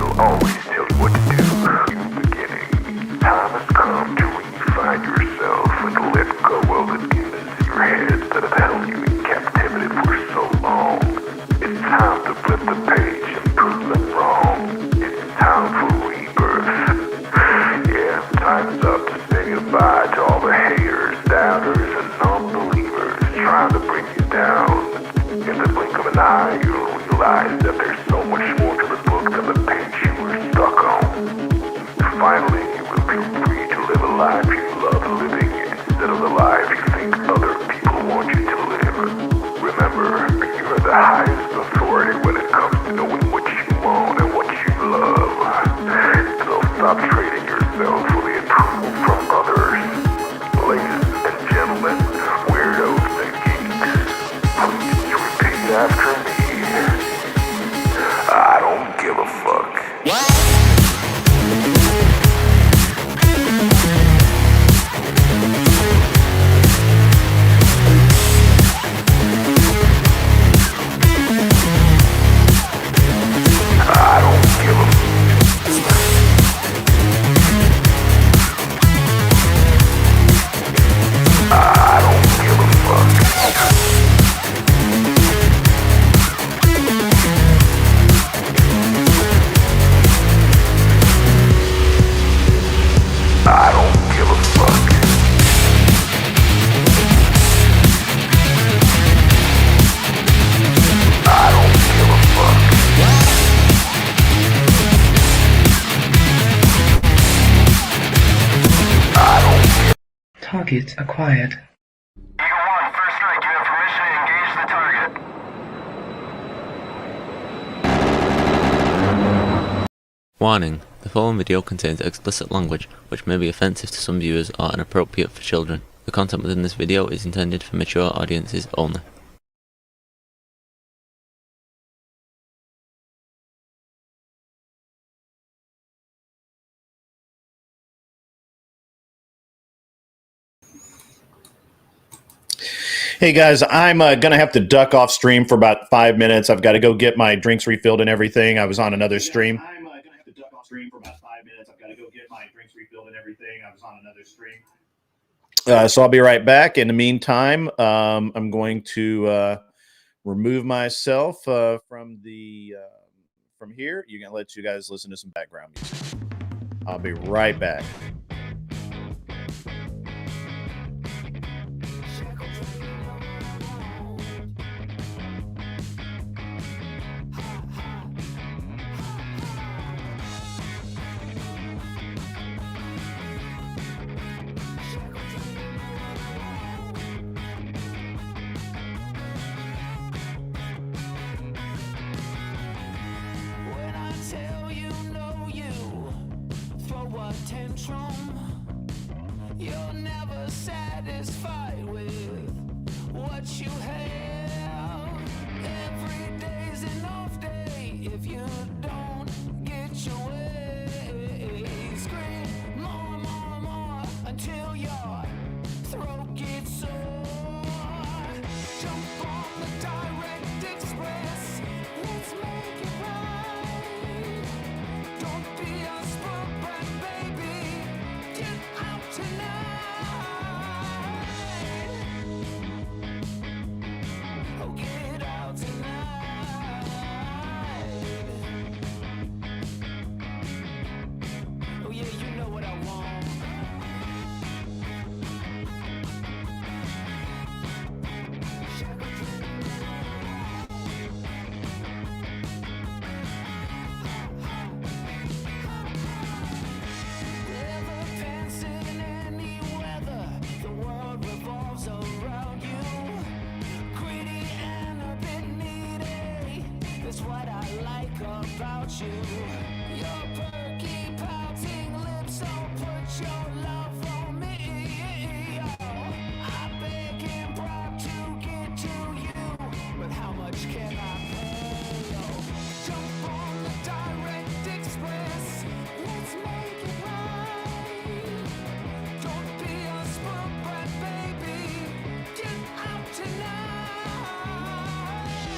will always tell you what to do. In the beginning, time has come to refine yourself and let go of the demons in your head that have held you in captivity for so long. It's time to flip the page and prove them wrong. It's time for rebirth. Yeah, time's up to say goodbye to all the haters, doubters, and non-believers trying to bring you down. In the blink of an eye, you'll realize that there's so much more to the book than the page you were stuck on. Finally, you will be free to live a life you love living instead of the life you think other people want you to live. Remember, you are the highest authority when it comes to knowing what you want and what you love. So stop trading yourself for the approval from others. Ladies and gentlemen, weirdos and geeks, please repeat after me. I don't give a fuck. Target acquired. Eagle 1, first strike. You have permission to engage the target. Warning: the following video contains explicit language which may be offensive to some viewers or inappropriate for children. The content within this video is intended for mature audiences only. Hey guys, I'm gonna have to duck off stream for about 5 minutes. I've got to go get my drinks refilled and everything. I was on another stream. I'm gonna have to duck off stream for about 5 minutes. I've got to go get my drinks refilled and everything. I was on another stream. So I'll be right back. In the meantime, I'm going to remove myself from here. You can let you guys listen to some background music. I'll be right back. You're never satisfied with what you have. Every day's an off day if you don't get your way. Scream more, more, more until your throat gets sore. Jump on the direct express. Let's make it right. Don't be a spoiled brat, baby. Get out tonight. Oh, get out tonight. Oh yeah, you know what I want. Never pants in any weather. The world revolves around you. Greedy and a bit needy. That's what I like about you. Your perky, pouting lips don't put your love on me. I beg and bribe to get to you, but how much can I pay? Jump on the direct express. Let's make it right. Don't be a spoiled brat, baby. Get out tonight.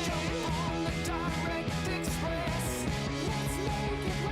Jump on the direct express. Let's make it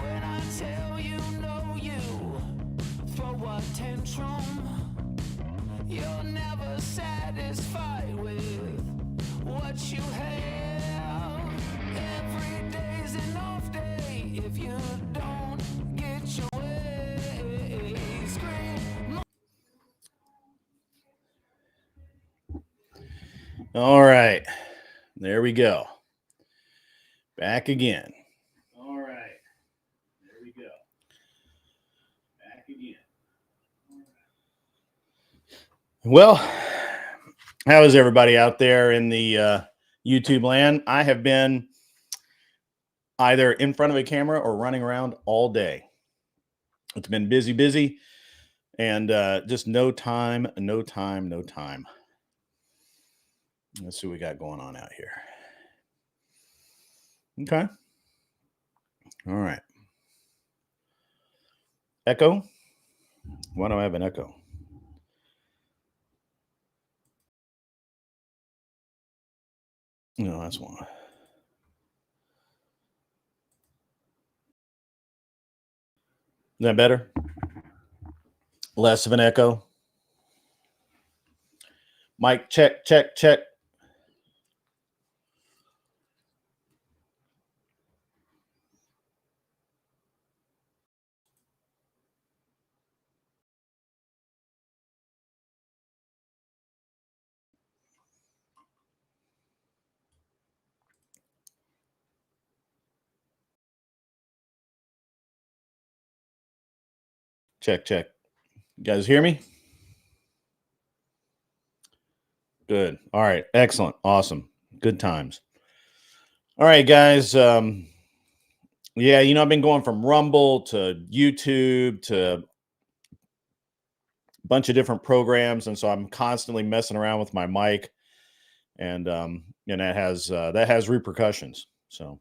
When I tell you know you throw a tantrum, you're never satisfied with what you have. Every day's an off day if you don't get your way. Scream. All right. There we go. Back again. All right. There we go. Back again. Well, how is everybody out there in the YouTube land? I have been either in front of a camera or running around all day. It's been busy, and just no time. Let's see what we got going on out here. Okay. All right. Echo? Why do I have an echo? No, that's one. Is that better? Less of an echo? Mic check. Check. You guys hear me? Good. All right. Excellent. Awesome. Good times. All right, guys. Yeah, I've been going from Rumble to YouTube to a bunch of different programs, and so I'm constantly messing around with my mic, and that has repercussions. So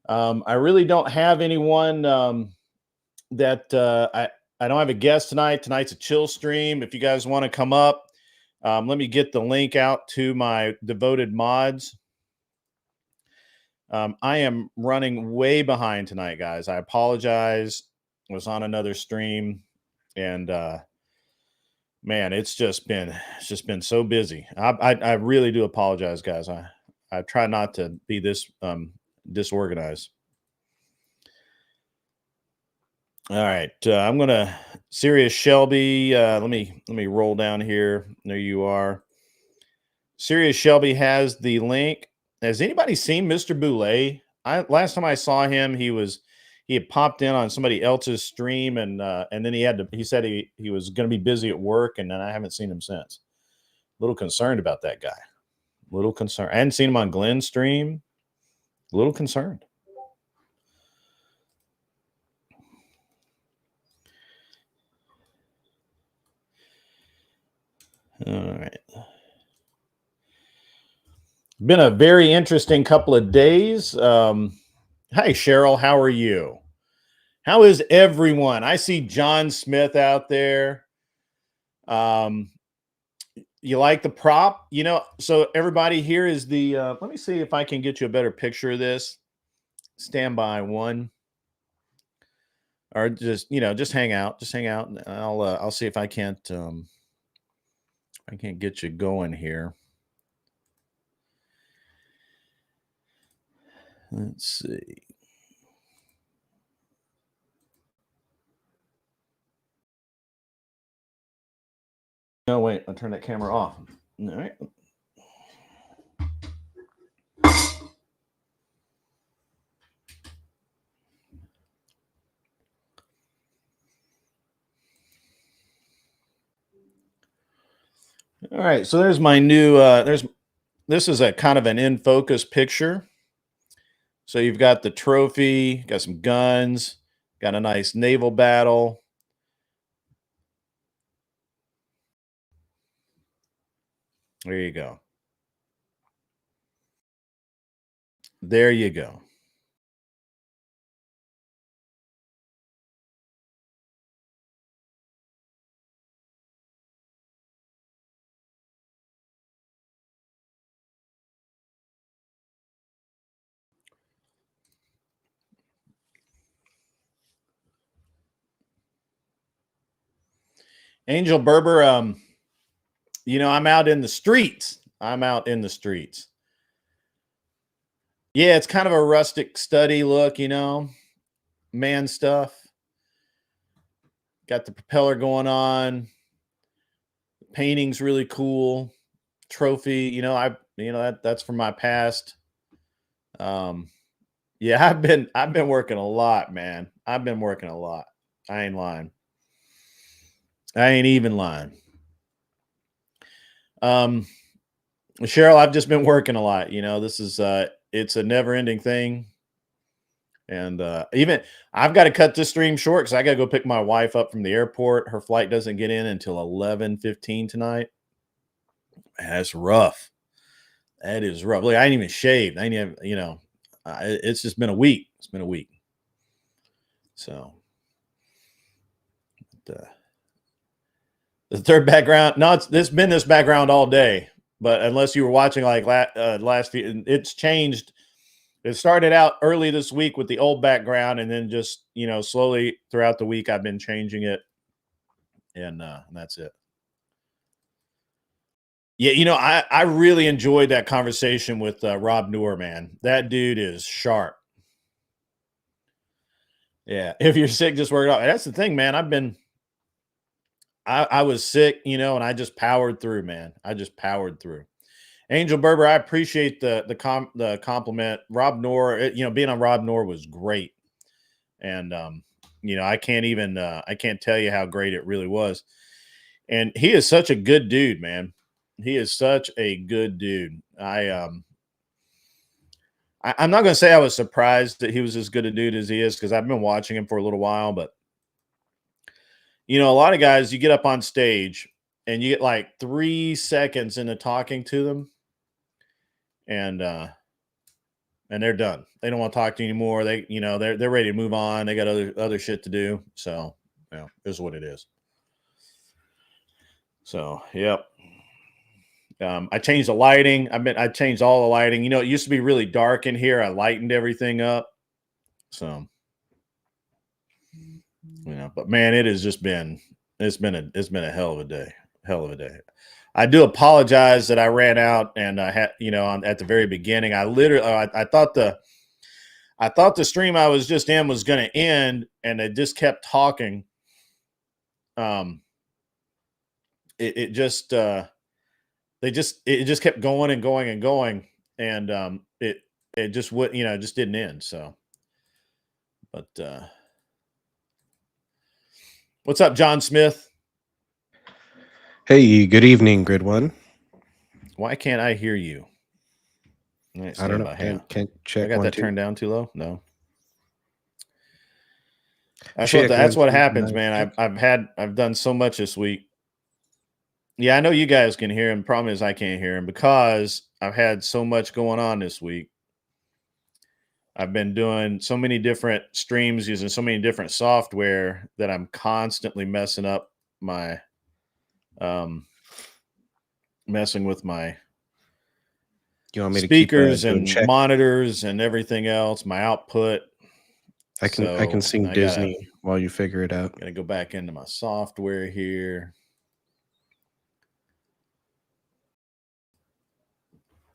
I really don't have anyone that I don't have a guest tonight. Tonight's a chill stream. If you guys want to come up, let me get the link out to my devoted mods. I am running way behind tonight, guys. I apologize. I was on another stream, and man, it's just been so busy. I really do apologize, guys. I try not to be this disorganized. All right, I'm gonna Sirius Shelby. Let me roll down here. There you are. Sirius Shelby has the link. Has anybody seen Mr. Boulay? Last time I saw him, he had popped in on somebody else's stream, and then he said he was going to be busy at work, and then I haven't seen him since. A little concerned about that guy. A little concerned. I hadn't seen him on Glenn's stream. A little concerned. All right. Been a very interesting couple of days. Hi, Cheryl. How are you? How is everyone? I see John Smith out there. You like the prop? So everybody, here is the, let me see if I can get you a better picture of this. Stand by one. Or just hang out. Just hang out. And I'll see if I can't get you going here. Let's see. No, wait, I'll turn that camera off. All right. All right, so there's my new. This is a kind of an in focus picture. So you've got the trophy, got some guns, got a nice naval battle. There you go. There you go. Angel Berber, I'm out in the streets. I'm out in the streets. Yeah, it's kind of a rustic study look, man stuff. Got the propeller going on. Painting's really cool. Trophy, that's from my past. Yeah, I've been working a lot, man. I've been working a lot. I ain't lying. I ain't even lying. Cheryl, I've just been working a lot. This is it's a never-ending thing. And even I've got to cut this stream short because I got to go pick my wife up from the airport. Her flight doesn't get in until 11:15 tonight. Man, that's rough. That is rough. Look, I ain't even shaved. I ain't even, it's just been a week. It's been a week. So the third background, no, it's been this background all day. But unless you were watching like last year, it's changed. It started out early this week with the old background, and then just slowly throughout the week I've been changing it, and that's it. Yeah, I really enjoyed that conversation with Rob Noor, man. That dude is sharp. Yeah, if you're sick, just work it out. That's the thing, man. I was sick, and I just powered through, man. I just powered through. Angel Berber, I appreciate the compliment. Rob Noor, being on Rob Noor was great, and I can't tell you how great it really was. And he is such a good dude, man. He is such a good dude. I'm not going to say I was surprised that he was as good a dude as he is because I've been watching him for a little while, but a lot of guys, you get up on stage and you get like 3 seconds into talking to them, and they're done. They don't want to talk to you anymore. They're ready to move on. They got other shit to do. So, this is what it is. So, yep. I changed the lighting. I changed all the lighting. It used to be really dark in here. I lightened everything up. So, but man, it's been a hell of a day. Hell of a day. I do apologize that I ran out and I had, at the very beginning, I thought the stream I was just in was going to end, and it just kept talking. It just kept going and going and going, and it just would, just didn't end. So, but what's up, John Smith? Hey, good evening, Grid One. Why can't I hear you? I don't know. Can't check. I got one, that two. turned down too low. No. That's what happens, man. I've done so much this week. Yeah, I know you guys can hear him. Problem is I can't hear him because I've had so much going on this week. I've been doing so many different streams using so many different software that I'm constantly messing up my messing with my You want me speakers to keep, and check? monitors and everything else, my output. I can sing Disney while you figure it out. Gonna go back into my software here.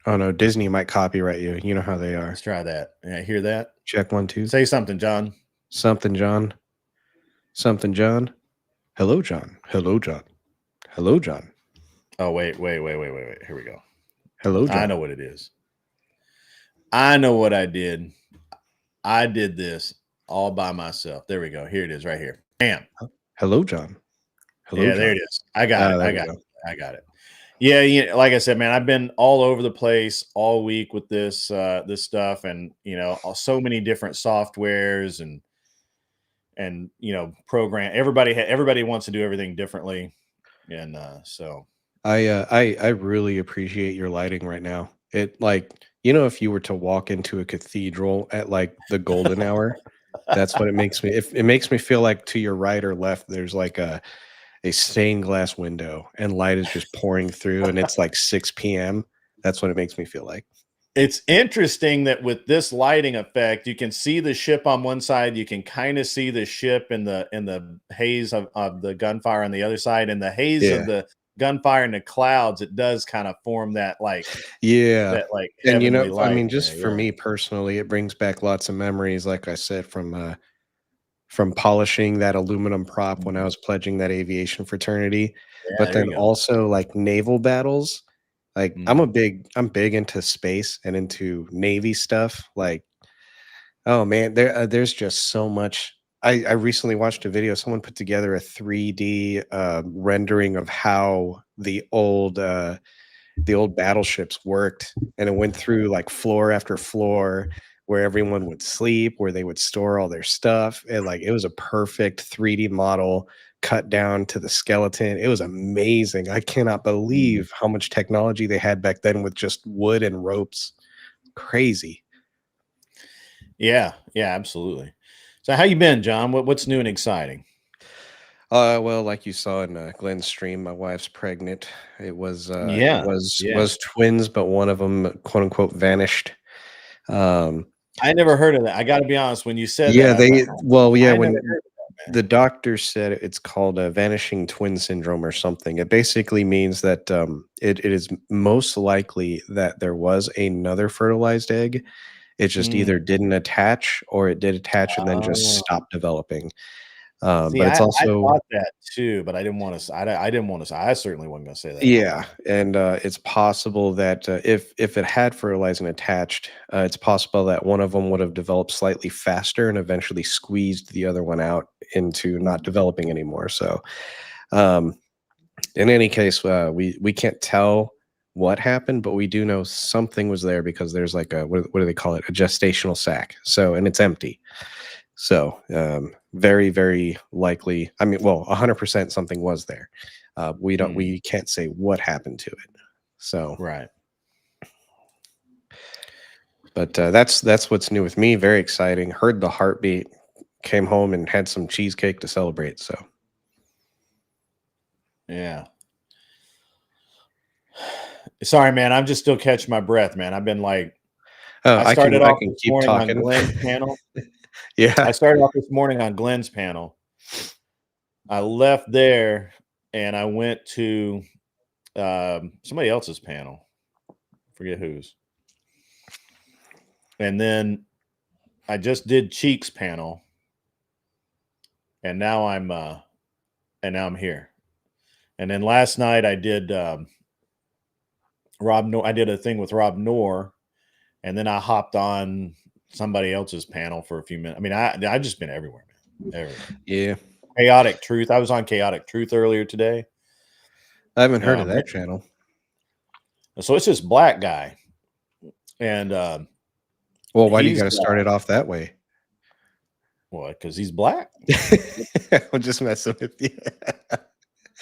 Oh no, Disney might copyright you. You know how they are. Let's try that. Yeah, hear that? Check 1, 2. Say something, John. Something, John. Something, John. Hello, John. Hello, John. Hello, John. Oh, wait. Here we go. Hello, John. I know what it is. I know what I did. I did this all by myself. There we go. Here it is right here. Bam. Hello, John. Hello, yeah, John. there it is. I got it. I got it. Yeah, like I said, man, I've been all over the place all week with this stuff, and so many different softwares and program. Everybody wants to do everything differently, and so I really appreciate your lighting right now. It like if you were to walk into a cathedral at like the golden hour, that's what it makes me. If it makes me feel like to your right or left, there's like a stained glass window and light is just pouring through, and it's like 6 p.m. That's what it makes me feel like. it's interesting that with this lighting effect, you can see the ship on one side, you can kind of see the ship in the haze of the gunfire on the other side, and the haze Yeah. of the gunfire in the clouds. It does kind of form that Yeah. like And heavenly I light mean, just there, for yeah. me personally, it brings back lots of memories, like I said, from polishing that aluminum prop when I was pledging that aviation fraternity, Yeah, but there then you go. also like naval battles. Like Mhm. I'm big into space and into Navy stuff. Like, oh man, there's just so much. I recently watched a video. Someone put together a 3D rendering of how the old battleships worked, and it went through like floor after floor where everyone would sleep, where they would store all their stuff, and like it was a perfect 3D model cut down to the skeleton. It was amazing. I cannot Mhm. believe how much technology they had back then with just wood and ropes. Crazy. Yeah, yeah, absolutely. So how you been, John? What's new and exciting? Well, like you saw in Glenn's stream, my wife's pregnant. It Yeah, was yeah. was twins, but one of them, quote unquote, vanished. Um, I never heard of that. I got to be honest. When you said that, yeah, I was like, yeah, I never when heard of that, man. the doctor said it's called a vanishing twin syndrome or something. It basically means that it is most likely that there was another fertilized egg. It just either Mm. didn't attach or it did attach and then just Oh. stopped developing. See, But it's I also thought that too, but I didn't want to. I didn't want to say. I certainly wasn't going to say that out yeah, loud. and it's possible that if it had fertilized and attached, it's possible that one of them would have developed slightly faster and eventually squeezed the other one out into not Mm. developing anymore. So, um, in any case, we can't tell what happened, but we do know something was there because there's like a what do they call it? A gestational sac. So, and it's empty. So, very, very likely. I mean, well, 100% something was there. Mm. We can't say what happened to it. So, Right. but that's what's new with me. Very exciting. Heard the heartbeat. Came home and had some cheesecake to celebrate. So, Yeah. Sorry, man. I'm just still catching my breath, man. I've been like, oh, I started I off can this keep morning on talking. Glenn's panel. Yeah. I started off this morning on Glenn's panel. I left there and I went to somebody else's panel. Forget whose. And then I just did Cheek's panel, and now I'm here. And then last night I did Rob Nor. I did a thing with Rob Nor, and then I hopped on somebody else's panel for a few minutes. I mean, I just been everywhere, man. Everywhere. Yeah. Chaotic Truth. I was on Chaotic Truth earlier today. I haven't heard of Man. that channel. So it's this black guy, and Well, why do you he's got to start it off that way? what? Because he's black. I'm just messing with you.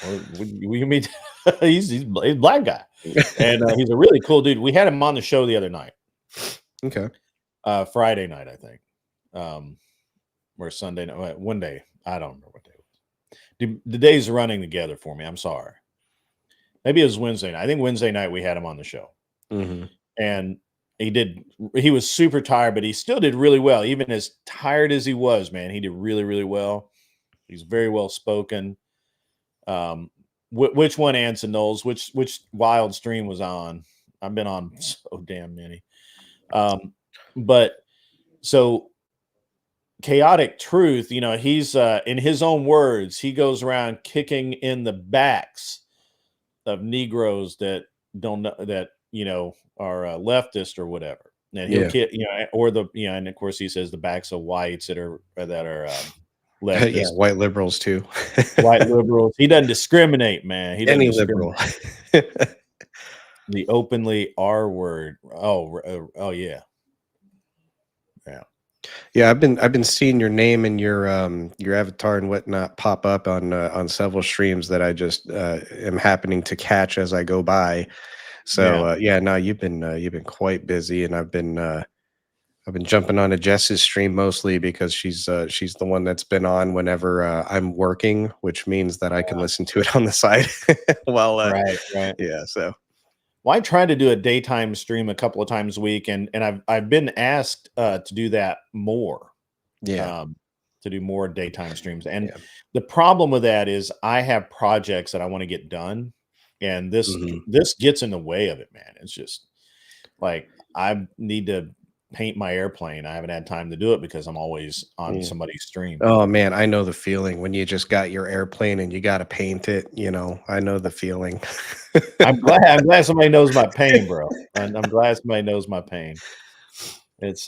What do you mean? He's a black guy, and he's a really cool dude. We had him on the show the other night, Okay. Friday night, I think, or Sunday night. One day, I don't remember what day it was. The days are running together for me. I'm sorry. Maybe it was Wednesday night. I think Wednesday night we had him on the show, Hmm. and he was super tired, but he still did really well. Even as tired as he was, man, he did really, really well. He's very well spoken. Which one, Anson Knowles? Which wild stream was on? I've been on so damn many. But so Chaotic Truth, he's in his own words, he goes around kicking in the backs of Negroes that don't know that are leftist or whatever. And he'll Yeah. kick, or and of course he says the backs of whites that are Yeah. leftist, White liberals too. white liberals. He doesn't discriminate, man. He doesn't Any liberal. discriminate. The openly R word. Oh yeah. Yeah, I've been seeing your name and your avatar and whatnot pop up on several streams that I just am happening to catch as I go by. So Yeah. yeah, no, you've been quite busy, and I've been jumping on to Jess's stream mostly because she's the one that's been on whenever I'm working, which means that I can listen to it on the side while Right. yeah. So Well, I try to do a daytime stream a couple of times a week, and I've been asked to do that more, yeah, um, to do more daytime streams. And yeah. the problem with that is I have projects that I want to get done, and Mhm. this gets in the way of it, man. It's just like I need to paint my airplane. I haven't had time to do it because I'm always on Yeah. somebody's stream. Oh man, I know the feeling when you just got your airplane and you got to paint it. You know, I know the feeling. I'm glad somebody knows my pain, bro. And I'm glad somebody knows my pain. It's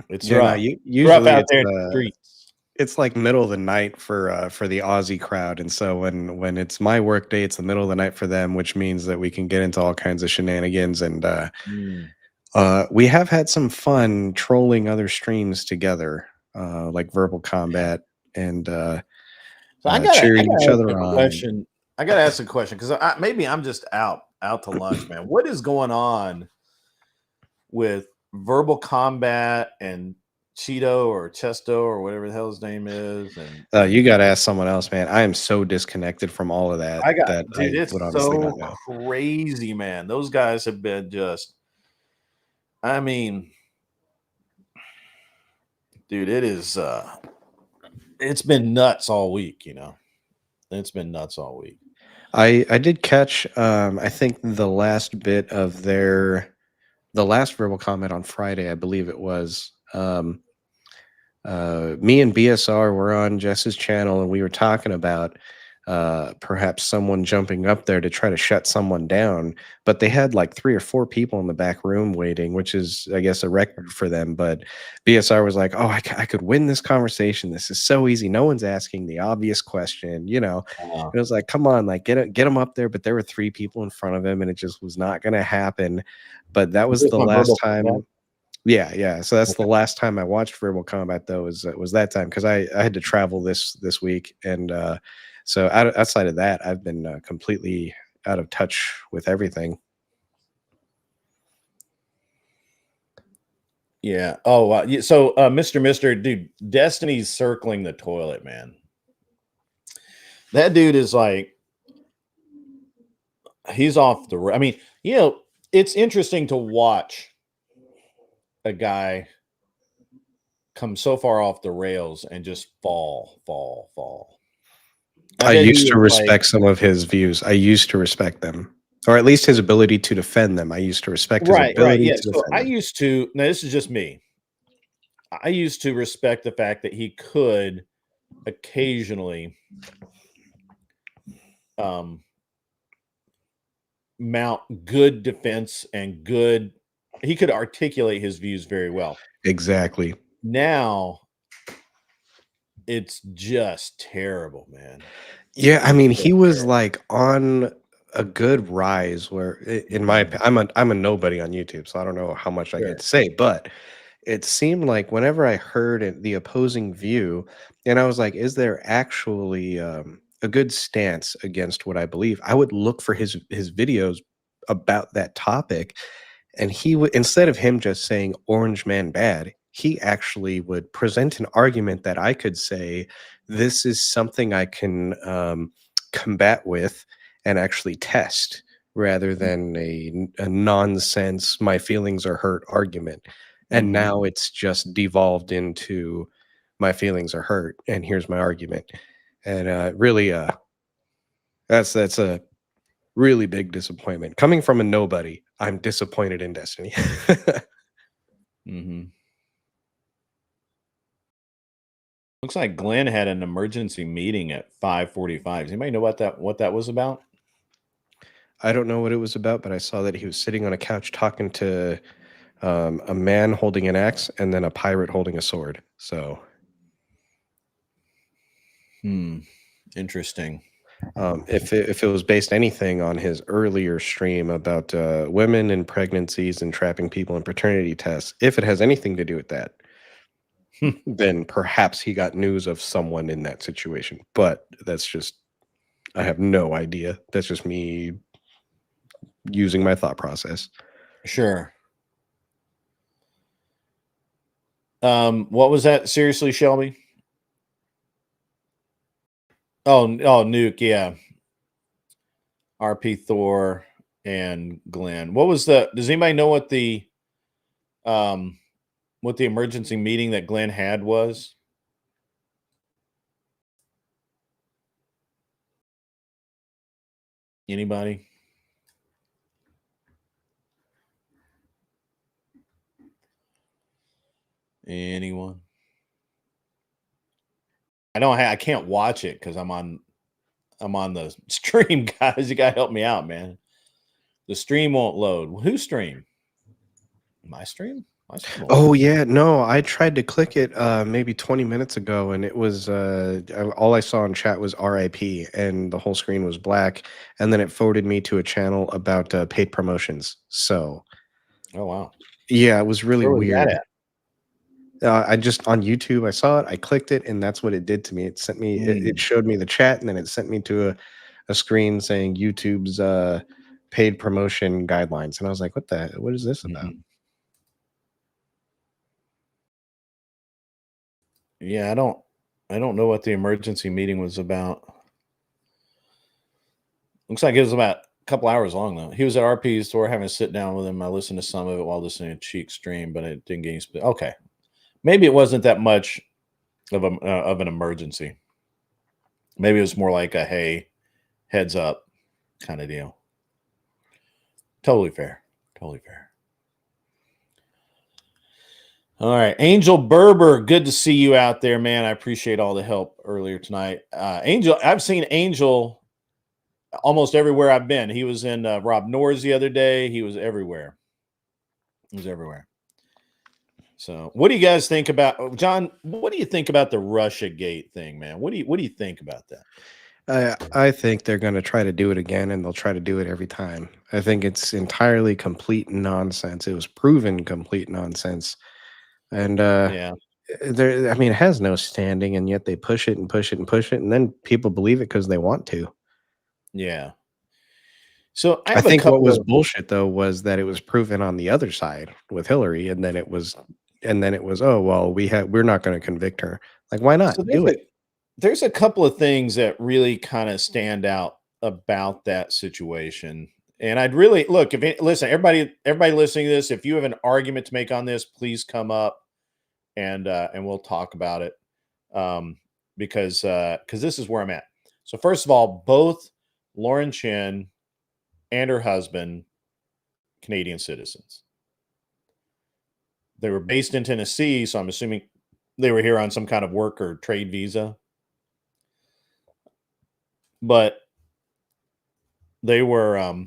it's Yeah, no, rough. Rough usually out there in the streets. it's like middle of the night for the Aussie crowd, and so when it's my work day, it's the middle of the night for them, which means that we can get into all kinds of shenanigans, and Mm. we have had some fun trolling other streams together, like verbal combat and So I cheering gotta each ask other a on. And question. I gotta ask a question because maybe I'm just out to lunch, man. What is going on with verbal combat and Cheeto or Chesto or whatever the hell his name is? you And got to ask someone else, man. I am so disconnected from all of that I got that dude, I it's would honestly so not know. crazy, man. Those guys have been just. I mean, dude, it's been nuts all week. It's been nuts all week. I did catch I think the last bit of the last verbal comment on Friday, I believe it was. Me and BSR were on Jess's channel and we were talking about perhaps someone jumping up there to try to shut someone down, but they had like 3 or 4 people in the back room waiting, which is, I guess, a record for them. But BSR was like, "Oh, I could win this conversation. This is so easy. No one's asking the obvious question, you know." Uh, It was like, "Come on, like get him up there." But there were 3 people in front of him, and it just was not going to happen. But that is was this the on last verbal combat? time. Yeah, yeah. So that's the Okay. last time I watched Verbal Combat, though, was that time because I had to travel this week, and so outside of that, I've been completely out of touch with everything. Yeah. Oh, wow. Yeah, so, Mister, dude, Destiny's circling the toilet, man. That dude is like, he's off the. I mean, it's interesting to watch a guy come so far off the rails and just fall. I I bet he used to was like, respect some of his views. I used to respect them, or at least his ability to defend them. I used to respect his right, ability yeah. to So defend I them. used to. Now this is just me. I used to respect the fact that he could occasionally um mount good defense and good. He could articulate his views very well. Exactly. Now it's just terrible, man. Yeah, I mean, he Just was terrible. like on a good rise where in my Mhm. I'm a nobody on YouTube, so I don't know how much I get Sure. to say, but it seemed like whenever I heard the opposing view, and I was like, is there actually a good stance against what I believe? I would look for his videos about that topic, and he would, instead of him just saying orange man bad, he actually would present an argument that I could say this is something I can combat with and actually test rather than a nonsense my feelings are hurt argument. And Mhm. now it's just devolved into my feelings are hurt and here's my argument. And really that's a really big disappointment coming from a nobody. I'm disappointed in Destiny. Mhm. Looks like Glenn had an emergency meeting at 5:45. Does anybody know what that was about? I don't know what it was about, but I saw that he was sitting on a couch talking to a man holding an axe and then a pirate holding a sword. So, Hmm. Interesting. If it was based anything on his earlier stream about women and pregnancies and trapping people in paternity tests, if it has anything to do with that, then perhaps he got news of someone in that situation. But that's just, I have no idea. That's just me using my thought process. Sure. What was that? Seriously, Shelby? Oh, Nuke, yeah. RP Thor and Glenn. What was does anybody know what the emergency meeting that Glenn had was? Anybody? Anyone? I can't watch it because I'm on the stream, guys. You gotta help me out, man. The stream won't load. Whose stream? My stream? My stream won't Oh load. yeah, no, I tried to click it maybe 20 minutes ago, and it was all I saw in chat was RIP, and the whole screen was black, and then it forwarded me to a channel about paid promotions. So Oh wow. yeah, it was really Where was that weird. at? I just on YouTube, I saw it, I clicked it, and that's what it did to me. It sent me, it showed me the chat, and then it sent me to a screen saying YouTube's paid promotion guidelines, and I was like, what is this about? Yeah, I don't know what the emergency meeting was about. Looks like it was about a couple hours long though. He was at RP's store having a sit down with him. I listened to some of it while listening to Cheek stream, but it didn't get any okay. Maybe it wasn't that much of an emergency. Maybe it was more like a hey, heads up kind of deal. Totally fair. Totally fair. All right. Angel Berber, good to see you out there, man. I appreciate all the help earlier tonight. Angel, I've seen Angel almost everywhere I've been. He was in Rob Noor's the other day. He was everywhere. He was everywhere. So what do you guys think about, John, what do you think about the Russia Gate thing, man? What do you think about that? I think they're going to try to do it again, and they'll try to do it every time. I think it's entirely complete nonsense. It was proven complete nonsense. And Yeah. I mean, it has no standing, and yet they push it and push it and push it, and then people believe it because they want to. Yeah. So I I have a think what couple was of bullshit though was that it was proven on the other side with Hillary, and then it was, oh well, we're not going to convict her. Like, why not? so Do it. there's a couple of things that really kind of stand out about that situation. And I'd really look listen, everybody listening to this, if you have an argument to make on this, please come up and we'll talk about it. Because this is where I'm at. So first of all, both Lauren Chin and her husband, Canadian citizens. They were based in Tennessee, so I'm assuming they were here on some kind of work or trade visa. But they were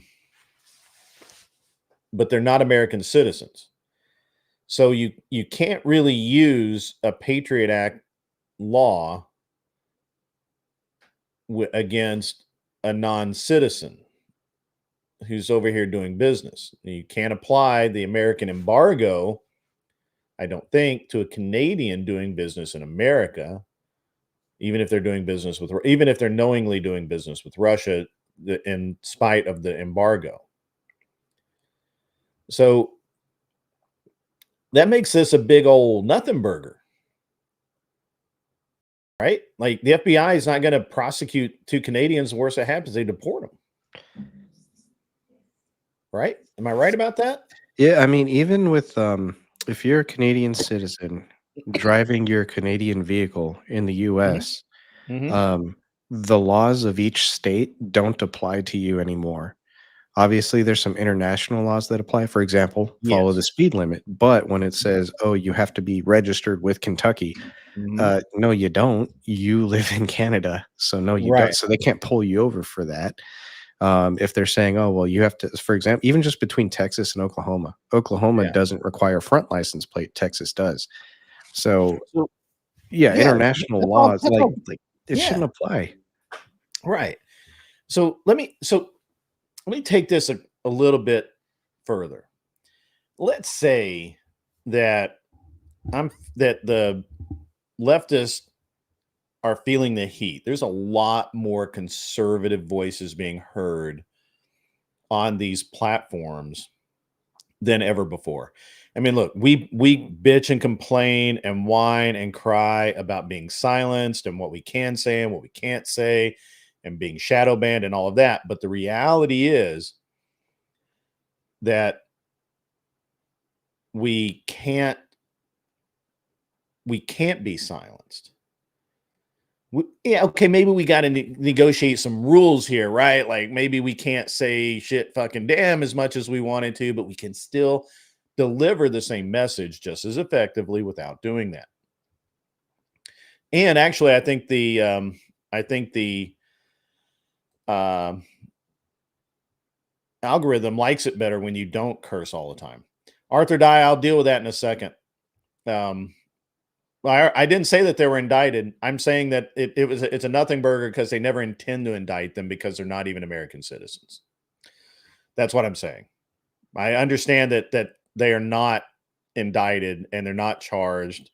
but they're not American citizens. So you can't really use a Patriot Act law against a non-citizen who's over here doing business. You can't apply the American embargo, I don't think, to a Canadian doing business in America, even if they're knowingly doing business with Russia in spite of the embargo. So that makes this a big old nothing burger, right? Like the FBI is not going to prosecute two Canadians. The worst that happens, they deport them. Right? Am I right about that? Yeah, I mean, even with if you're a Canadian citizen driving your Canadian vehicle in the US, the laws of each state don't apply to you anymore. Obviously, there's some international laws that apply. For example, follow the speed limit. But when it says, oh, you have to be registered with Kentucky, no, you don't. You live in Canada. So no, you don't. So they can't pull you over for that. If they're saying, oh, well, you have to, for example, even just between Texas and Oklahoma, doesn't require front license plate. Texas does. So international laws, like it shouldn't apply. Right. So let me take this a little bit further. Let's say that the leftists are feeling the heat. There's a lot more conservative voices being heard on these platforms than ever before. I mean, look, we bitch and complain and whine and cry about being silenced and what we can say and what we can't say and being shadow banned and all of that. But the reality is that we can't be silenced. Yeah, okay, maybe we got to negotiate some rules here, right? Like maybe we can't say shit fucking damn as much as we wanted to, but we can still deliver the same message just as effectively without doing that. And actually, I think the algorithm likes it better when you don't curse all the time. Arthur Dye, I'll deal with that in a second. I didn't say that they were indicted. I'm saying that it's a nothing burger because they never intend to indict them because they're not even American citizens. That's what I'm saying. I understand that they are not indicted and they're not charged.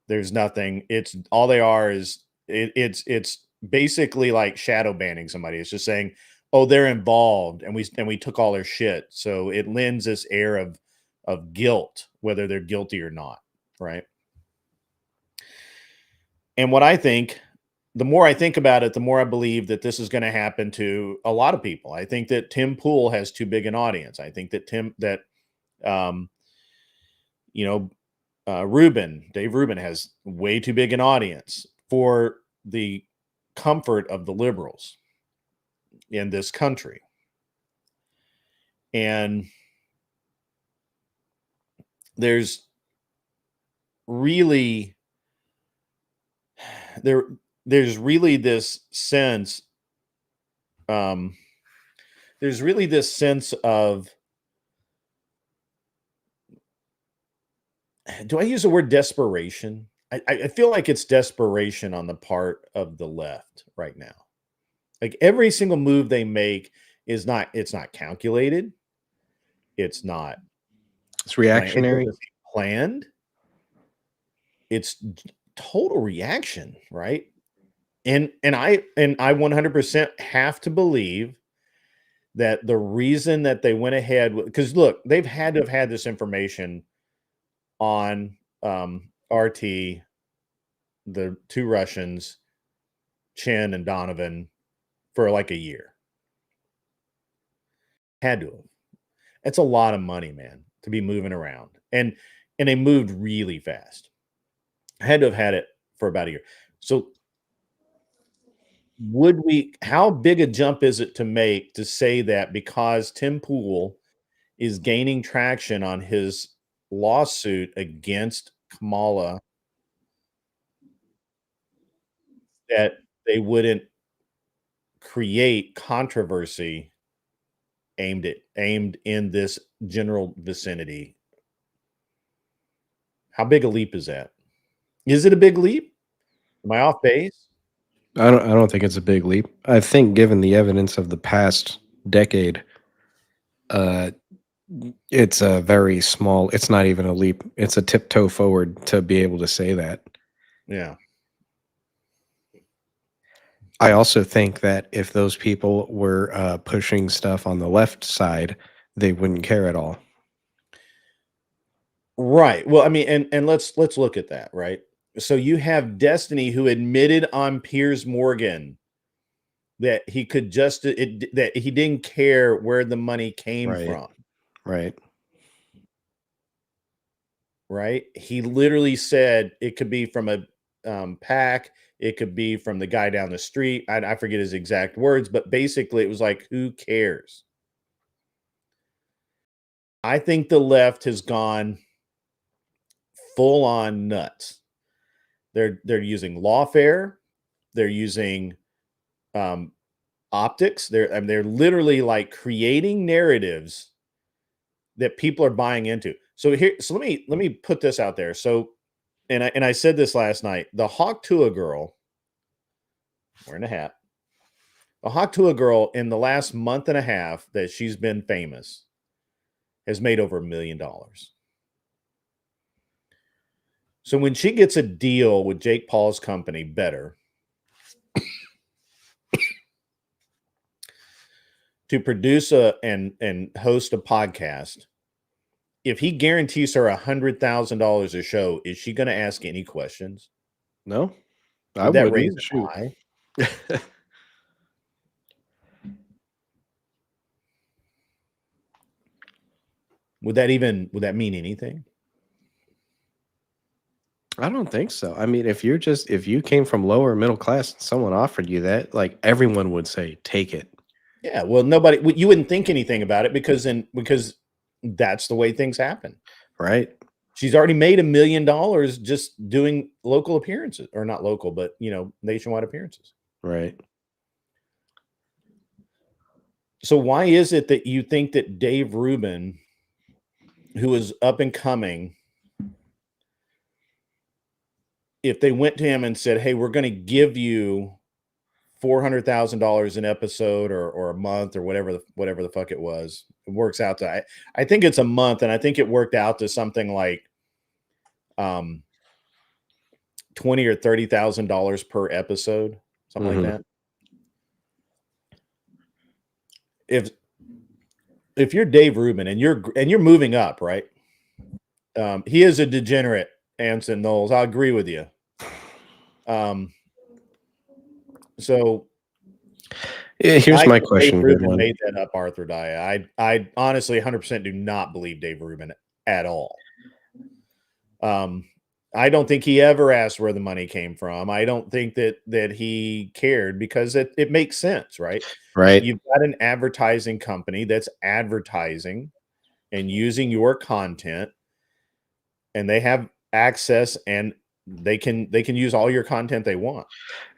There's nothing. It's all they are is it's basically like shadow banning somebody. It's just saying, oh, they're involved and we took all their shit. So it lends this air of guilt, whether they're guilty or not, right? And what I think, the more I think about it, the more I believe that this is going to happen to a lot of people. I think that Tim Pool has too big an audience. I think that Dave Rubin has way too big an audience for the comfort of the liberals in this country. And there's really this sense of, do I use the word desperation? I feel like it's desperation on the part of the left right now. Like every single move they make it's not calculated. It's reactionary. Planned. It's total reaction, right? And I 100% have to believe that the reason that they went ahead with, because look, they've had to have had this information on RT, the two Russians, Chin and Donovan, for like a year. Had to have. It's a lot of money, man, to be moving around. And they moved really fast. Had to have had it for about a year. So how big a jump is it to make to say that because Tim Pool is gaining traction on his lawsuit against Kamala, that they wouldn't create controversy aimed in this general vicinity? How big a leap is that? Is it a big leap? Am I off base? I don't think it's a big leap. I think given the evidence of the past decade, it's a very small, it's not even a leap. It's a tiptoe forward to be able to say that. Yeah. I also think that if those people were pushing stuff on the left side, they wouldn't care at all. Right. Well, I mean, and let's look at that, right? So you have Destiny, who admitted on Piers Morgan that he could that he didn't care where the money came from. Right. Right. He literally said it could be from a PAC. It could be from the guy down the street. I forget his exact words, but basically it was like, who cares? I think the left has gone full on nuts. They're using lawfare. They're using optics. They're literally like creating narratives that people are buying into. So let me put this out there. So, and I said this last night. The Hawk Tua girl wearing a hat. A Hawk Tuah girl in the last month and a half that she's been famous has made over $1 million. So when she gets a deal with Jake Paul's company, Better, to produce and host a podcast, if he guarantees her $100,000 a show, is she going to ask any questions? No, I Would that wouldn't. raise an Shoot. eye? Would that mean anything? I don't think so. I mean, if you came from lower middle class and someone offered you that, like everyone would say, take it. Yeah, well, you wouldn't think anything about it because that's the way things happen. Right. She's already made $1 million just doing local appearances, or not local, but nationwide appearances. Right. So why is it that you think that Dave Rubin, who is up and coming, if they went to him and said, "Hey, we're going to give you $400,000 an episode or a month or whatever the fuck it was," it works out to I think it's a month, and I think it worked out to something like $20,000 or $30,000 per episode, something like that. If you're Dave Rubin and you're moving up, right? He is a degenerate, Anson Knowles. I agree with you. So yeah, here's my question. Dave Rubin made that up, Arthur Daya. I honestly 100% do not believe Dave Rubin at all. I don't think he ever asked where the money came from. I don't think that he cared because it makes sense, right? Right. You've got an advertising company that's advertising and using your content, and they have access and they can use all your content they want.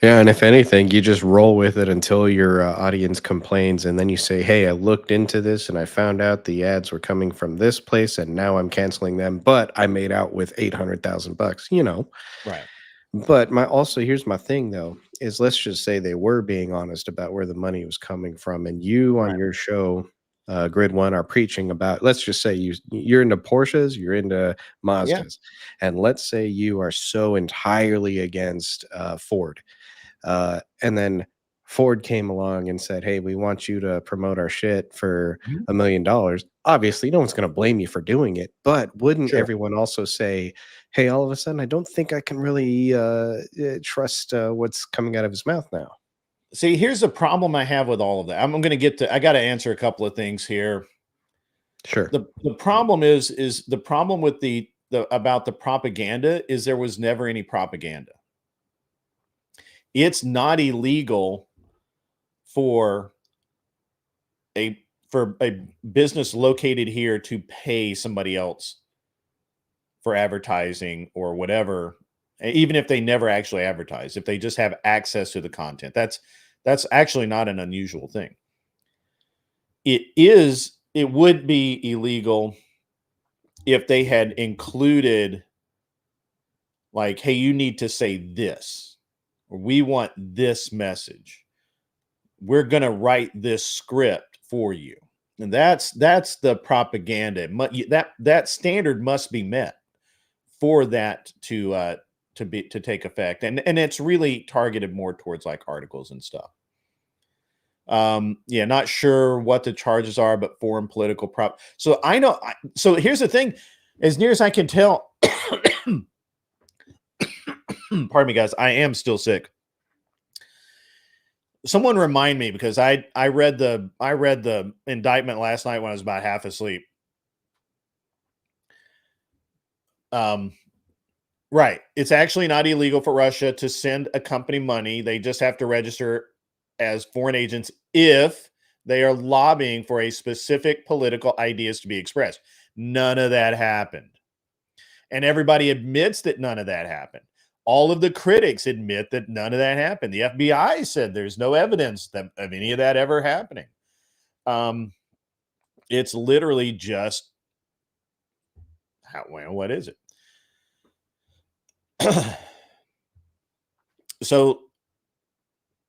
Yeah, and if anything, you just roll with it until your audience complains, and then you say, "Hey, I looked into this and I found out the ads were coming from this place, and now I'm canceling them, but I made out with $800,000." Right. But here's my thing though, is let's just say they were being honest about where the money was coming from, and you on your show, Grid One, are preaching about, let's just say you're into Porsches, you're into Mazdas, and let's say you are so entirely against Ford, and then Ford came along and said, "Hey, we want you to promote our shit for $1 million." Obviously, no one's going to blame you for doing it, but wouldn't everyone also say, "Hey, all of a sudden, I don't think I can really trust what's coming out of his mouth now"? See, here's the problem I have with all of that. I'm going to get to. I got to answer a couple of things here. Sure. The problem is the problem with the about the propaganda is there was never any propaganda. It's not illegal for a business located here to pay somebody else for advertising or whatever, even if they never actually advertise, if they just have access to the content. That's actually not an unusual thing. It would be illegal if they had included, like, "Hey, you need to say this, or we want this message. We're going to write this script for you." And that's the propaganda. That standard must be met for that to take effect. And it's really targeted more towards like articles and stuff. Not sure what the charges are, but foreign political prop. So I know. So here's the thing, as near as I can tell, pardon me, guys, I am still sick. Someone remind me, because I read the indictment last night when I was about half asleep. Right. It's actually not illegal for Russia to send a company money. They just have to register as foreign agents if they are lobbying for a specific political ideas to be expressed. None of that happened. And everybody admits that none of that happened. All of the critics admit that none of that happened. The FBI said there's no evidence of any of that ever happening. It's literally just what is it? So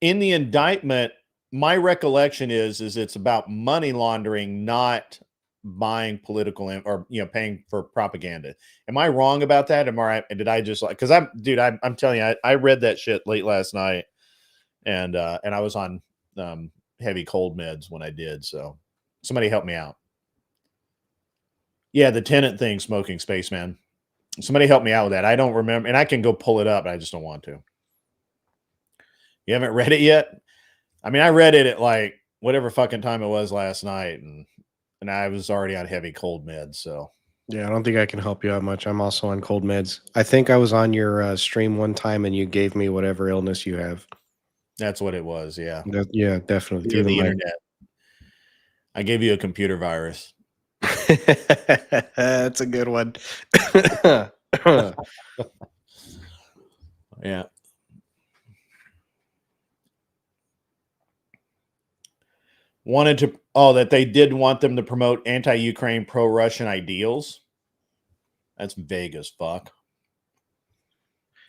in the indictment, my recollection is it's about money laundering, not buying political or paying for propaganda. Am I wrong about that? Am I right? Did I just because I'm telling you, I read that shit late last night, and I was on heavy cold meds when I did. So somebody help me out. Yeah, the tenant thing, smoking spaceman. Somebody help me out with that. I don't remember, and I can go pull it up, but I just don't want to. You haven't read it yet? I mean, I read it at like whatever fucking time it was last night, and I was already on heavy cold meds. So Yeah, I don't think I can help you out much. I'm also on cold meds. I think I was on your stream one time, and you gave me whatever illness you have. that's what it was. Yeah, Yeah, definitely through through the the mic. internet. I gave you a computer virus. That's a good one. Yeah. That they did want them to promote anti-Ukraine, pro-Russian ideals. That's vague as fuck.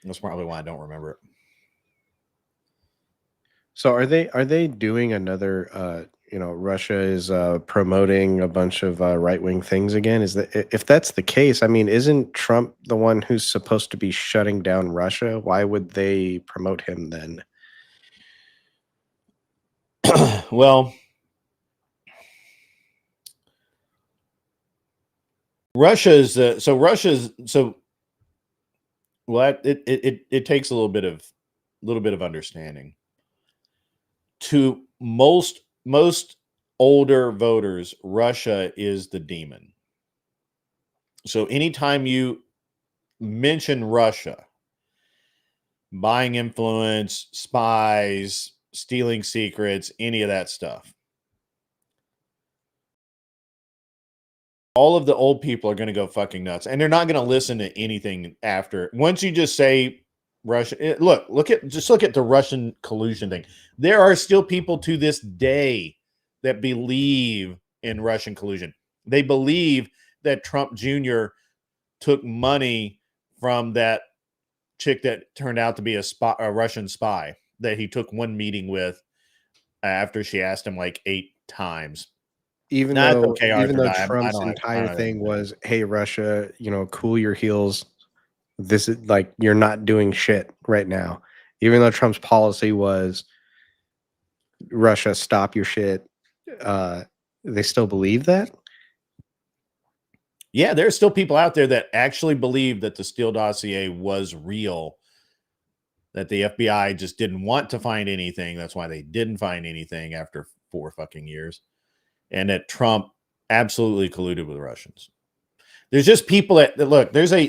That's probably why I don't remember it. So are they doing another Russia is promoting a bunch of right-wing things again? Is that if that's the case, I mean, isn't Trump the one who's supposed to be shutting down Russia? Why would they promote him then? Well, Russia's it takes a little bit of understanding. To most older voters, Russia is the demon. So anytime you mention Russia, buying influence, spies, stealing secrets, any of that stuff, all of the old people are going to go fucking nuts, and they're not going to listen to anything after. Once you just say Russia, look at the Russian collusion thing. There are still people to this day that believe in Russian collusion. They believe that Trump Jr. took money from that chick that turned out to be a Russian spy that he took one meeting with after she asked him like 8 times. Even That's though okay, even Arthur. though I Trump's don't entire know. thing was, "Hey, Russia, cool your heels. This is like you're not doing shit right now." Even though Trump's policy was, "Russia, stop your shit," they still believe that? Yeah, there's still people out there that actually believe that the Steele dossier was real, that the FBI just didn't want to find anything. That's why they didn't find anything after 4 fucking years, and that Trump absolutely colluded with Russians. There's just people that look. There's a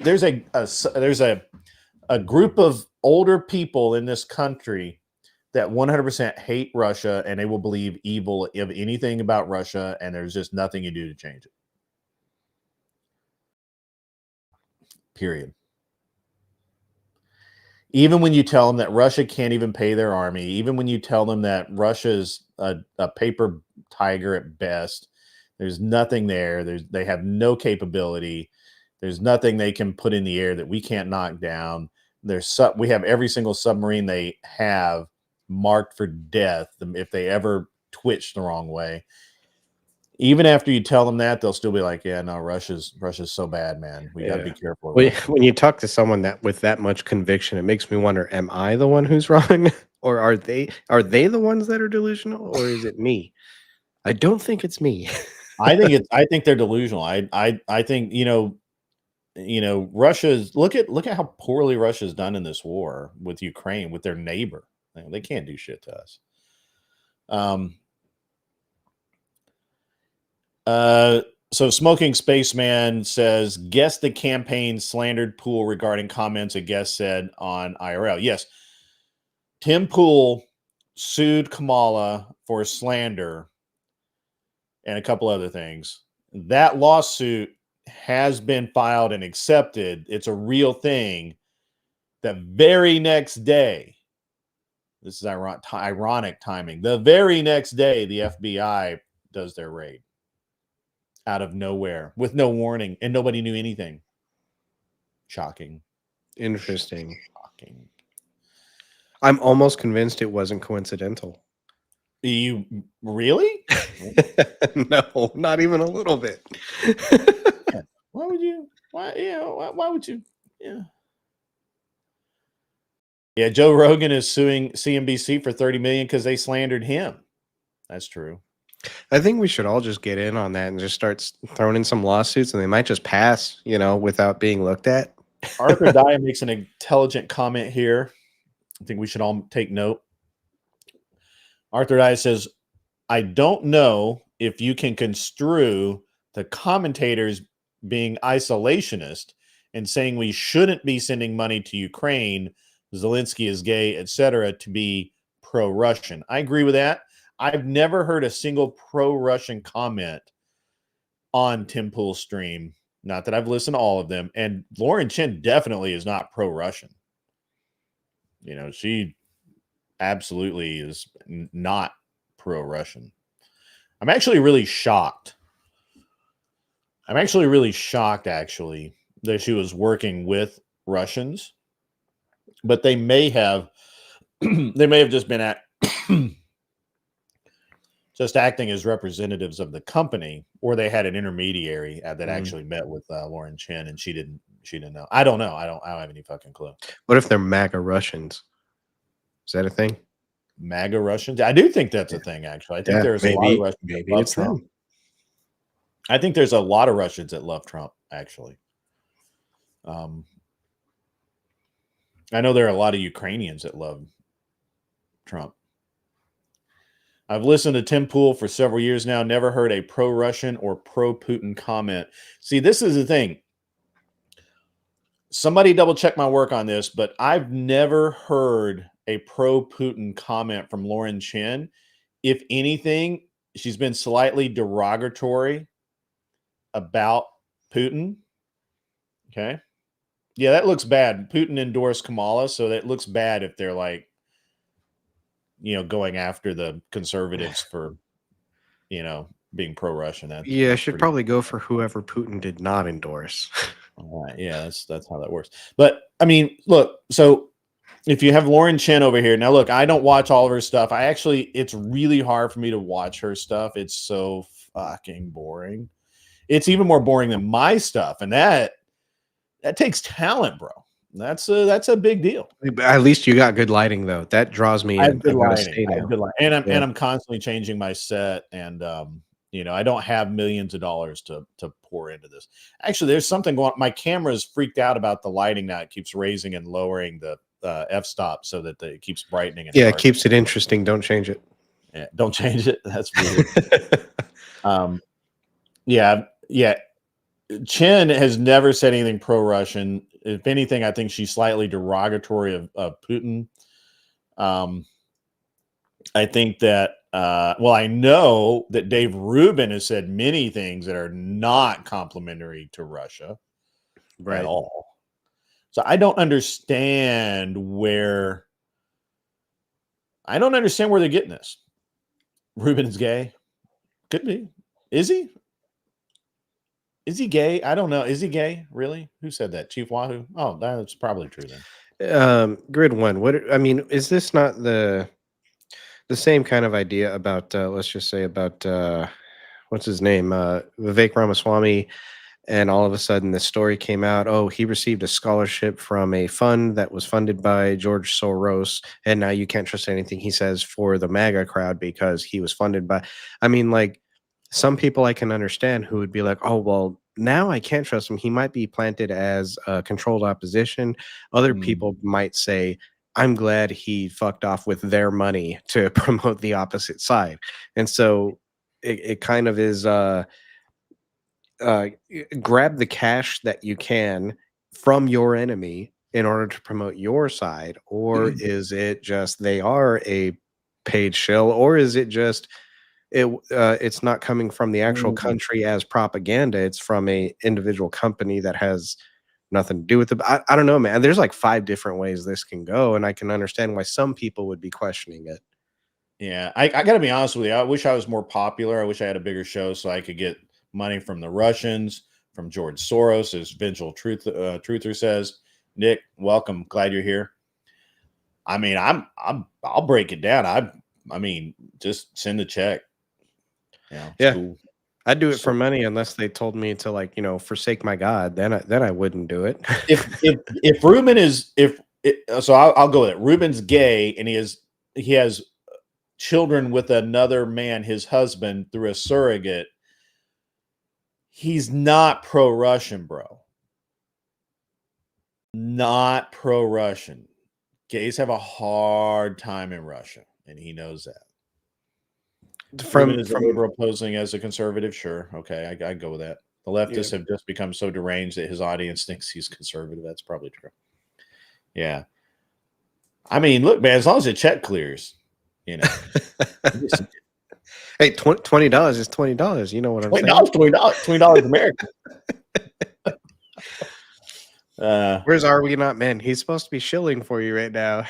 group of older people in this country that 100% hate Russia, and they will believe evil of anything about Russia, and there's just nothing you do to change it. Period. Even when you tell them that Russia can't even pay their army, even when you tell them that Russia is a paper tiger at best, there's nothing there. They have no capability. There's nothing they can put in the air that we can't knock down. We have every single submarine they have marked for death if they ever twitch the wrong way. Even after you tell them that, they'll still be like, "Yeah, no, Russia's so bad, man. We got to be careful." When you talk to someone that with that much conviction, it makes me wonder: am I the one who's wrong, or are they the ones that are delusional, or is it me? I don't think it's me. I think they're delusional. I think Russia's look at how poorly Russia's done in this war with Ukraine, with their neighbor. They can't do shit to us. So Smoking Spaceman says, guess the campaign slandered Poole regarding comments a guest said on IRL. Yes. Tim Poole sued Kamala for slander and a couple other things. That lawsuit has been filed and accepted. It's a real thing. The very next day, this is ironic timing. The very next day, the FBI does their raid out of nowhere with no warning, and nobody knew anything. Shocking. Interesting. Shocking. I'm almost convinced it wasn't coincidental. You really? No, not even a little bit. Why would you? Why? Yeah. Why would you? Yeah. Yeah. Joe Rogan is suing CNBC for $30 million because they slandered him. That's true. I think we should all just get in on that and just start throwing in some lawsuits, and they might just pass, without being looked at. Arthur Dye makes an intelligent comment here. I think we should all take note. Arthur Dye says, I don't know if you can construe the commentators being isolationist and saying we shouldn't be sending money to Ukraine, Zelensky is gay, etc., to be pro-Russian. I agree with that. I've never heard a single pro-Russian comment on Tim Pool's stream. Not that I've listened to all of them. And Lauren Chen definitely is not pro-Russian. She absolutely is not pro-Russian. I'm actually really shocked. Actually, that she was working with Russians, but they may have just been just acting as representatives of the company, or they had an intermediary that actually met with Lauren Chen, and she didn't know. I don't know. I don't have any fucking clue. What if they're MAGA Russians? Is that a thing? MAGA Russians? I do think that's a thing, actually. I think there's a lot of Russians that love Trump. I think there's a lot of Russians that love Trump, actually. I know there are a lot of Ukrainians that love Trump. I've listened to Tim Pool for several years now, never heard a pro-Russian or pro-Putin comment. See, this is the thing. Somebody double check my work on this, but I've never heard a pro-Putin comment from Lauren Chen. If anything, she's been slightly derogatory about Putin. Okay. Yeah, that looks bad. Putin endorsed Kamala, so that looks bad if they're like, going after the conservatives for, being pro-Russian. Yeah, should probably go for whoever Putin did not endorse. All right. Yeah, that's how that works. But I mean, look, so if you have Lauren Chen over here, now look, I don't watch all of her stuff. It's really hard for me to watch her stuff. It's so fucking boring. It's even more boring than my stuff. And that takes talent, bro. That's a big deal. At least you got good lighting, though. That draws me in. I have good lighting. And I'm constantly changing my set, and I don't have millions of dollars to pour into this. Actually, there's something going on. My camera's freaked out about the lighting now. It keeps raising and lowering the f-stop so that it keeps brightening. And it keeps it interesting. Don't change it. Yeah, don't change it. That's weird. Yeah. Chen has never said anything pro-Russian. If anything, I think she's slightly derogatory of Putin. I think that, I know that Dave Rubin has said many things that are not complimentary to Russia at all. So I don't understand where they're getting this. Rubin is gay. Could be. Is he? Is he gay? I don't know. Is he gay? Really? Who said that? Chief Wahoo? Oh, that's probably true then. Grid one. Is this not the same kind of idea about let's just say about what's his name? Vivek Ramaswamy, and all of a sudden the story came out, oh, he received a scholarship from a fund that was funded by George Soros, and now you can't trust anything he says for the MAGA crowd because he was funded by some people I can understand who would be like, oh, well, now I can't trust him. He might be planted as a controlled opposition. Other people might say, I'm glad he fucked off with their money to promote the opposite side. And so it kind of is grab the cash that you can from your enemy in order to promote your side. Or is it just they are a paid shill? Or is it just it's not coming from the actual country as propaganda? It's from a individual company that has nothing to do with it. I don't know, man. There's like 5 different ways this can go, and I can understand why some people would be questioning it. Yeah, I got to be honest with you. I wish I was more popular. I wish I had a bigger show so I could get money from the Russians, from George Soros, as Vengeful Truther says. Nick, welcome. Glad you're here. I mean, I'll break it down. I mean, just send a check. Yeah, Yeah. cool. I'd do it for money unless they told me to, like, forsake my God. Then I wouldn't do it. If Ruben is so I'll go with it. Ruben's gay and he has children with another man, his husband, through a surrogate. He's not pro-Russian, bro. Not pro-Russian. Gays have a hard time in Russia, and he knows that. Ruben is a liberal posing as a conservative. Sure, okay, I go with that. The leftists have just become so deranged that his audience thinks he's conservative. That's probably true. Yeah. I mean, look, man, as long as the check clears, Hey, $20 is $20. You know what I'm saying? $20 American. Where's Are We Not Men? He's supposed to be shilling for you right now,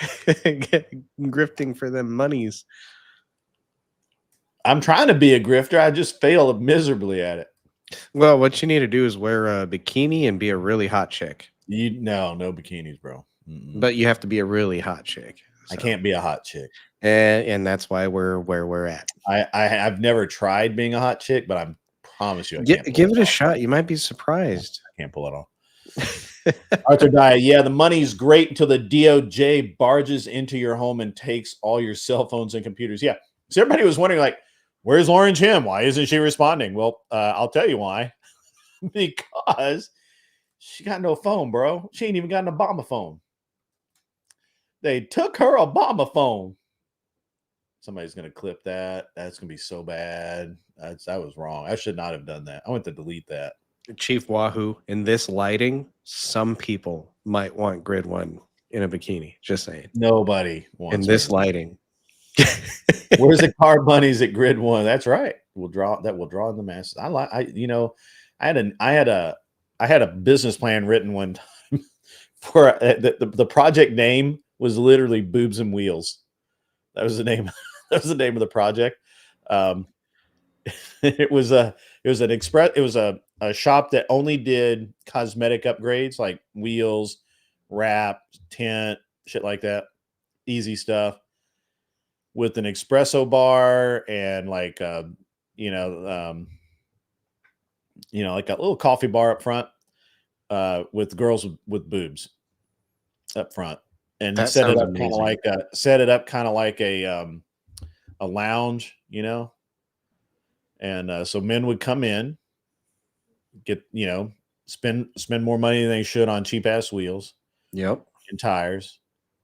grifting for them monies. I'm trying to be a grifter. I just fail miserably at it. Well, what you need to do is wear a bikini and be a really hot chick. No bikinis, bro. But you have to be a really hot chick. So. I can't be a hot chick, and that's why we're where we're at. I've never tried being a hot chick, but I promise you, give it a shot. You might be surprised. I can't pull it off. Arthur Diet, yeah, the money's great until the DOJ barges into your home and takes all your cell phones and computers. Yeah, so everybody was wondering, like, where's Lauren Jim? Why isn't she responding? Well, I'll tell you why. Because she got no phone, bro. She ain't even got an Obama phone. They took her Obama phone. Somebody's going to clip that. That's going to be so bad. That was wrong. I should not have done that. I went to delete that. Chief Wahoo, in this lighting, some people might want Grid One in a bikini. Just saying. Nobody wants in this lighting. Where's the car bunnies at Grid One? That's right. We'll draw in the masses. I had a business plan written one time for the project name was literally Boobs and Wheels. That was the name. That was the name of the project. It was a shop that only did cosmetic upgrades like wheels, wrap, tint, shit like that. Easy stuff. With an espresso bar and like like a little coffee bar up front, with girls with boobs up front, and that set it up kind of like a lounge, and so men would come in, get spend more money than they should on cheap ass wheels, and tires.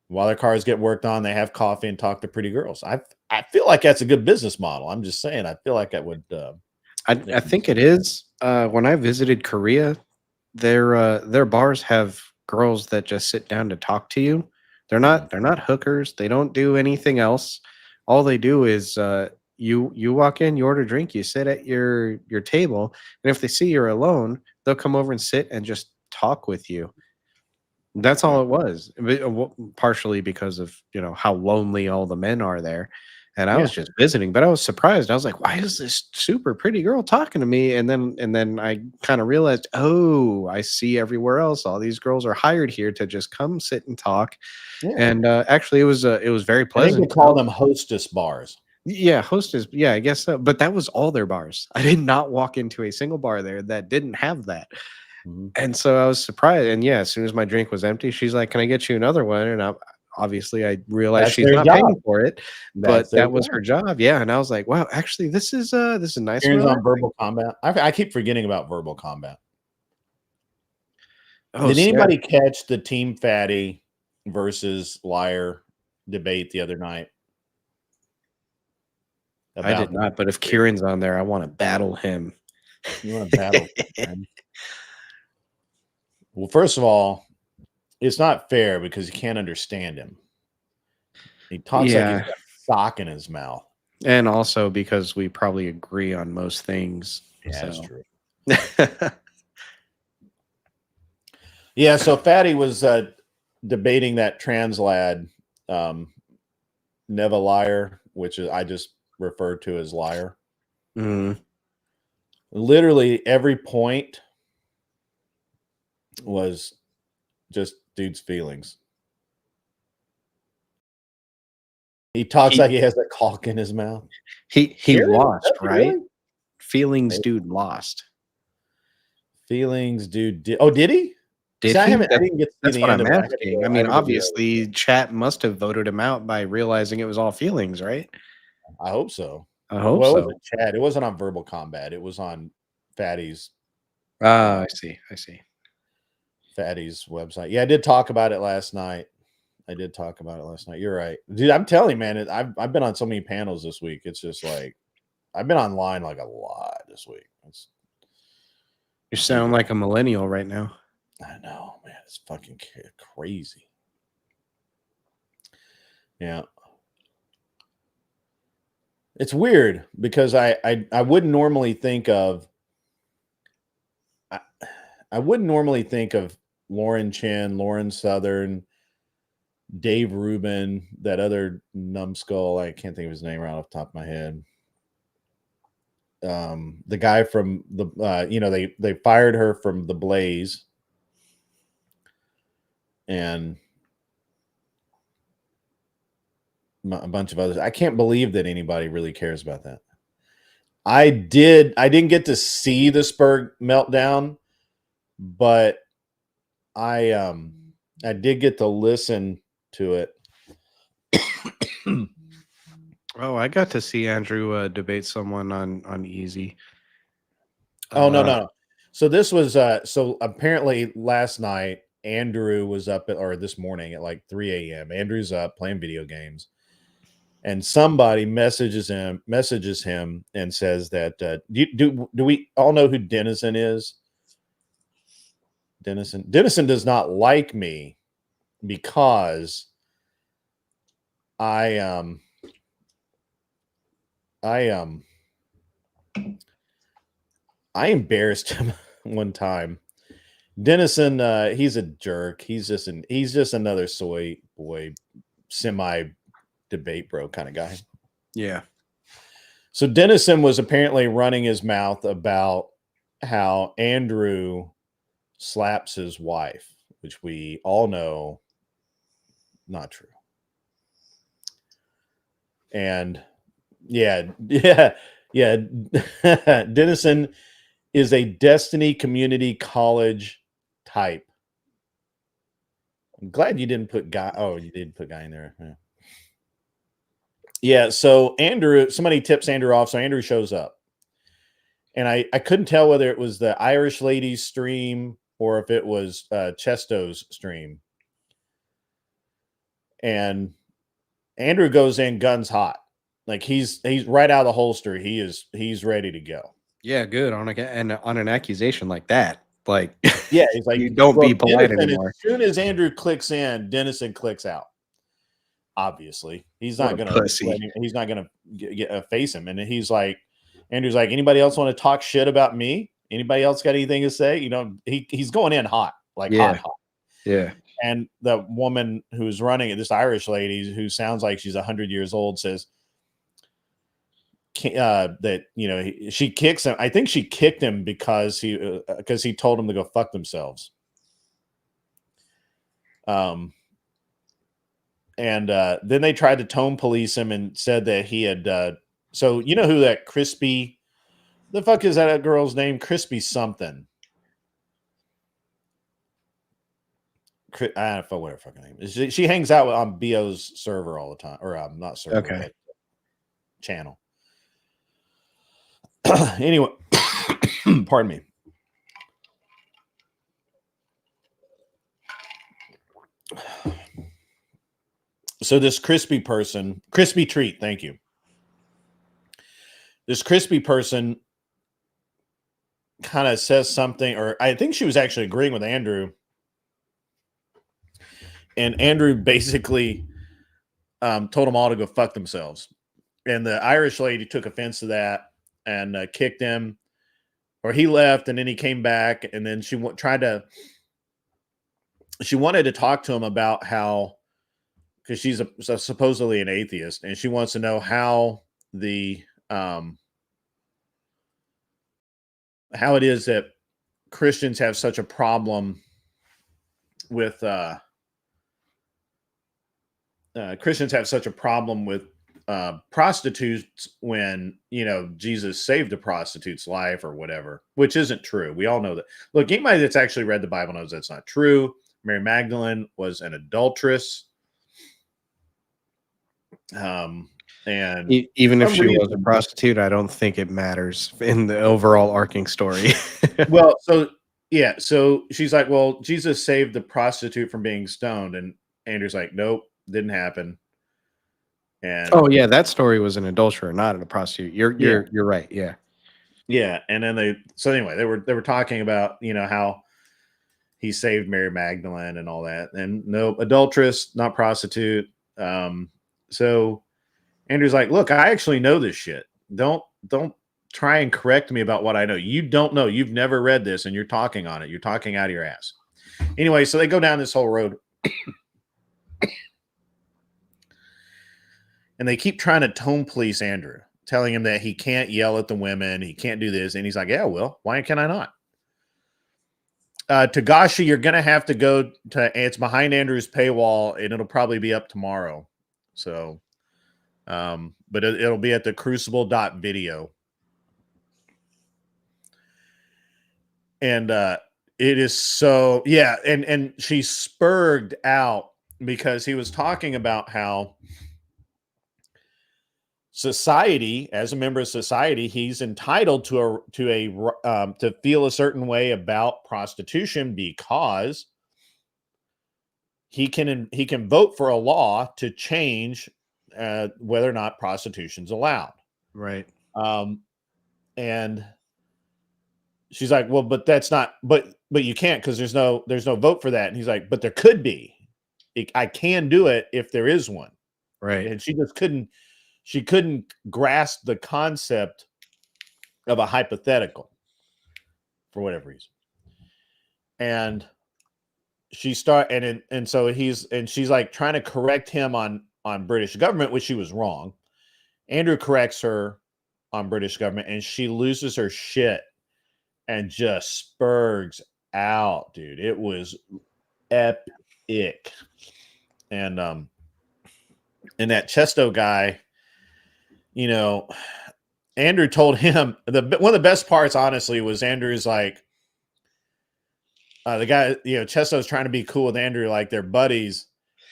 While their cars get worked on, they have coffee and talk to pretty girls. I feel like that's a good business model. I'm just saying. I feel like I would. I think it is. When I visited Korea, their bars have girls that just sit down to talk to you. They're not hookers. They don't do anything else. All they do is you walk in, you order a drink, you sit at your table, and if they see you're alone, they'll come over and sit and just talk with you. That's all it was, partially because of how lonely all the men are there, and I was just visiting. But I was surprised. I was like, "Why is this super pretty girl talking to me?" And then I kind of realized, oh, I see everywhere else. All these girls are hired here to just come sit and talk. Yeah. And actually, it was very pleasant. I think they call them hostess bars. Yeah, hostess. Yeah, I guess so. But that was all their bars. I did not walk into a single bar there that didn't have that. And so I was surprised. And yeah, as soon as my drink was empty, she's like, "Can I get you another one?" And obviously I realized she's not paying for it, but that was her job. Yeah. And I was like, wow, actually this is nice. On Verbal Combat. I keep forgetting about Verbal Combat. Did anybody catch the Team Fatty versus Liar debate the other night? I did not, but if Kieran's on there, I want to battle him. You want to battle him? Well, first of all, it's not fair because you can't understand him. He talks like he's got a sock in his mouth. And also because we probably agree on most things. Yeah, that's true. Yeah, so Fatty was debating that trans lad, Neva Liar, which I just referred to as Liar. Literally every point was just dude's feelings. He talks like he has that caulk in his mouth. He Really? lost, Does he right? really? Feelings Maybe. dude lost. Feelings, dude. Did he? Did See, he? I didn't get to see That's the what end I'm of it. I had to asking. go- I I mean, had to go do that. obviously, chat must have voted him out by realizing it was all feelings, right? I hope so. I hope Well, it so. was a chat. It wasn't on Verbal Combat. It was on Fatty's Ah, I see. Fatty's website. Yeah, I did talk about it last night. You're right, dude. I'm telling you, man. I've been on so many panels this week. It's just like I've been online like a lot this week. You sound like a millennial right now. I know, man. It's fucking crazy. Yeah. It's weird because I wouldn't normally think of I wouldn't normally think of Lauren Chin, Lauren Southern, Dave Rubin, that other numbskull. I can't think of his name right off the top of my head. The guy from the they fired her from the Blaze, and a bunch of others. I can't believe that anybody really cares about that. I didn't get to see the Spur meltdown, but I did get to listen to it. Oh, I got to see Andrew debate someone on Easy. Oh no. So this was so apparently last night Andrew was up or this morning at like 3 a.m. Andrew's up playing video games, and somebody messages him and says that do we all know who Dennison is? Dennison does not like me because I embarrassed him one time. Dennison, he's a jerk. He's just another soy boy, semi debate bro kind of guy. Yeah. So Dennison was apparently running his mouth about how Andrew slaps his wife, which we all know not true. And yeah. Dennison is a Destiny Community College type. I'm glad you didn't put guy. Oh, you did put guy in there. Yeah. So Andrew, somebody tips Andrew off. So Andrew shows up. And I couldn't tell whether it was the Irish lady's stream or if it was Chesto's stream. And Andrew goes in guns hot. Like he's right out of the holster. He's ready to go. Yeah, good on an accusation like that. Like, yeah, he's like, you don't be polite anymore. As soon as Andrew clicks in, Dennison clicks out. Obviously, he's not gonna face him. And he's like, Andrew's like, anybody else want to talk shit about me? Anybody else got anything to say? You know, he's going in hot, like hot. Yeah. And the woman who's running it, this Irish lady who sounds like she's 100 years old, says that she kicks him. I think she kicked him because he told him to go fuck themselves. And then they tried to tone police him and said that he had. So you know who that Crispy? The fuck is that girl's name? Crispy something. I don't know what her fucking name is. She hangs out on BO's server all the time, or not server, but channel. Anyway, pardon me. So this crispy treat, thank you. This crispy person kind of says something, or I think she was actually agreeing with Andrew. And Andrew basically told them all to go fuck themselves. And the Irish lady took offense to that and kicked him, or he left, and then he came back, and then she wanted to talk to him about how, because she's supposedly an atheist, and she wants to know how how it is that Christians have such a problem with Christians have such a problem with prostitutes when, Jesus saved a prostitute's life or whatever, which isn't true. We all know that. Look, anybody that's actually read the Bible knows that's not true. Mary Magdalene was an adulteress. And even if she was a prostitute, I don't think it matters in the overall arcing story. Well, so she's like, well, Jesus saved the prostitute from being stoned, and Andrew's like, nope, didn't happen. And oh yeah, that story was an adulterer, not a prostitute. You're right. Yeah. Yeah, and then they were talking about, how he saved Mary Magdalene and all that, and no, adulteress, not prostitute. So Andrew's like, look, I actually know this shit. Don't try and correct me about what I know. You don't know. You've never read this, and you're talking on it. You're talking out of your ass. Anyway, so they go down this whole road. And they keep trying to tone police Andrew, telling him that he can't yell at the women. He can't do this. And he's like, yeah, well, why can I not? Tagashi, you're going to have to go to, it's behind Andrew's paywall, and it'll probably be up tomorrow. So, but it'll be at the crucible.video. And it is so, yeah. And she spurred out because he was talking about how society, as a member of society, he's entitled to feel a certain way about prostitution because he can vote for a law to change whether or not prostitution's allowed. Right. And she's like, well, but that's not, but you can't, because there's no vote for that. And he's like, but there could be. I can do it if there is one. Right. And she just couldn't grasp the concept of a hypothetical for whatever reason. And she's like trying to correct him on British government, which she was wrong. Andrew corrects her on British government, and she loses her shit and just spurgs out, dude. It was epic. And that Chesto guy, Andrew told him one of the best parts, honestly, was Andrew's like, the guy, Chesto's trying to be cool with Andrew, like they're buddies.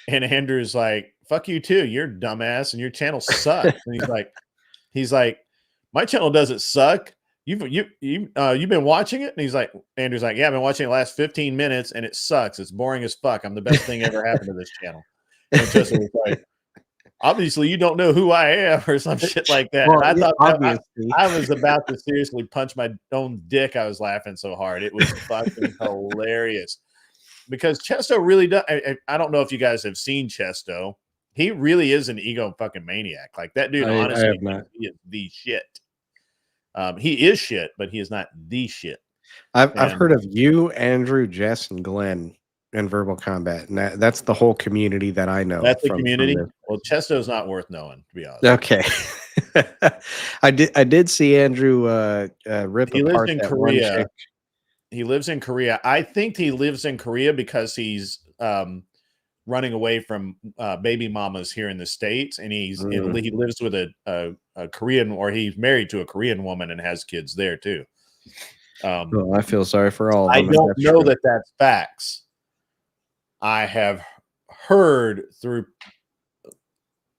And Andrew's like, fuck you too. You're dumbass and your channel sucks. And he's like, my channel doesn't suck. You've been watching it? And Andrew's like, yeah, I've been watching it the last 15 minutes and it sucks. It's boring as fuck. I'm the best thing ever happened to this channel. And Chesto was like, obviously you don't know who I am or some shit like that. Well, I thought obviously. I was about to seriously punch my own dick. I was laughing so hard. It was fucking hilarious because Chesto really does. I don't know if you guys have seen Chesto. He really is an ego fucking maniac. Like that dude, honestly, he is the shit. He is shit, but he is not the shit. I've heard of you, Andrew, Jess, and Glenn in Verbal Combat, and that's the whole community that I know. That's the community. Well, Chesto's not worth knowing, to be honest. Okay. I did see Andrew rip he apart lives in that Korea. one chick. He lives in Korea. I think he lives in Korea because he's running away from baby mamas here in the States, and he lives with a Korean, or he's married to a Korean woman and has kids there too. I feel sorry for all of them. I don't know that that's facts. I have heard through,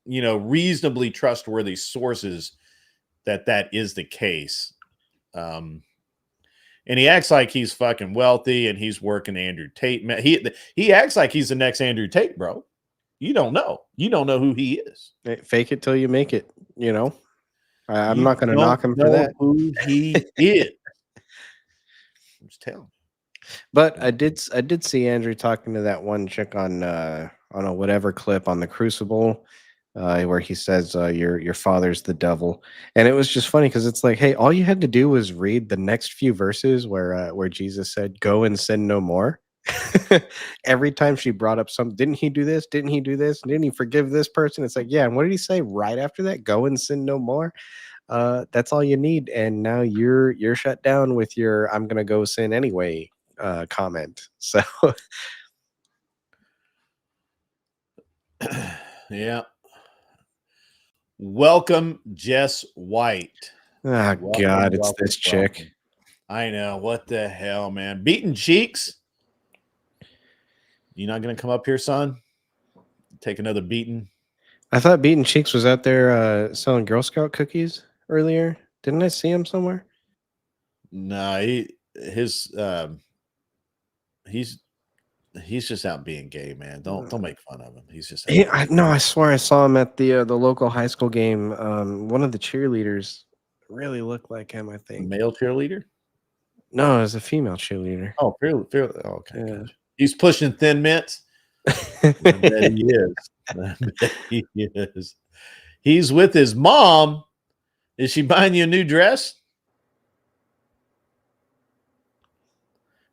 reasonably trustworthy sources that is the case. And he acts like he's fucking wealthy and he's working Andrew Tate. He acts like he's the next Andrew Tate, bro. You don't know. You don't know who he is. Fake it till you make it. I'm not going to knock him for that. Who he is. I'm just telling you. But I did see Andrew talking to that one chick on a whatever clip on the Crucible, where he says your father's the devil, and it was just funny because it's like, hey, all you had to do was read the next few verses where Jesus said, "Go and sin no more." Every time she brought up didn't he do this? Didn't he do this? Didn't he forgive this person? It's like, yeah. And what did he say right after that? Go and sin no more. That's all you need, and now you're shut down with your "I'm gonna go sin anyway" comment. So Yeah. Welcome, Jess White. Ah, Welcome, God, it's welcome, this chick. welcome. I know. What the hell, man? Beating cheeks? You not going to come up here, son? Take another beating? I thought Beaten Cheeks was out there selling Girl Scout cookies earlier. Didn't I see him somewhere? No, he's just out being gay, man. Don't make fun of him. He's just out No, I swear I saw him at the local high school game. One of the cheerleaders really looked like him, I a think. male cheerleader. No, it was a female cheerleader. Oh, fairly. Oh, okay, Yeah. gotcha. He's pushing Thin Mints. I bet he is. I bet he is. He's with his mom. Is she buying you a new dress?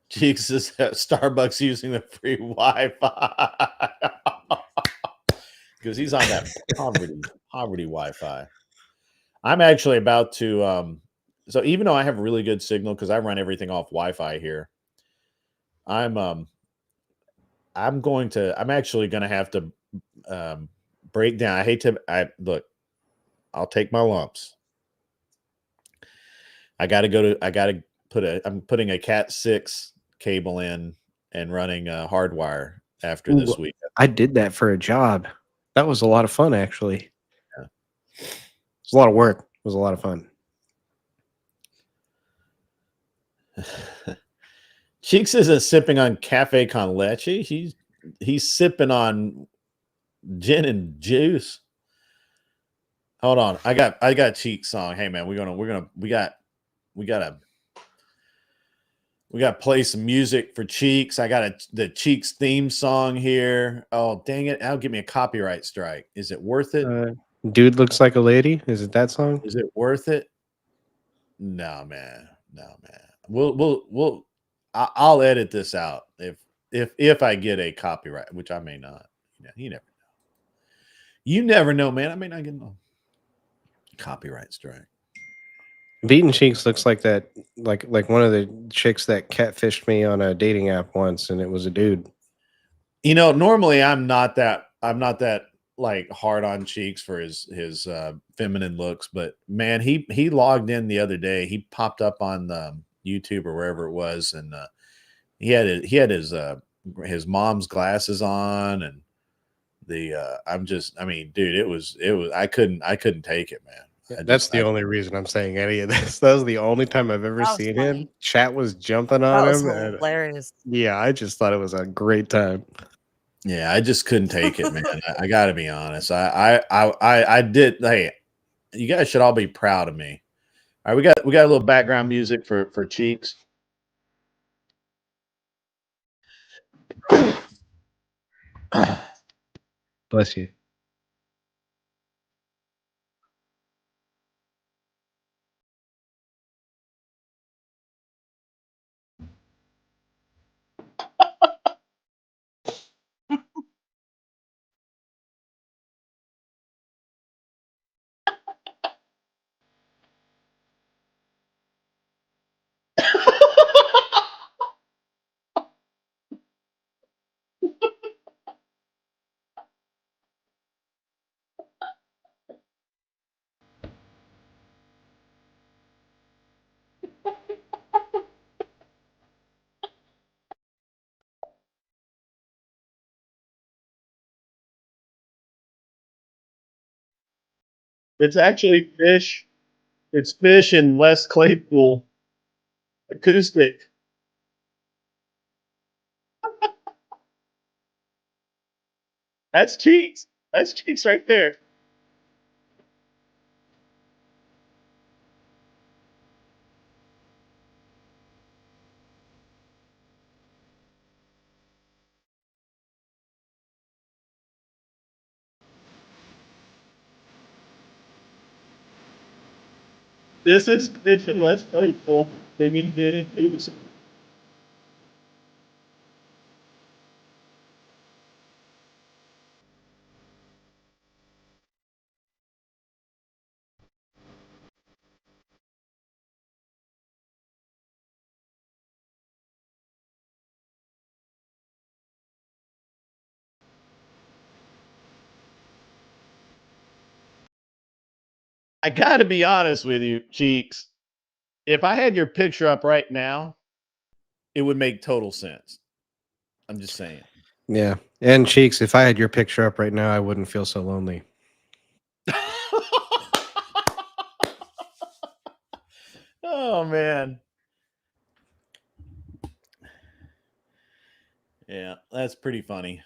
Cheeks is at Starbucks using the free Wi-Fi because he's on that poverty Wi-Fi. I'm actually about to. So even though I have really good signal because I run everything off Wi-Fi here, I'm actually going to have to break down. I hate to. Look. I'll take my lumps. I got to I'm putting a Cat 6 cable in and running a hardwire after this week. I did that for a job. That was a lot of fun, actually. Yeah. It was a lot of work. It was a lot of fun. Cheeks isn't sipping on cafe con leche. He's sipping on gin and juice. Hold on. I got Cheeks song. Hey man, we got to play some music for Cheeks. I got the Cheeks theme song here. Oh, dang it. That'll give me a copyright strike. Is it worth it? Dude looks like a lady. Is it that song? Is it worth it? No, man. No, man. I'll edit this out if I get a copyright, which I may not. You never know. You never know, man. I may not get no copyright strike. Beaten Cheeks looks like that, like one of the chicks that catfished me on a dating app once, and it was a dude. Normally I'm not that like hard on Cheeks for his feminine looks, but man, he logged in the other day. He popped up on YouTube or wherever it was, and he had his mom's glasses on, and dude, it was I couldn't take it, man. That's the only reason I'm saying any of this. That was the only time I've ever seen him. Chat was jumping on him. Hilarious. Yeah, I just thought it was a great time. Yeah, I just couldn't take it, man. I got to be honest. I did. Hey, you guys should all be proud of me. All right, we got a little background music for Cheeks. Bless you. It's actually fish. It's fish and Les Claypool acoustic. That's Cheeks. That's Cheeks right there. This is fish and Les Claypool. They mean it was. I got to be honest with you, Cheeks. If I had your picture up right now, it would make total sense. I'm just saying. Yeah. And Cheeks, if I had your picture up right now, I wouldn't feel so lonely. Oh man. Yeah, that's pretty funny.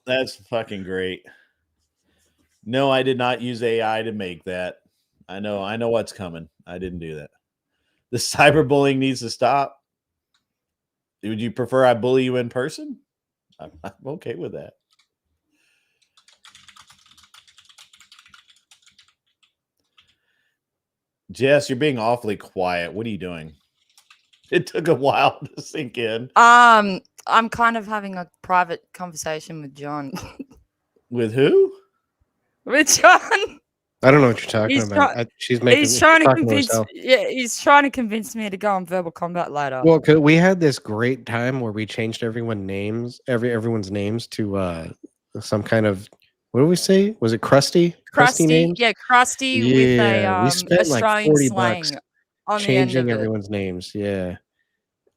That's fucking great. No, I did not use AI to make that. I know what's coming. I didn't do that. The cyberbullying needs to stop. Would you prefer I bully you in person? I'm okay with that. Jess, you're being awfully quiet. What are you doing? It took a while to sink in. I'm kind of having a private conversation with John. With who? With John. I don't know what you're talking about. She's trying to talking convince. herself. Yeah, he's trying to convince me to go on verbal combat later. Well, 'cause we had this great time where we changed everyone's names to some kind of, what do we say? Was it Krusty? Krusty names? yeah, Krusty with Yeah, a we spent like Australian $40 slang on the end changing of it. everyone's names. Yeah,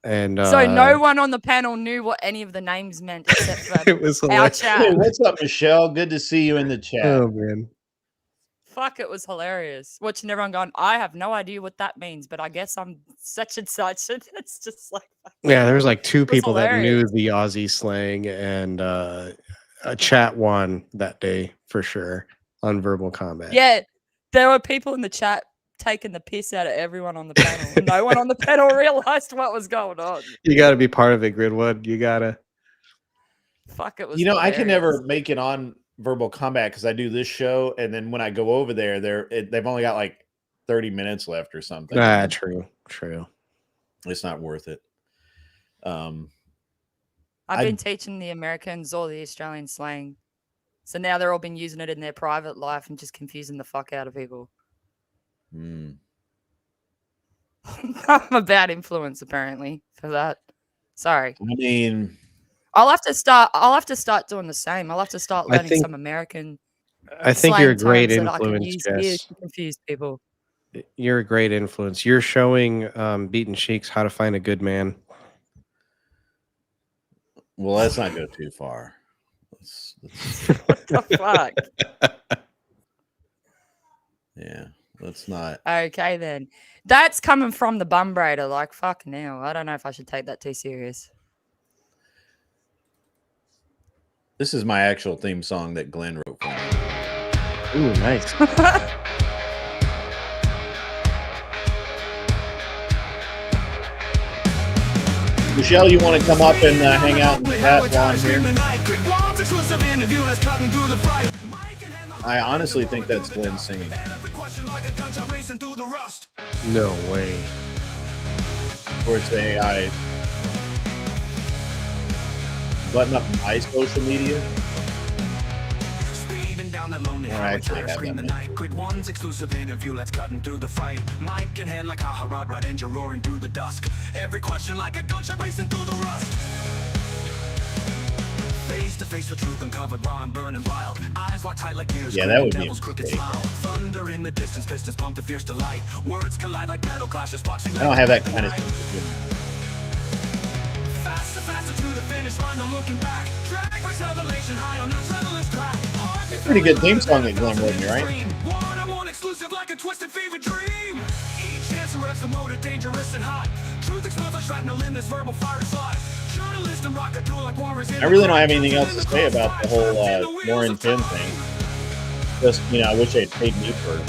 and So no one on the panel knew what any of the names meant except for it was our hilarious. chat. Hey, what's up, Michelle? Good to see you in the chat. Oh man. Fuck, it was hilarious. Watching everyone going, I have no idea what that means, but I guess I'm such and such. And it's just like, Yeah, there was like two was people that knew hilarious. the Aussie slang, and a chat won that day for sure on verbal combat. yeah, there were people in the chat taking the piss out of everyone on the panel. No one on the panel realized what was going on. You got to be part of it, Gridwood. You gotta. Fuck, it was You know, I can hilarious. never make it on verbal combat because I do this show, and then when I go over there, they've only got like 30 minutes left or something. Ah, true. It's not worth it. I've I- been teaching the Americans all the Australian slang. So now they're all been using it in their private life and just confusing the fuck out of people. Hmm. I'm a bad influence apparently for that. Sorry. I mean, I'll have to start doing the same. I'll have to start I learning think- some American I think you're a slang great terms that I can influence, use here Jess. to confuse people. You're a great influence. You're showing Beaten Sheiks how to find a good man. well, let's not go too far. Let's What the fuck? yeah, let's not. Okay then. That's coming from the bum braider. Like fuck now. I don't know if I should take that too serious. This is my actual theme song that Glenn wrote for me. Ooh, nice. Michelle, you want to come up and hang out and chat while I'm here? I honestly think that's Glenn singing. No way. Or it's AI. Button up my social media. Or I actually have that. Quit one's exclusive interview, let's cut through the fight. Mic in hand like a hot rod, right engine roaring through the dusk. Every question like a gunshot racing through the rust. Face to face with truth uncovered, raw and burning wild. Eyes locked tight like gears. Yeah, that would be a devil's crooked mistake. smile. Thunder in the distance, pistons pump the fierce delight. Words collide like metal clashes, boxing. I don't have that kind of Faster, faster to the finish line, no looking back. Drag race revelation high on adrenaline's track. pretty good theme song that Glenn wrote me, right? One-on-one exclusive like a twisted fever dream. Each answer rests the motor, dangerous and hot. Truth explodes like shrapnel in this verbal fire slot. Journalist and rocket duel like warriors in I really don't have anything else to say about the whole Lauren Finn thing. Just, you know, I wish they'd paid me for it.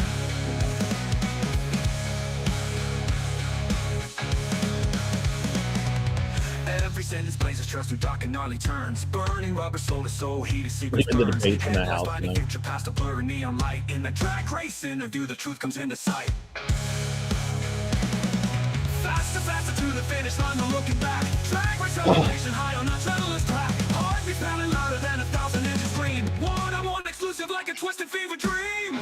Every sentence blazes trust through dark and gnarly turns. Burning rubber, soul to soul, heated secrets Even the burns. debates in the Head house by the tonight. future past a blurry neon light. In the drag race interview, the truth comes into sight. Faster, faster to the finish line, no looking back. Drag race revelation high on adrenaline's track. Heartbeat pounding louder than 1,000 inches scream. One-on-one exclusive like a twisted fever dream.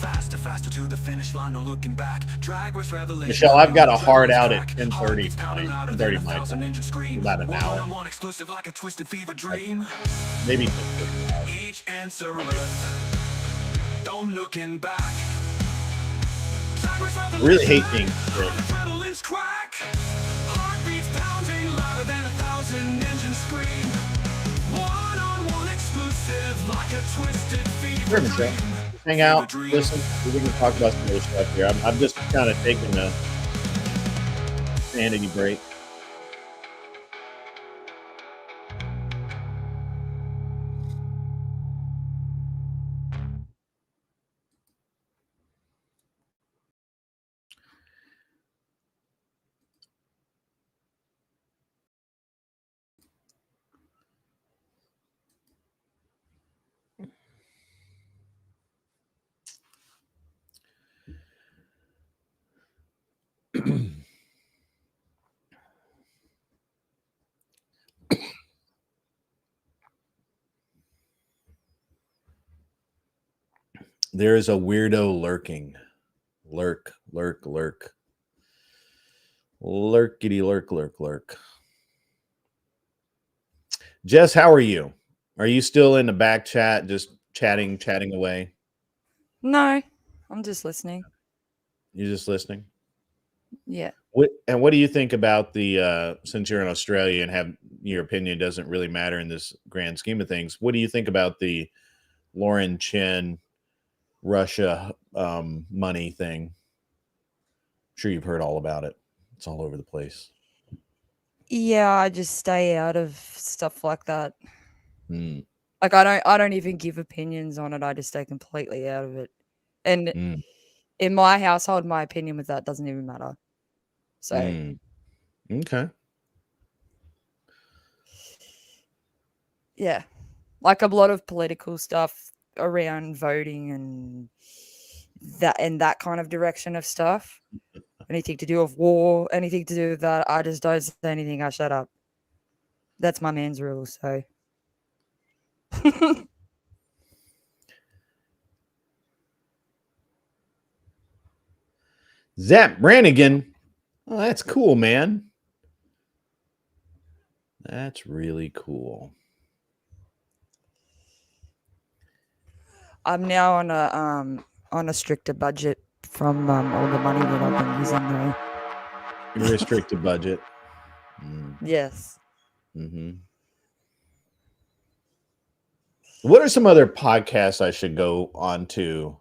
Faster, faster to the finish line, no looking back. Drag with revelation. Michelle, I've got a hard out at 10:30 tonight. 10:30 my time. About an hour. Exclusive like a twisted fever dream. Maybe. Each answer don't looking back. I really hate being sick. Adrenaline's crack. Heartbeats pounding louder than 1,000 engines scream. One-on-one exclusive like a twisted fever Sure, Michelle. dream. Hang out, listen. We can talk about some other stuff here. I'm just kind of taking a sanity break. There is a weirdo lurking. Lurk. Lurkity lurk. Jess, how are you? Are you still in the back chat, just chatting away? No, I'm just listening. You're just listening? Yeah. What do you think about the since you're in Australia and have your opinion doesn't really matter in this grand scheme of things, what do you think about the Lauren Chin Russia money thing? I'm sure you've heard all about it. It's all over the place. Yeah, I just stay out of stuff like that. Mm. Like I don't even give opinions on it. I just stay completely out of it. And in my household, my opinion with that doesn't even matter. So Okay. Yeah. Like a lot of political stuff around voting and that kind of direction of stuff. Anything to do with war, anything to do with that, I just don't say anything. I shut up. That's my man's rule. So, Zap Brannigan. Oh, that's cool, man. That's really cool. I'm now on a stricter budget from all the money that I've been using though. Restricted budget. Yes. What are some other podcasts I should go on to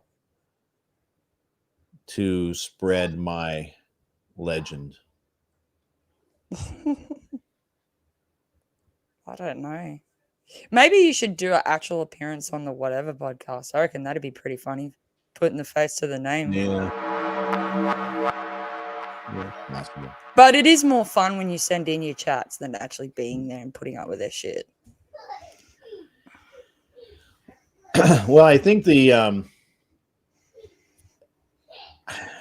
spread my legend? I don't know. Maybe you should do an actual appearance on the whatever podcast. I reckon that'd be pretty funny. Putting the face to the name. Yeah, possible. But it is more fun when you send in your chats than actually being there and putting up with their shit. Well, I think the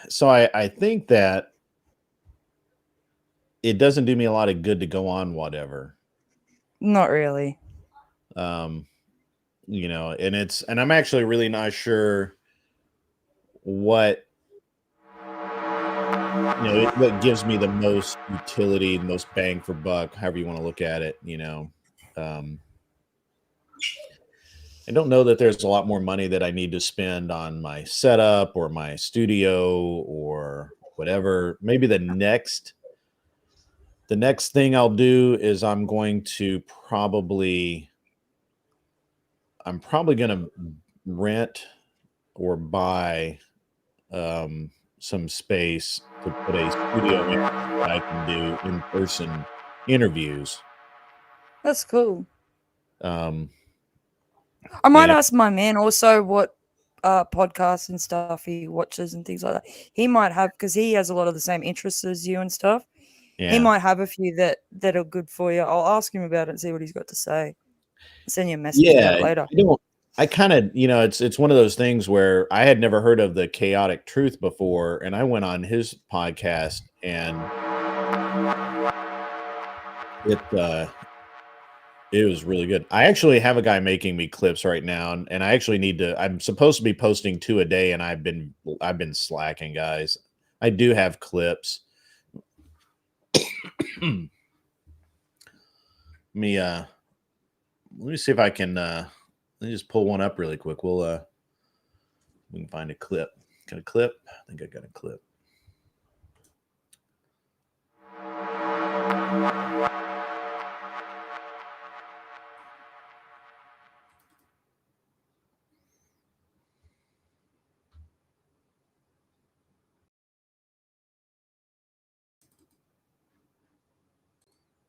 so I think that it doesn't do me a lot of good to go on whatever. Not really. You know, and I'm actually really not sure what what gives me the most utility, the most bang for buck, however you want to look at it, you know. I don't know that there's a lot more money that I need to spend on my setup or my studio or whatever. Maybe the next thing I'll do is I'm probably going to rent or buy some space to put a studio in that I can do in-person interviews. That's cool. I might ask my man also what podcasts and stuff he watches and things like that. He might have, because he has a lot of the same interests as you and stuff. Yeah. He might have a few that are good for you. I'll ask him about it and see what he's got to say. I'll send you a message about it later. I kind of, it's one of those things where I had never heard of the Chaotic Truth before, and I went on his podcast, and It was really good. I actually have a guy making me clips right now, and I actually need to. I'm supposed to be posting 2 a day, and I've been slacking, guys. I do have clips. Let me see if I can. Let me just pull one up really quick. We can find a clip. Got a clip? I think I got a clip.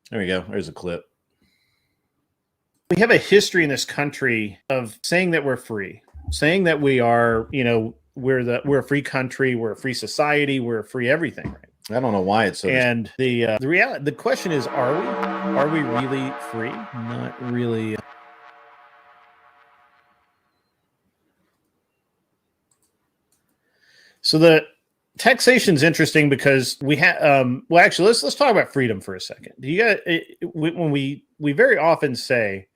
There we go. There's a clip. We have a history in this country of saying that we're free, saying that we are, we're a free country, we're a free society, we're a free everything. Right? I don't know why it's so. And the reality, the question is, are we? Are we really free? Not really. So the taxation's interesting because we have. Well, actually, let's talk about freedom for a second. Do you guys, when we very often say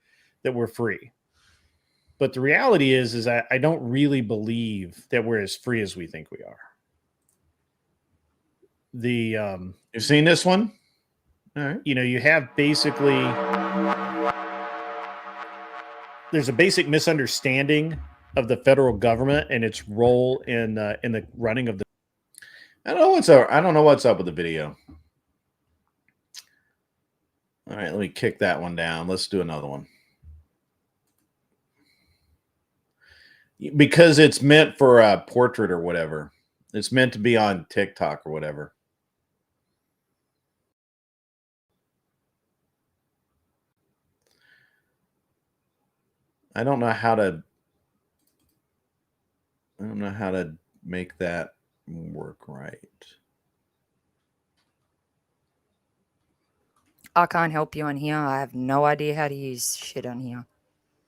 that we're free, but the reality is that I don't really believe that we're as free as we think we are. You've seen this one? All right. You have basically, there's a basic misunderstanding of the federal government and its role in the running of the. I don't know what's up with the video. All right, let me kick that one down. Let's do another one. Because it's meant for a portrait or whatever. It's meant to be on TikTok or whatever. I don't know how to make that work right. I can't help you on here. I have no idea how to use shit on here.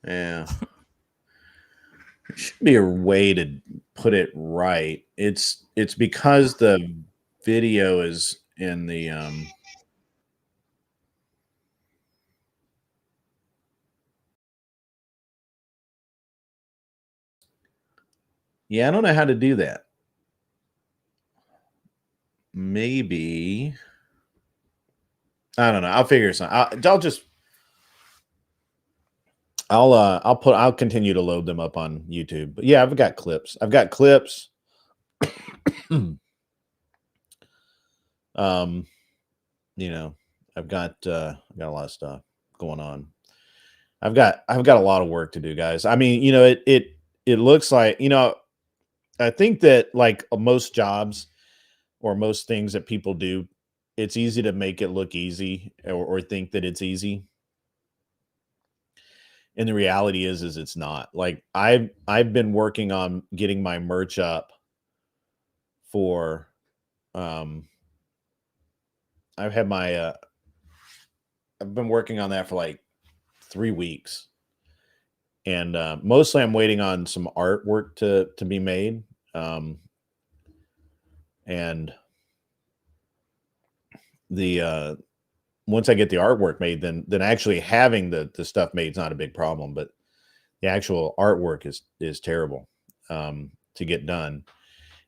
Yeah. There should be a way to put it right. It's because the video is in the yeah, I don't know how to do that. Maybe I don't know. I'll figure something. I'll continue to load them up on YouTube. But yeah, I've got clips. I've got a lot of stuff going on. I've got a lot of work to do, guys. I mean, it looks like, I think that like most jobs or most things that people do, it's easy to make it look easy or think that it's easy. And the reality is it's not. Like I've been working on getting my merch up for I've been working on that for like 3 weeks. And mostly I'm waiting on some artwork to be made. And the once I get the artwork made, then actually having the stuff made is not a big problem, but the actual artwork is terrible to get done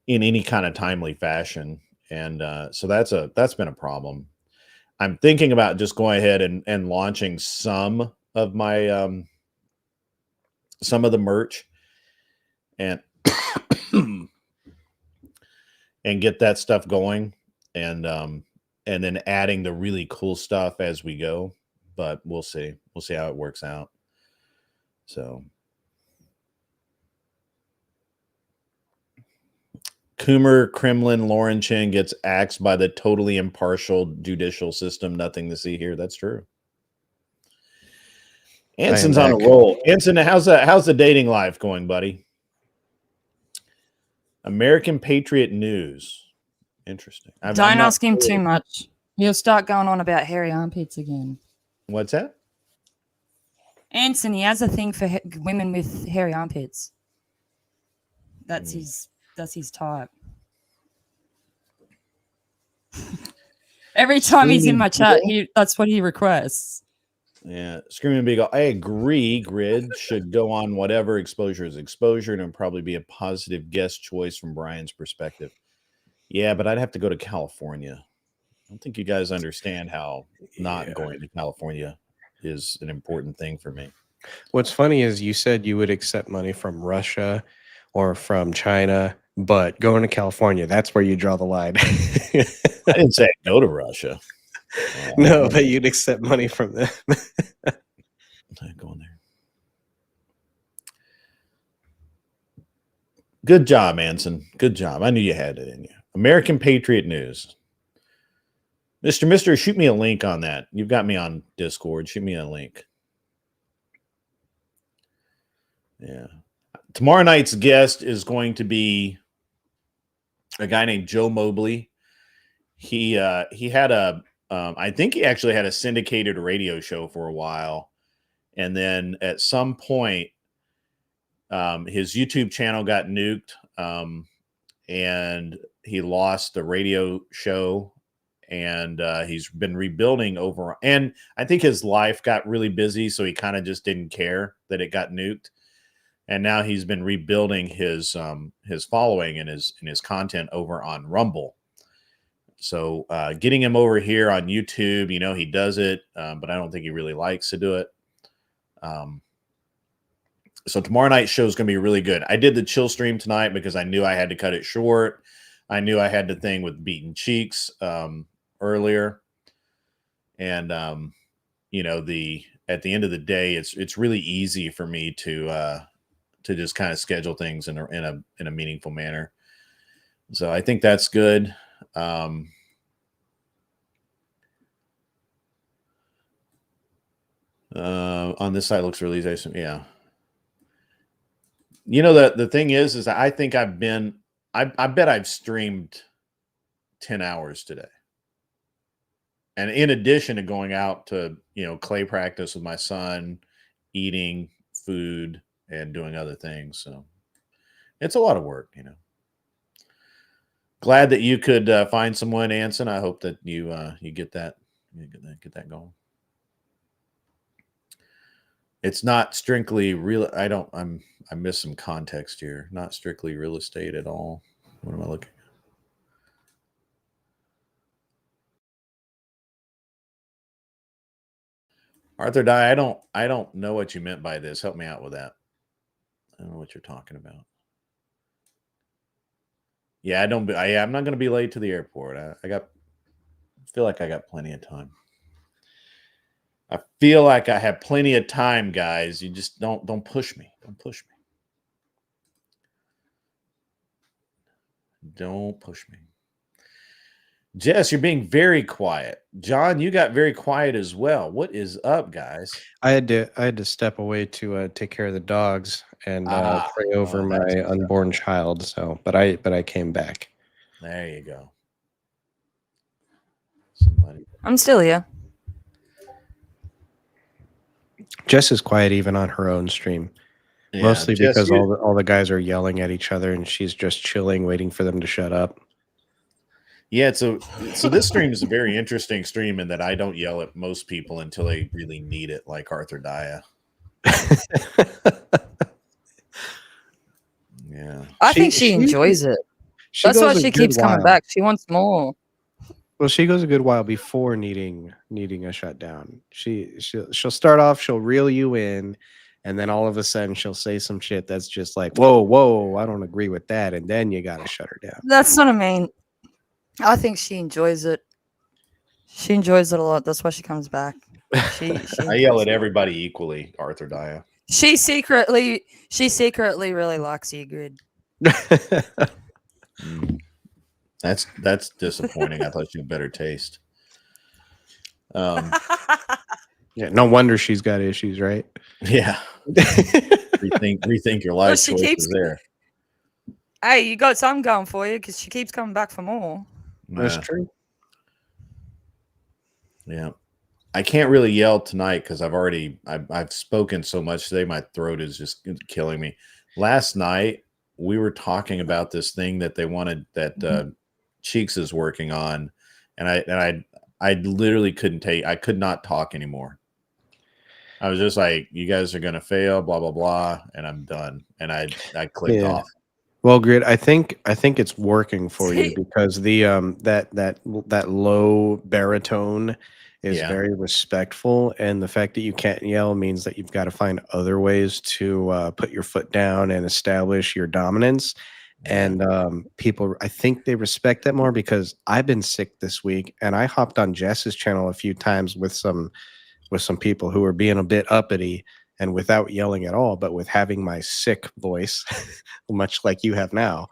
in any kind of timely fashion. And so that's been a problem. I'm thinking about just going ahead and launching some of my some of the merch and and get that stuff going and then adding the really cool stuff as we go. But we'll see how it works out. So Coomer, Kremlin, Laurentian gets axed by the totally impartial judicial system. Nothing to see here. That's true. Anson's on a roll. Anson, how's the dating life going, buddy? American Patriot News. Interesting. Don't ask him too much. He'll start going on about hairy armpits again. What's that? Anson, he has a thing for women with hairy armpits. That's his type. Every time he's in my chat, that's what he requests. Yeah, Screaming Beagle. I agree. Grid should go on whatever exposure is exposure, and it'd probably be a positive guest choice from Brian's perspective. Yeah, but I'd have to go to California. I don't think you guys understand how not going to California is an important thing for me. What's funny is you said you would accept money from Russia or from China, but going to California, that's where you draw the line. I didn't say I'd go to Russia. No, but you'd accept money from them. I'm going there. Good job, Anson. Good job. I knew you had it in you. American Patriot News. Mister, shoot me a link on that. You've got me on Discord. Shoot me a link. Yeah. Tomorrow night's guest is going to be a guy named Joe Mobley. He had a I think he actually had a syndicated radio show for a while, and then at some point his YouTube channel got nuked, and he lost the radio show, and he's been rebuilding over, and I think his life got really busy, so he kind of just didn't care that it got nuked. And now he's been rebuilding his following and his content over on Rumble. So getting him over here on YouTube, he does it, but I don't think he really likes to do it. So tomorrow night's show is going to be really good. I did the chill stream tonight because I knew I had to cut it short. I knew I had the thing with Beaten Cheeks earlier, and at the end of the day, it's really easy for me to just kind of schedule things in a meaningful manner. So I think that's good. On this side looks really easy. Yeah. The thing is I think I bet I've streamed 10 hours today. And in addition to going out to, clay practice with my son, eating food, and doing other things. So it's a lot of work, Glad that you could find someone, Anson. I hope that you get that going. It's not strictly real. I missed some context here. Not strictly real estate at all. What am I looking at? Arthur Dye, I don't know what you meant by this. Help me out with that. I don't know what you're talking about. Yeah, I'm not going to be late to the airport. I feel like I got plenty of time. I feel like I have plenty of time, guys. You just don't push me. Don't push me. Don't push me. Jess, you're being very quiet. John, you got very quiet as well. What is up, guys? I had to step away to take care of the dogs and pray over my unborn child. So, but I came back. There you go. I'm still here. Jess is quiet even on her own stream, mostly Jess, because all the guys are yelling at each other, and she's just chilling, waiting for them to shut up. Yeah, so this stream is a very interesting stream in that I don't yell at most people until they really need it, like Arthur Daya. Yeah, I think she enjoys it. That's why she keeps coming back. She wants more. Well, she goes a good while before needing a shutdown. She'll start off, she'll reel you in, and then all of a sudden she'll say some shit that's just like, whoa, I don't agree with that, and then you gotta shut her down. That's what I mean. I think she enjoys it. She enjoys it a lot. That's why she comes back. I yell at everybody equally, Arthur Daya. She secretly really likes you, Grid. That's disappointing. I thought she had better taste. Yeah, no wonder she's got issues, right? Yeah. rethink your life choices there. Hey, you got some going for you because she keeps coming back for more. That's true. Yeah. I can't really yell tonight because I've spoken so much today. My throat is just killing me. Last night we were talking about this thing that they wanted that Cheeks is working on, and I literally couldn't I could not talk anymore. I was just like, you guys are gonna fail, blah blah blah, and I'm done. And I clicked Yeah. off. Well, Grid, I think it's working for you See, because the that low baritone is Yeah. very respectful, and the fact that you can't yell means that you've got to find other ways to put your foot down and establish your dominance. And people, I think they respect that more because I've been sick this week, and I hopped on Jess's channel a few times with some people who were being a bit uppity and without yelling at all, but with having my sick voice, much like you have now,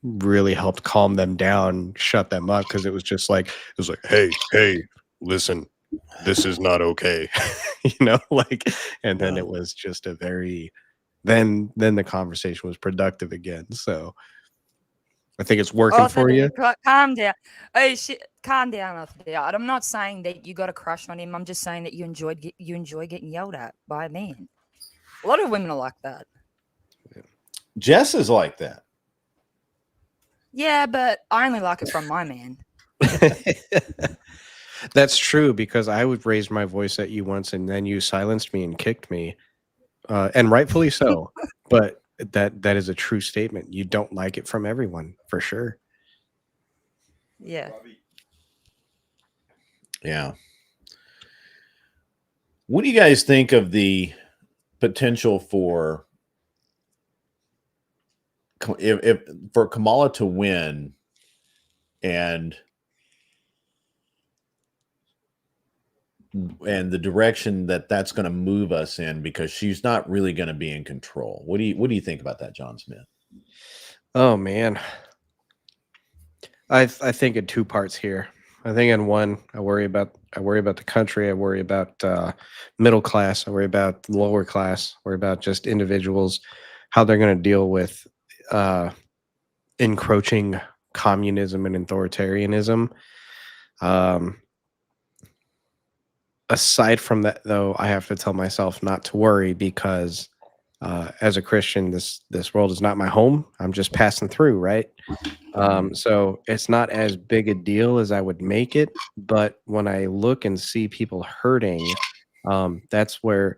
really helped calm them down, shut them up, because it was like, hey, listen, this is not okay, like, and then it was just a very, then the conversation was productive again. So I think it's working for you. calm down. Oh shit, calm down off there. I'm not saying that you got a crush on him. I'm just saying that you enjoy getting yelled at by a man. A lot of women are like that. Jess is like that. Yeah, but I only like it from my man. That's true, because I would raise my voice at you once and then you silenced me and kicked me, and rightfully so. But that is a true statement. You don't like it from everyone, for sure. Yeah. Yeah. What do you guys think of the potential for if for Kamala to win and the direction that that's going to move us in, because she's not really going to be in control? What do you think about that, John Smith? Oh man, I think in two parts here. I think in one, I worry about the country. I worry about middle class. I worry about lower class. I worry about just individuals, how they're going to deal with encroaching communism and authoritarianism. Aside from that, though, I have to tell myself not to worry, because as a Christian, this world is not my home. I'm just passing through, right? So it's not as big a deal as I would make it. But when I look and see people hurting, that's where,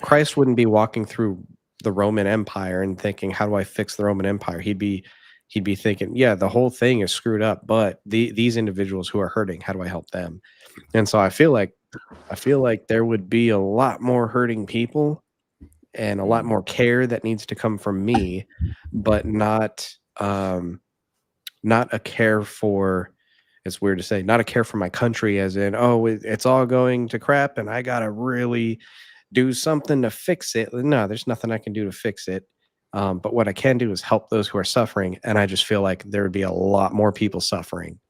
Christ wouldn't be walking through the Roman Empire and thinking, how do I fix the Roman Empire? He'd be thinking, yeah, the whole thing is screwed up, but these individuals who are hurting, how do I help them? And so I feel like there would be a lot more hurting people and a lot more care that needs to come from me, but not a care for, it's weird to say, not a care for my country, as in, oh, it's all going to crap and I gotta really do something to fix it. No, there's nothing I can do to fix it. But what I can do is help those who are suffering, and I just feel like there would be a lot more people suffering.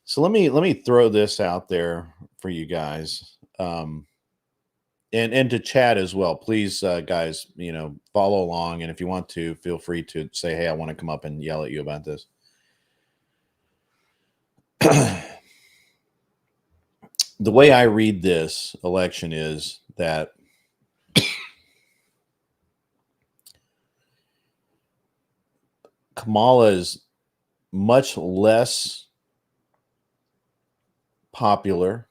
So let me throw this out there for you guys, and to chat as well. Please, guys, follow along, and if you want to, feel free to say, hey, I want to come up and yell at you about this. The way I read this election is that Kamala is much less popular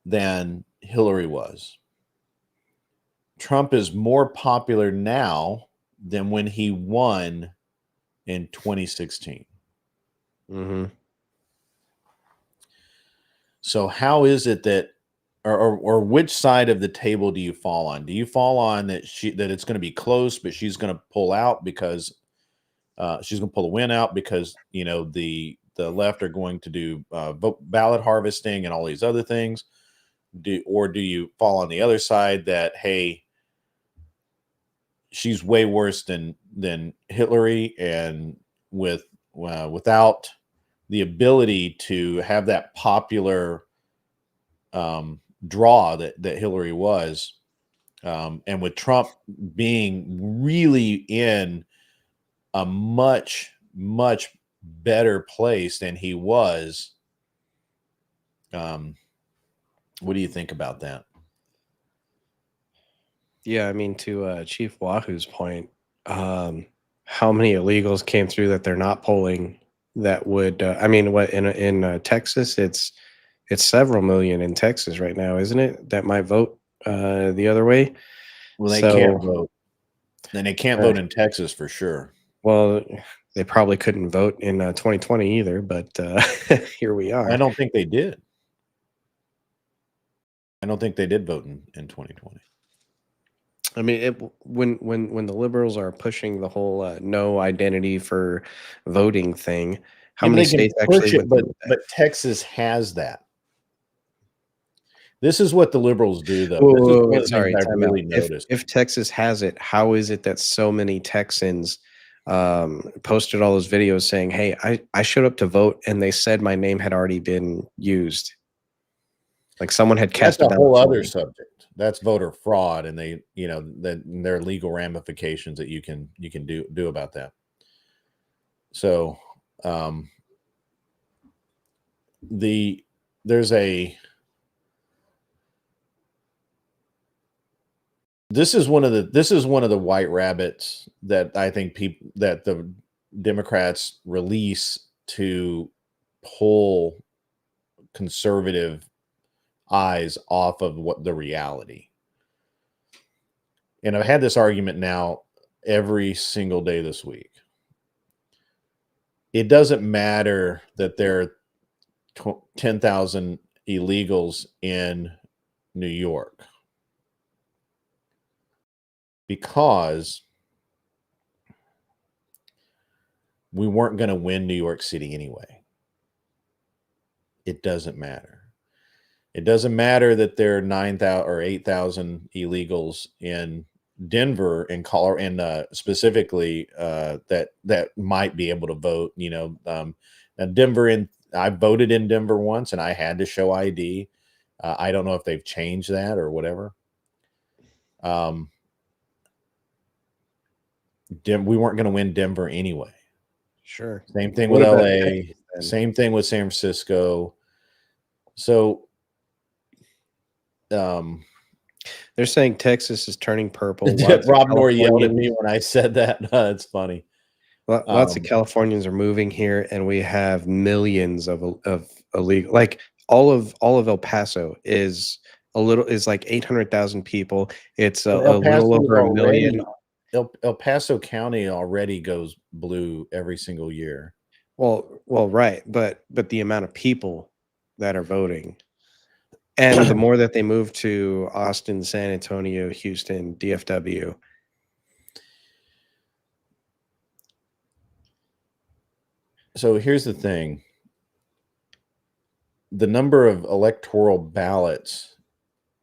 than Hillary was. Trump is more popular now than when he won in 2016. Mm-hmm. So how is it that, or which side of the table do you fall on? Do you fall on that it's going to be close, but she's going to pull out because she's going to pull the win out because the left are going to do ballot harvesting and all these other things? Or do you fall on the other side that, hey, she's way worse than Hillary, and without the ability to have that popular draw that Hillary was, and with Trump being really in a much better place than he was, what do you think about that? Yeah, I mean, to Chief Wahoo's point, how many illegals came through that they're not polling that would, I mean, what in Texas, it's It's several million in Texas right now, isn't it? That might vote the other way. Well, they So, can't vote. And they can't uh, vote in Texas for sure. well, they probably couldn't vote in 2020 either, but here we are. I don't think they did. I don't think they did vote in 2020. I mean, when the liberals are pushing the whole no identity for voting thing, how Yeah, but many they can states push actually it, went through with that? but Texas has that. This is what the liberals do, though. Whoa, This is whoa, one wait, of the sorry, things I've time out. really noticed. If Texas has it, how is it that so many Texans posted all those videos saying, "Hey, I showed up to vote and they said my name had already been used"? Like someone had That's cast a a whole ballot for other me. subject. That's voter fraud, and they, that there are legal ramifications that you can do about that. So, there's a this is one of the white rabbits that I think that the Democrats release to pull conservative eyes off of what the reality. And I've had this argument now every single day this week. It doesn't matter that there are 10,000 illegals in New York, because we weren't going to win New York City anyway. It doesn't matter. It doesn't matter that there are 9,000 or 8,000 illegals in Denver and Colorado, and specifically that might be able to vote. Now Denver, I voted in Denver once, and I had to show ID. I don't know if they've changed that or whatever. We weren't going to win Denver anyway. Sure. Same thing What with about LA. Texas then? Same thing with San Francisco. So, They're saying Texas is turning purple. Rob Nor yelled at me when I said that. It's funny. Lots of Californians are moving here, and we have millions of illegal. Like all of El Paso is like 800,000 people. It's a little over a million. El Paso County already goes blue every single year. Well, right, but the amount of people that are voting, and the more that they move to Austin, San Antonio, Houston, DFW. So here's the thing. The number of electoral ballots,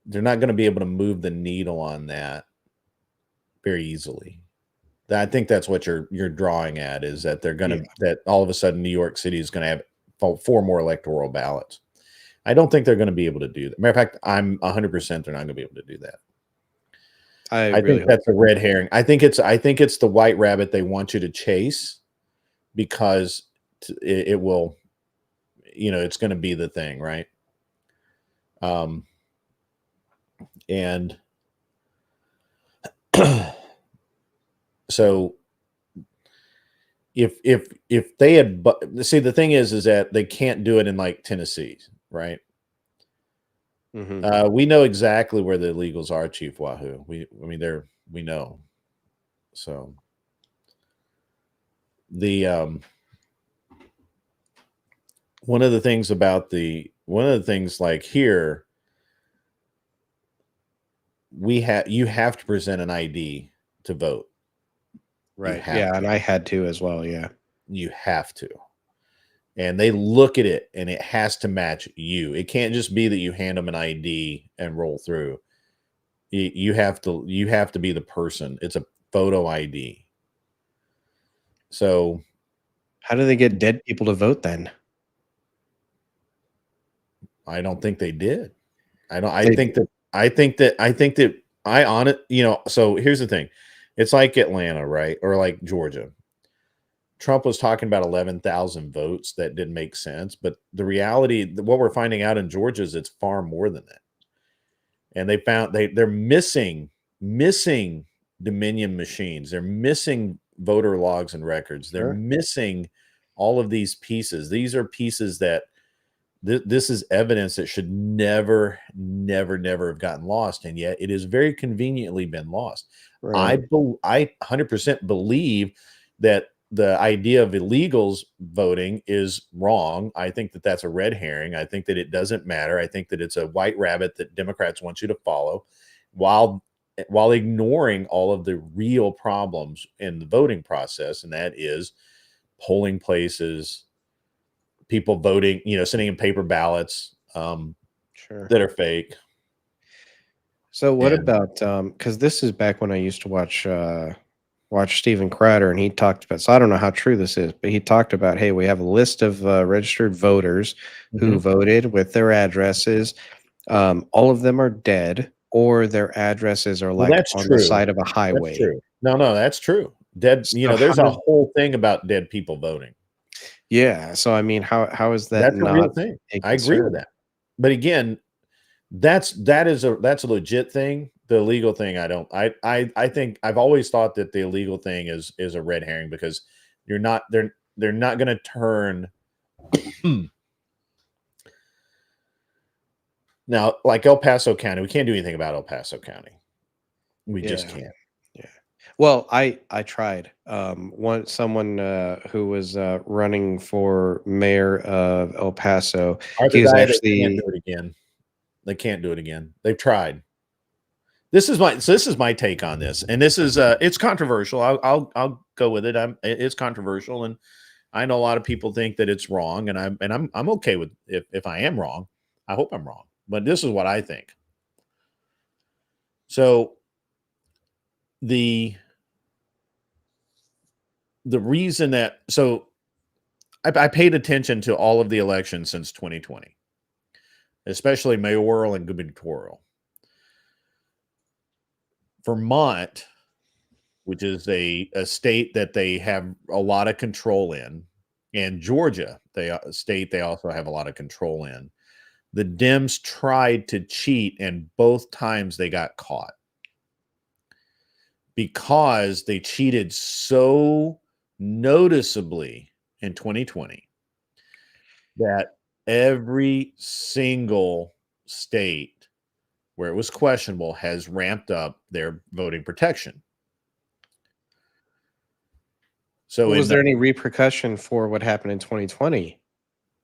they're not going to be able to move the needle on that very easily. I think that's what you're drawing at, is that they're going to, that all of a sudden New York City is going to have 4 more electoral ballots. I don't think they're going to be able to do that. Matter of fact, I'm 100% they're not going to be able to do that. I think that's a red herring. I think it's the white rabbit they want you to chase, because it will, it's going to be the thing, right? And so if they had, see, the thing is that they can't do it in like Tennessee, right? Mm-hmm. We know exactly where the illegals are, Chief Wahoo. We know. So the one of the things like here, you have to present an ID to vote. Right. Yeah, and I had to as well. Yeah. You have to. And they look at it, and it has to match you. It can't just be that you hand them an ID and roll through. You have to be the person. It's a photo ID. So how do they get dead people to vote then? I don't think they did. I think that so here's the thing. It's like Atlanta, right? Or like Georgia. Trump was talking about 11,000 votes that didn't make sense, but the reality, what we're finding out in Georgia, is it's far more than that. And they found they're missing Dominion machines. They're missing voter logs and records. They're missing all of these pieces. These are pieces that this is evidence that should never have gotten lost, and yet it has very conveniently been lost. Right. I 100% believe that the idea of illegals voting is wrong. I think that that's a red herring. I think that it doesn't matter. I think that it's a white rabbit that Democrats want you to follow, while ignoring all of the real problems in the voting process, and that is polling places, people voting, sending in paper ballots Sure. that are fake. So what And- about because this is back when I used to watch Steven Crowder, and he talked about, so I don't know how true this is, but he talked about, hey, we have a list of registered voters who voted with their addresses. All of them are dead, or their addresses are like that's on true. the side of a highway. That's true. No, that's true. Dead, So there's how a whole thing about dead people voting. Yeah. So I mean, how is that That's a real not thing. a I agree with concern? that. But again, that's a legit thing. The illegal thing, I think I've always thought that the illegal thing is a red herring, because they're not going to turn. Now, like El Paso County, we can't do anything about El Paso County. We just can't. Yeah. Well, I tried. Someone who was running for mayor of El Paso. Arthur He was Diet, actually they can't do it again. They can't do it again. They've tried. This is my take on this, and this is it's controversial. I'll go with it. It's controversial, and I know a lot of people think that it's wrong, and I'm okay with if I am wrong. I hope I'm wrong, but this is what I think. So the reason that I paid attention to all of the elections since 2020, especially mayoral and gubernatorial. Vermont, which is a state that they have a lot of control in, and Georgia, they also have a lot of control in. The Dems tried to cheat, and both times they got caught, because they cheated so noticeably in 2020 that every single state where it was questionable has ramped up their voting protection. So was there any repercussion for what happened in 2020?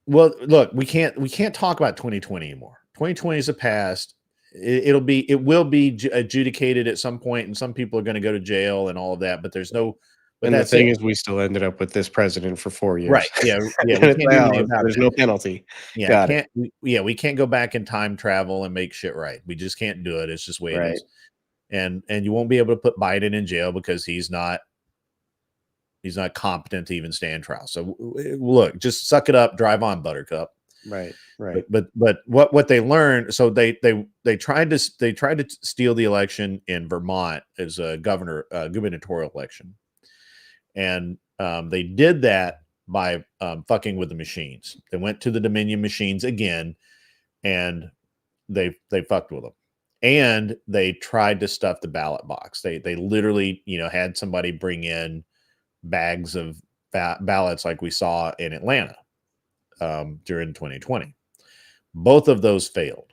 Well, look, we can't talk about 2020 anymore. 2020 is a past. It will be adjudicated at some point, and some people are going to go to jail and all of that, but there's no. But And the thing is, we still ended up with this president for 4 years. Right. Yeah. We can't do anything about there's it. no penalty. Yeah. We can't go back in time travel and make shit right. We just can't do it. It's just the way it is. And you won't be able to put Biden in jail because he's not competent to even stand trial. So look, just suck it up, drive on, Buttercup. Right. But what they learned, so they tried to steal the election in Vermont as a gubernatorial election. And they did that by fucking with the machines. They went to the Dominion machines again, and they fucked with them. And they tried to stuff the ballot box. They literally, had somebody bring in bags of ballots like we saw in Atlanta during 2020. Both of those failed.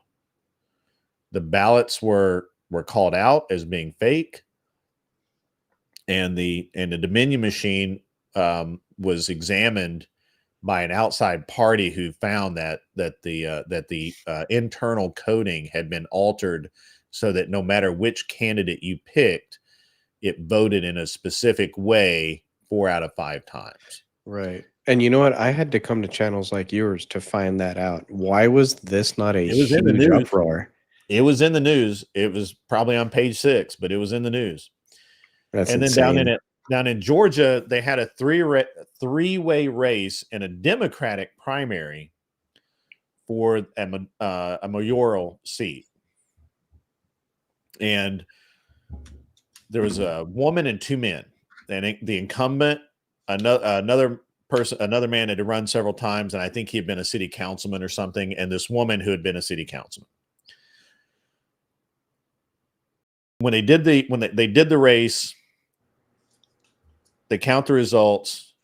The ballots were called out as being fake. And the Dominion machine was examined by an outside party who found that the internal coding had been altered so that no matter which candidate you picked, it voted in a specific way 4 out of 5 times. Right. And you know what? I had to come to channels like yours to find that out. Why was this not a huge uproar? It was in the news. It was probably on page 6, but it was in the news. That's and insane. then down in Georgia, they had a three-way race in a Democratic primary for a mayoral seat, and there was a woman and 2 men. And the incumbent, another man had run several times, and I think he had been a city councilman or something, and this woman who had been a city councilman. When they did the race, they count the results.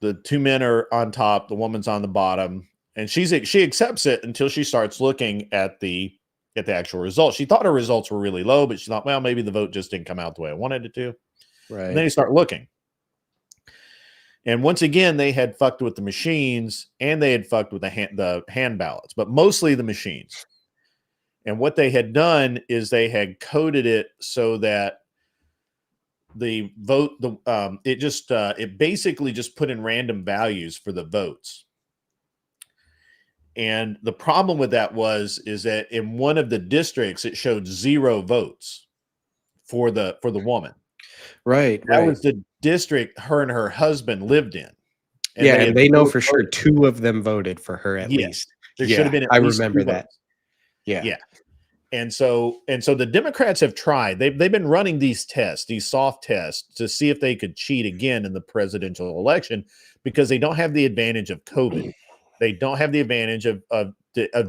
The 2 men are on top, the woman's on the bottom, And she accepts it until she starts looking at the actual results. She thought her results were really low, but she thought, well, maybe the vote just didn't come out the way I wanted it to. Right. And then you start looking. And once again, they had fucked with the machines and they had fucked with the hand ballots, but mostly the machines. And what they had done is they had coded it so that the vote, it basically just put in random values for the votes. And the problem with that is that in one of the districts, it showed 0 votes for the woman. Right. That was the district her and her husband lived in. And they know for sure 2 of them voted for her at least. There should have been at least remember 2 that. votes. Yeah. And so the Democrats have tried. They've been running these tests, these soft tests, to see if they could cheat again in the presidential election, because they don't have the advantage of COVID. They don't have the advantage of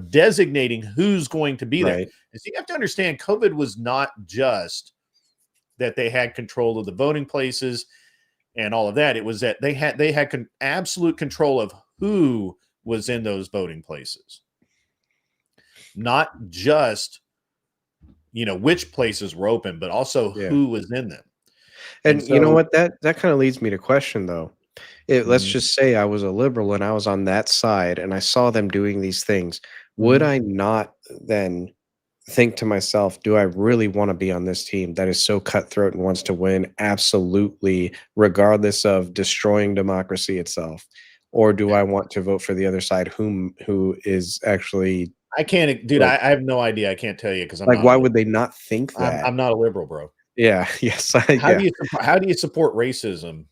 designating who's going to be there. Right. And so you have to understand, COVID was not just that they had control of the voting places and all of that. It was that they had absolute control of who was in those voting places, not just which places were open, but also who was in them. And so, you know what? That kind of leads me to question, though. Let's just say I was a liberal and I was on that side and I saw them doing these things. Would I not then think to myself, do I really want to be on this team that is so cutthroat and wants to win absolutely, regardless of destroying democracy itself? Or do I want to vote for the other side who is actually... I can't, dude, I have no idea. I can't tell you, because I'm like, why would they not think that? I'm not a liberal, bro. Yeah. Yes. How do you support racism?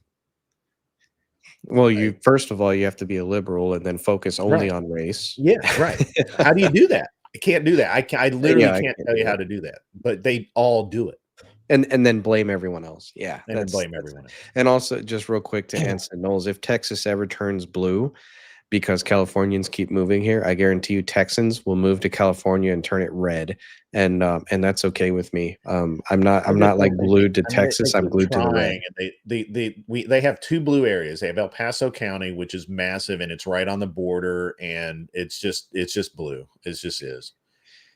Well, first of all, you have to be a liberal and then focus only on race. Yeah, right. How do you do that? I can't do that. I literally can't tell you how to do that. But they all do it. And then blame everyone else. Yeah. And then blame everyone else. And also, just real quick to answer Knowles, if Texas ever turns blue because Californians keep moving here, I guarantee you Texans will move to California and turn it red. And that's okay with me. I'm not like glued to Texas. I'm glued to the red. They have 2 blue areas. They have El Paso County, which is massive, and it's right on the border, and it's just blue. It just is.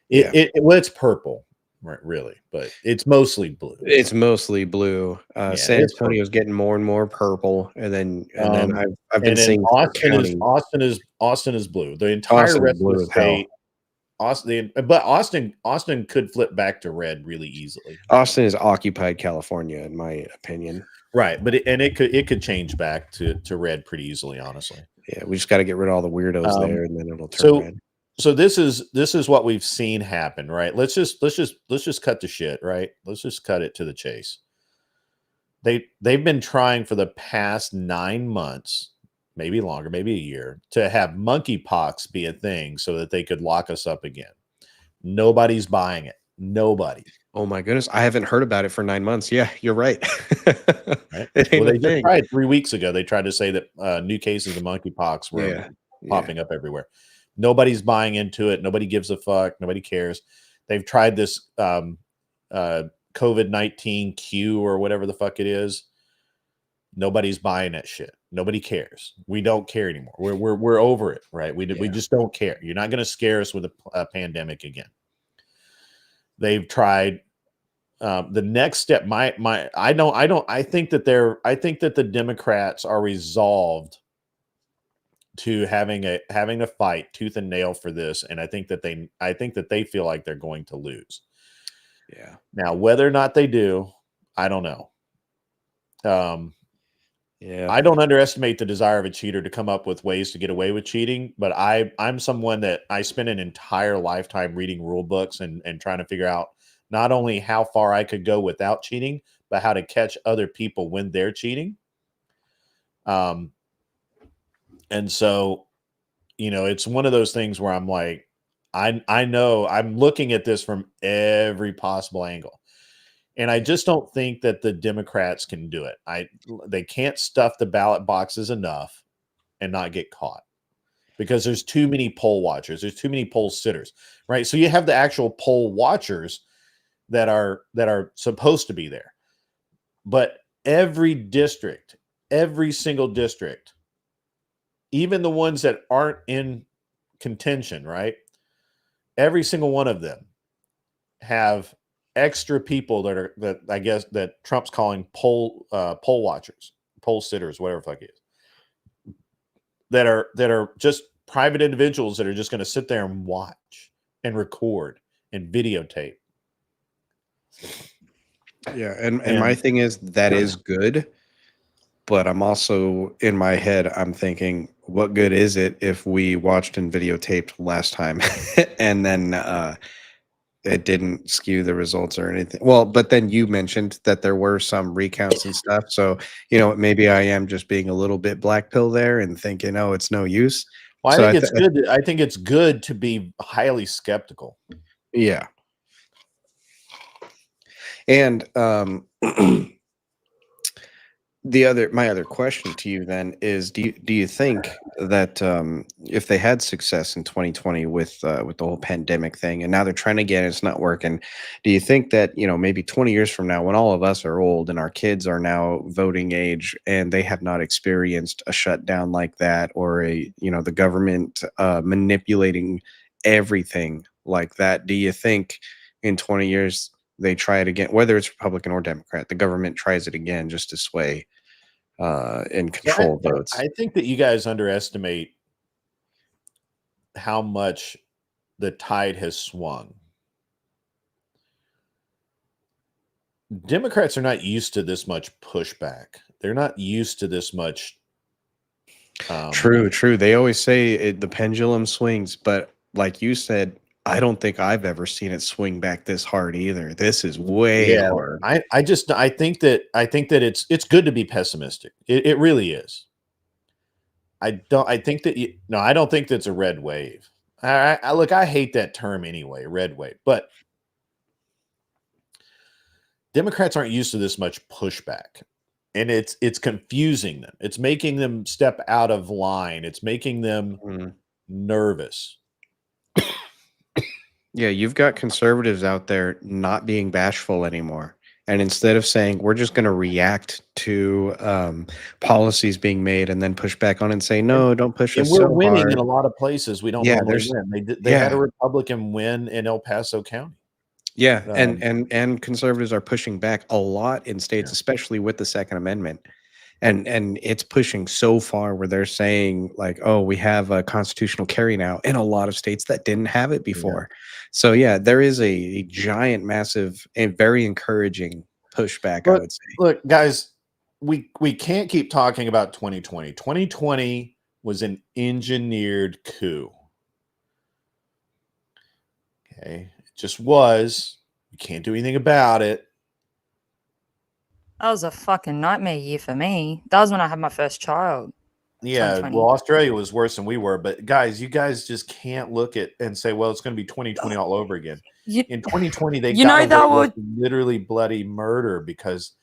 It's purple, right, really, but it's mostly blue. It's mostly blue. San Antonio's getting more and more purple, and then I've been seeing Austin is blue. The entire rest of the state. Austin could flip back to red really easily. Austin is occupied California, in my opinion. Right, but it could change back to red pretty easily, honestly. Yeah, we just got to get rid of all the weirdos there, and then it'll turn red. So this is what we've seen happen, right? Let's just cut the shit, right? Let's just cut it to the chase. They've been trying for the past 9 months, maybe longer, maybe a year, to have monkeypox be a thing so that they could lock us up again. Nobody's buying it. Nobody. Oh my goodness, I haven't heard about it for 9 months. Yeah, you're right. Right? Well, they just tried 3 weeks ago. They tried to say that new cases of monkeypox were popping up everywhere. Nobody's buying into it. Nobody gives a fuck. Nobody cares. They've tried this COVID-19 Q or whatever the fuck it is. Nobody's buying that shit. Nobody cares. We don't care anymore. We're over it, right? We just don't care. You're not going to scare us with a pandemic again. They've tried the next step. I think that the Democrats are resolved to having a fight tooth and nail for this, and I think that they feel like they're going to lose. Yeah. Now, whether or not they do, I don't know. I don't underestimate the desire of a cheater to come up with ways to get away with cheating, but I'm someone that I spent an entire lifetime reading rule books and trying to figure out not only how far I could go without cheating, but how to catch other people when they're cheating. And so, it's one of those things where I'm like, I know I'm looking at this from every possible angle. And I just don't think that the Democrats can do it. They can't stuff the ballot boxes enough and not get caught, because there's too many poll watchers. There's too many poll sitters, right? So you have the actual poll watchers that are supposed to be there. But every district, every single district, even the ones that aren't in contention, right? Every single one of them have extra people that I guess that Trump's calling poll watchers, poll sitters, whatever the fuck it is, that are just private individuals that are just going to sit there and watch and record and videotape. Yeah, and my thing is that is good, but I'm also in my head I'm thinking, what good is it if we watched and videotaped last time and then it didn't skew the results or anything? Well, but then you mentioned that there were some recounts and stuff, so maybe I am just being a little bit black pill there and thinking, oh, it's no use. Well, So I think it's good. I think it's good to be highly skeptical. Yeah. And my other question to you then is, do you think that if they had success in 2020 with the whole pandemic thing, and now they're trying again, it's not working, do you think that maybe 20 years from now, when all of us are old and our kids are now voting age and they have not experienced a shutdown like that, or the government manipulating everything like that, do you think in 20 years they try it again, whether it's Republican or Democrat, the government tries it again just to sway and control votes? I think that you guys underestimate how much the tide has swung. Democrats are not used to this much pushback. They're not used to this much. True. They always say the pendulum swings, but like you said, I don't think I've ever seen it swing back this hard either. This is way hard. I think that it's good to be pessimistic. It really is. I don't think that's a red wave. Look, I hate that term anyway, red wave, but Democrats aren't used to this much pushback, and it's confusing them. It's making them step out of line. It's making them nervous. Yeah, you've got conservatives out there not being bashful anymore. And instead of saying, we're just going to react to policies being made and then push back on and say, no, don't push us so hard. And we're winning in a lot of places we don't normally win. They had a Republican win in El Paso County. Yeah, and conservatives are pushing back a lot in states, especially with the Second Amendment. And it's pushing so far where they're saying like, oh, we have a constitutional carry now in a lot of states that didn't have it before. Yeah. So yeah, there is a giant, massive, and very encouraging pushback, I would say. Look, guys, we can't keep talking about 2020. 2020 was an engineered coup. Okay, it just was. You can't do anything about it. That was a fucking nightmare year for me. That was when I had my first child. Yeah, well, Australia was worse than we were. But guys, you guys just can't look at and say, well, it's going to be 2020 all over again. In 2020, they got literally bloody murder because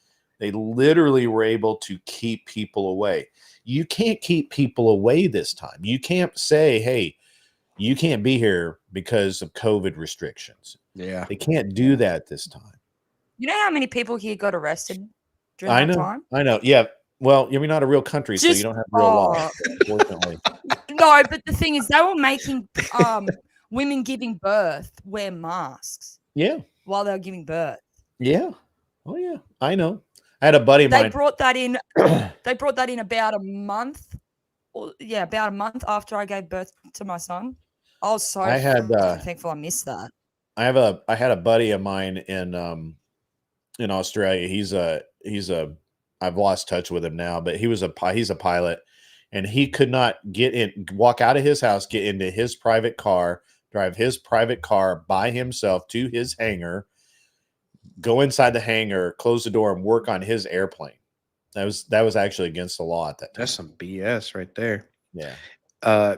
they literally were able to keep people away. You can't keep people away this time. You can't say, hey, you can't be here because of COVID restrictions. Yeah. They can't do that this time. You know how many people here got arrested during that time? I know. Yeah. Well, you're not a real country, so you don't have real law, unfortunately. No, but the thing is, they were making women giving birth wear masks. Yeah. While they were giving birth. Yeah. Oh, yeah. I know. I had a buddy of mine. They brought that in. They brought that in about a month. About a month after I gave birth to my son. I was so thankful I missed that. I had a buddy of mine in Australia. I've lost touch with him now, but he's a pilot, and he could not walk out of his house, get into his private car, drive his private car by himself to his hangar, go inside the hangar, close the door, and work on his airplane. That was actually against the law at that time. That's some BS right there. Yeah.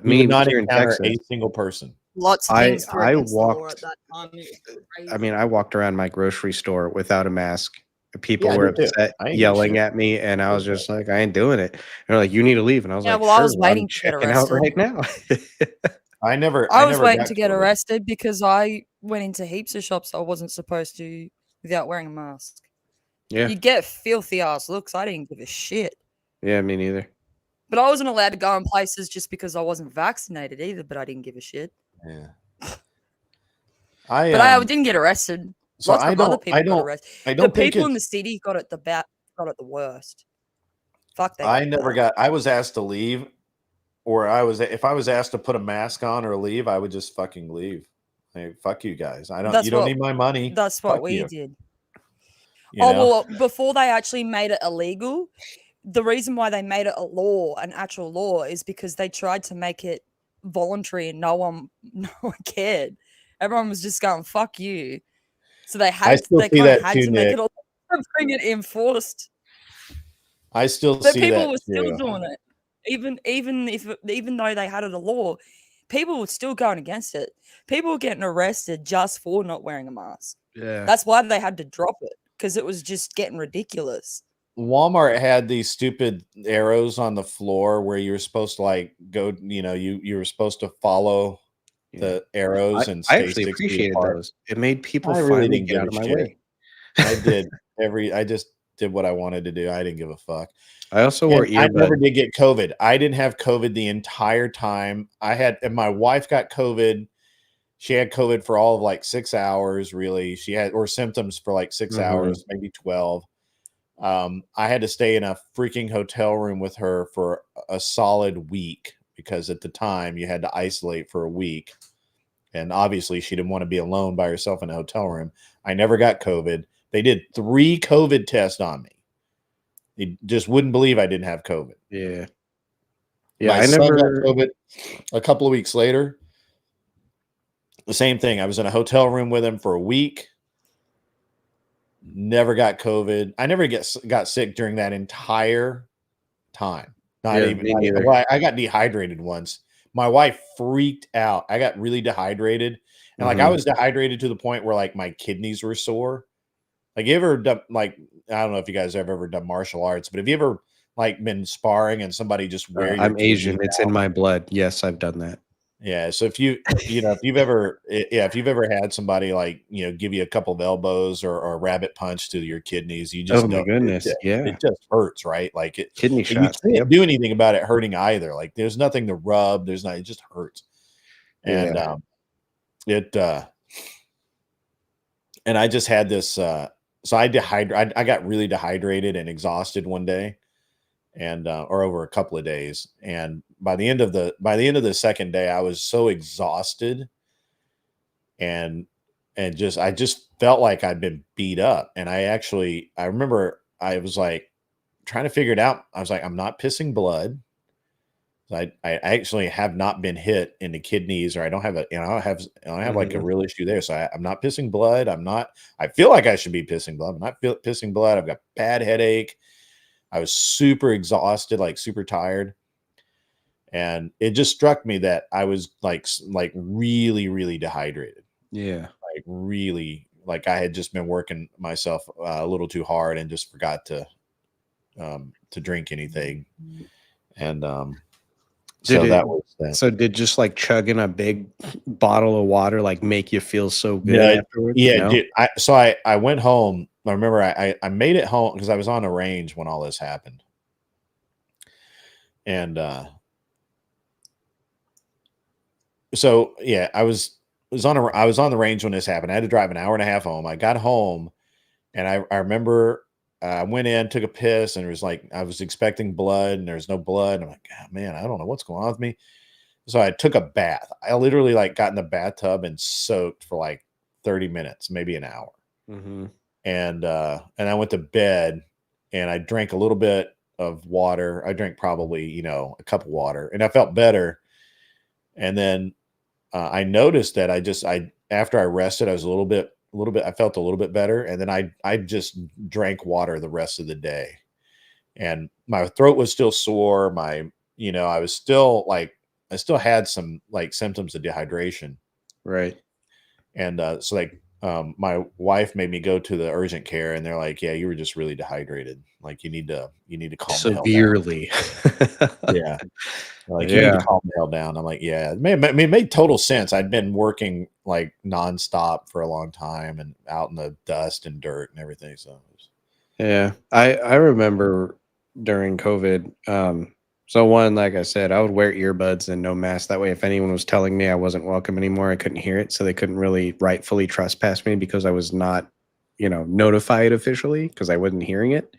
Me not here in encounter Texas, a single person. Lots of things. I walked. I mean, I walked around my grocery store without a mask. People were upset, yelling at me, and I was just like, I ain't doing it. And they're like, you need to leave. And I was like, well, I was waiting to get arrested. Out right now. I was waiting to get arrested because I went into heaps of shops I wasn't supposed to without wearing a mask. Yeah. You get filthy ass looks. I didn't give a shit. Yeah, me neither. But I wasn't allowed to go in places just because I wasn't vaccinated either. But I didn't give a shit. Yeah. But I didn't get arrested. So Lots I of other don't. people I got don't. arrested. I The don't think people in the it's. city got it the worst. Fuck, they I got never bad. got. I was asked to leave, or if I was asked to put a mask on or leave, I would just fucking leave. Like, fuck you guys. I don't. That's You don't what need my money. that's what Fuck we you. did. You Oh know. well, before they actually made it illegal, the reason why they made it a law, an actual law, is because they tried to make it voluntary and no one cared. Everyone was just going "fuck you," so they I still they see kind of that had too, to make Nick. it a bring it enforced. I still But see people that were still too. doing it, even though they had it a law, people were still going against it. People were getting arrested just for not wearing a mask. Yeah. That's why they had to drop it, because it was just getting ridiculous. Walmart had these stupid arrows on the floor where you were supposed to like go. You know, you were supposed to follow the arrows and I stay actually 6 feet appreciated apart. those. It made people I really finally didn't get give out a of my shit. way. I just did what I wanted to do. I didn't give a fuck. I also wore And I never earbuds. did get COVID. I didn't have COVID the entire time. And my wife got COVID. She had COVID for all of like 6 hours, really. She had or symptoms for like 6 Mhm. hours, maybe 12. I had to stay in a freaking hotel room with her for a solid week because at the time you had to isolate for a week. And obviously she didn't want to be alone by herself in a hotel room. I never got COVID. They did 3 COVID tests on me. You just wouldn't believe I didn't have COVID. Yeah. Yeah, My I son got never COVID a couple of weeks later. The same thing. I was in a hotel room with him for a week. Never got COVID. I never got sick during that entire time. Not Yeah, even. me neither. Well, I got dehydrated once. My wife freaked out. I got really dehydrated, and like I Mhm. was dehydrated to the point where like my kidneys were sore. Like you ever done, like I don't know if you guys have ever done martial arts, but have you ever like been sparring and somebody just wear your I'm kidneys Asian. It's out? in my blood. Yes, I've done that. Yeah, so if you've ever had somebody like, give you a couple of elbows or a rabbit punch to your kidneys, you just Oh my know goodness. Yeah. it just hurts, right? Like Kidney and you shots. can't Yep. do anything about it hurting either. Like there's nothing to rub, it just hurts. And Yeah. it and I just had this so I got really dehydrated and exhausted one day and or over a couple of days, and by the end of the second day I was so exhausted and I just felt like I'd been beat up. And I remember I was like trying to figure it out. I was like, I'm not pissing blood. I actually have not been hit in the kidneys, or I don't have I don't have like a real issue there. So I'm not pissing blood. I feel like I should be pissing blood. I'm not pissing blood. I've got bad headache. I was super exhausted, like super tired. And it just struck me that I was like really, really dehydrated. Yeah. Like really, like I had just been working myself a little too hard and just forgot to drink anything. And so that was that. So did just like chugging a big bottle of water like make you feel so good afterwards? Yeah, No? dude. I went home. I remember I made it home because I was on the range when all this happened. And so yeah, I was on the range when this happened. I had to drive an hour and a half home. I got home and I remember I went in, took a piss, and it was like I was expecting blood and there's no blood. I'm like, oh, man, I don't know what's going on with me. So I took a bath. I literally like got in the bathtub and soaked for like 30 minutes, maybe an hour. Mm-hmm. And I went to bed and I drank a little bit of water. I drank probably, a cup of water, and I felt better. And then I noticed that after I rested, I was I felt a little bit better. And then I just drank water the rest of the day, and my throat was still sore. I was still like, I still had some like symptoms of dehydration. Right. And so like my wife made me go to the urgent care, and they're like, yeah, you were just really dehydrated. Like you need to calm the hell down. Severely. Yeah. Like you need to calm the hell down. I'm like, yeah, it made total sense. I'd been working like nonstop for a long time and out in the dust and dirt and everything. So Yeah. I remember during COVID, So one, like I said, I would wear earbuds and no mask. That way, if anyone was telling me I wasn't welcome anymore, I couldn't hear it. So they couldn't really rightfully trespass me because I was not, notified officially because I wasn't hearing it.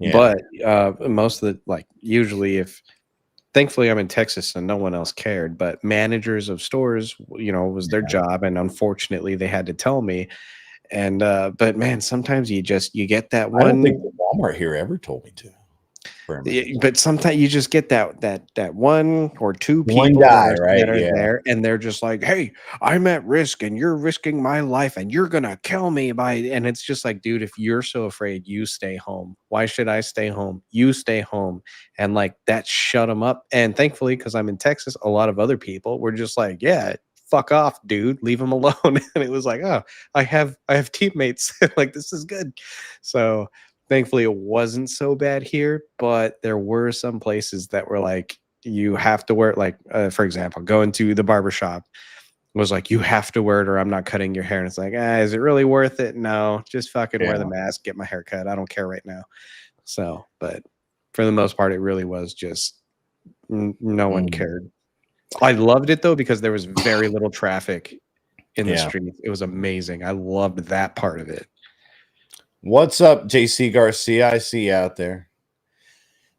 Yeah. But most of the, usually thankfully I'm in Texas, so no one else cared. But managers of stores, was their job, and unfortunately they had to tell me. And but man, sometimes you get that I don't one. think the Walmart here ever told me to. But sometimes you just get that one or two One people guy, that right? are Yeah. there, and they're just like, "Hey, I'm at risk, and you're risking my life, and you're gonna kill me by." And it's just like, dude, if you're so afraid, you stay home. Why should I stay home? You stay home, and like that shut them up. And thankfully, because I'm in Texas, a lot of other people were just like, "Yeah, fuck off, dude, leave them alone." And it was like, "Oh, I have teammates. Like this is good." So. Thankfully, it wasn't so bad here, but there were some places that were like, you have to wear it. Like, for example, going to the barbershop was like, you have to wear it or I'm not cutting your hair. And it's like, is it really worth it? No, just fucking wear the mask, get my hair cut. I don't care right now. So, but for the most part, it really was just no one cared. I loved it though, because there was very little traffic in the streets. It was amazing. I loved that part of it. What's up, JC Garcia? I see you out there.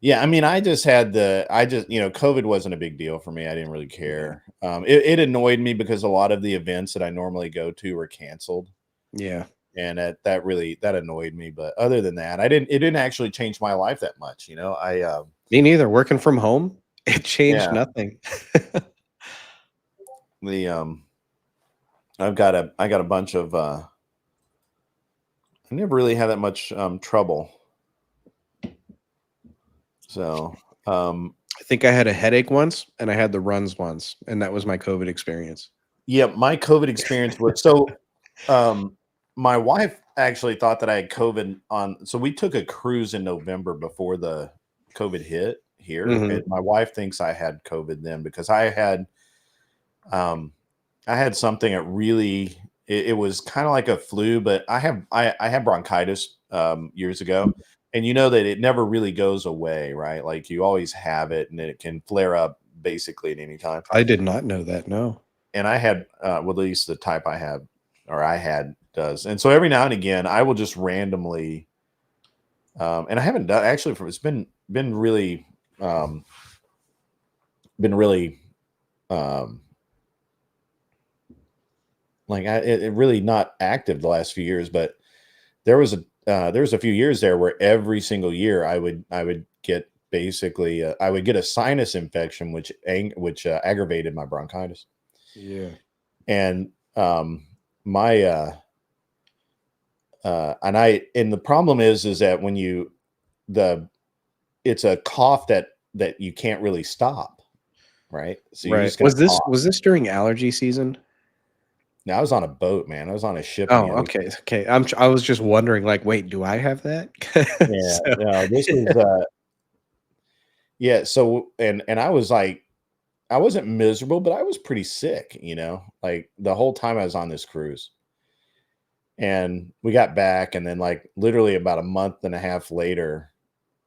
Yeah, I mean, COVID wasn't a big deal for me. I didn't really care. It annoyed me because a lot of the events that I normally go to were canceled. Yeah. And that annoyed me. But other than that, it didn't actually change my life that much. Me neither. Working from home, it changed nothing. I got a bunch of I never really had that much trouble. So I think I had a headache once and I had the runs once, and that was my COVID experience. Yeah, my COVID experience was so my wife actually thought that I had COVID so we took a cruise in November before the COVID hit here. And my wife thinks I had COVID then because I had something that really it was kind of like a flu, but I had bronchitis years ago, and that it never really goes away, right? Like you always have it, and it can flare up basically at any time. I did not know that. No. And I had, well, at least the type I have, or I had, does. And so every now and again, I will just randomly, and I haven't done actually. It's been really, it really not active the last few years. But there was a few years there where every single year I would get basically I would get a sinus infection, which aggravated my bronchitis. Yeah. And and the problem is that when it's a cough that you can't really stop, right? So you just was this during allergy season? Now I was on a boat, man. I was on a ship. Oh, okay. I was just wondering, like, wait, do I have that? Yeah, no, this is yeah. So and I was like, I wasn't miserable, but I was pretty sick, like the whole time I was on this cruise. And we got back, and then like literally about a month and a half later,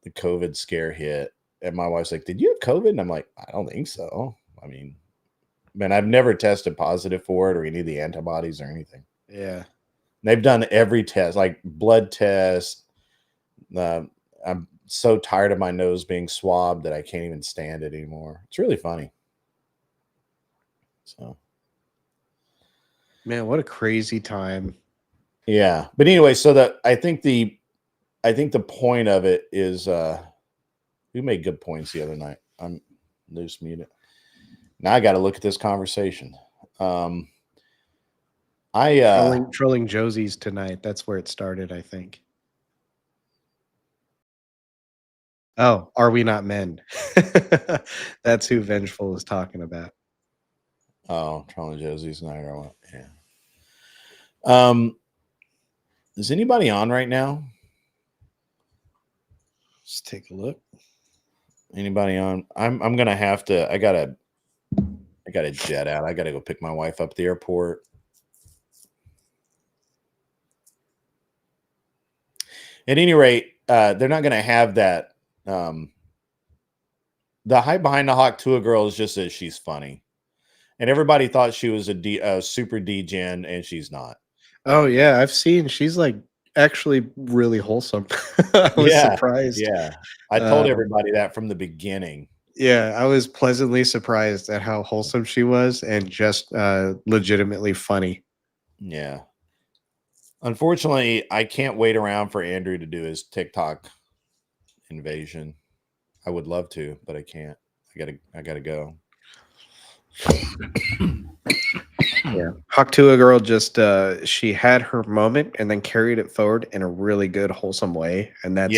the COVID scare hit. And my wife's like, "Did you have COVID?" And I'm like, "I don't think so. I mean, man, I've never tested positive for it or any of the antibodies or anything." Yeah. They've done every test, like blood test. I'm so tired of my nose being swabbed that I can't even stand it anymore. It's really funny. So, man, what a crazy time. Yeah, but anyway, so I think the point of it is we made good points the other night. I'm loose muted. Now I got to look at this conversation. Trolling Josie's tonight. That's where it started, I think. Oh, are we not men? That's who Vengeful is talking about. Oh, trolling Josie's night or what? Yeah. Is anybody on right now? Let's take a look. Anybody on? I'm gonna have to. I gotta jet out. I gotta go pick my wife up at the airport. At any rate, they're not gonna have that the hype behind the Hawk Tuah girl is just that she's funny, and everybody thought she was a super D-gen, and she's not. Oh yeah, I've seen she's like actually really wholesome. I was surprised. Yeah, I told everybody that from the beginning. Yeah, I was pleasantly surprised at how wholesome she was and just legitimately funny. Yeah. Unfortunately, I can't wait around for Andrew to do his TikTok invasion. I would love to, but I can't. I gotta go. Yeah, Hawk Tuah girl just she had her moment and then carried it forward in a really good, wholesome way, and that's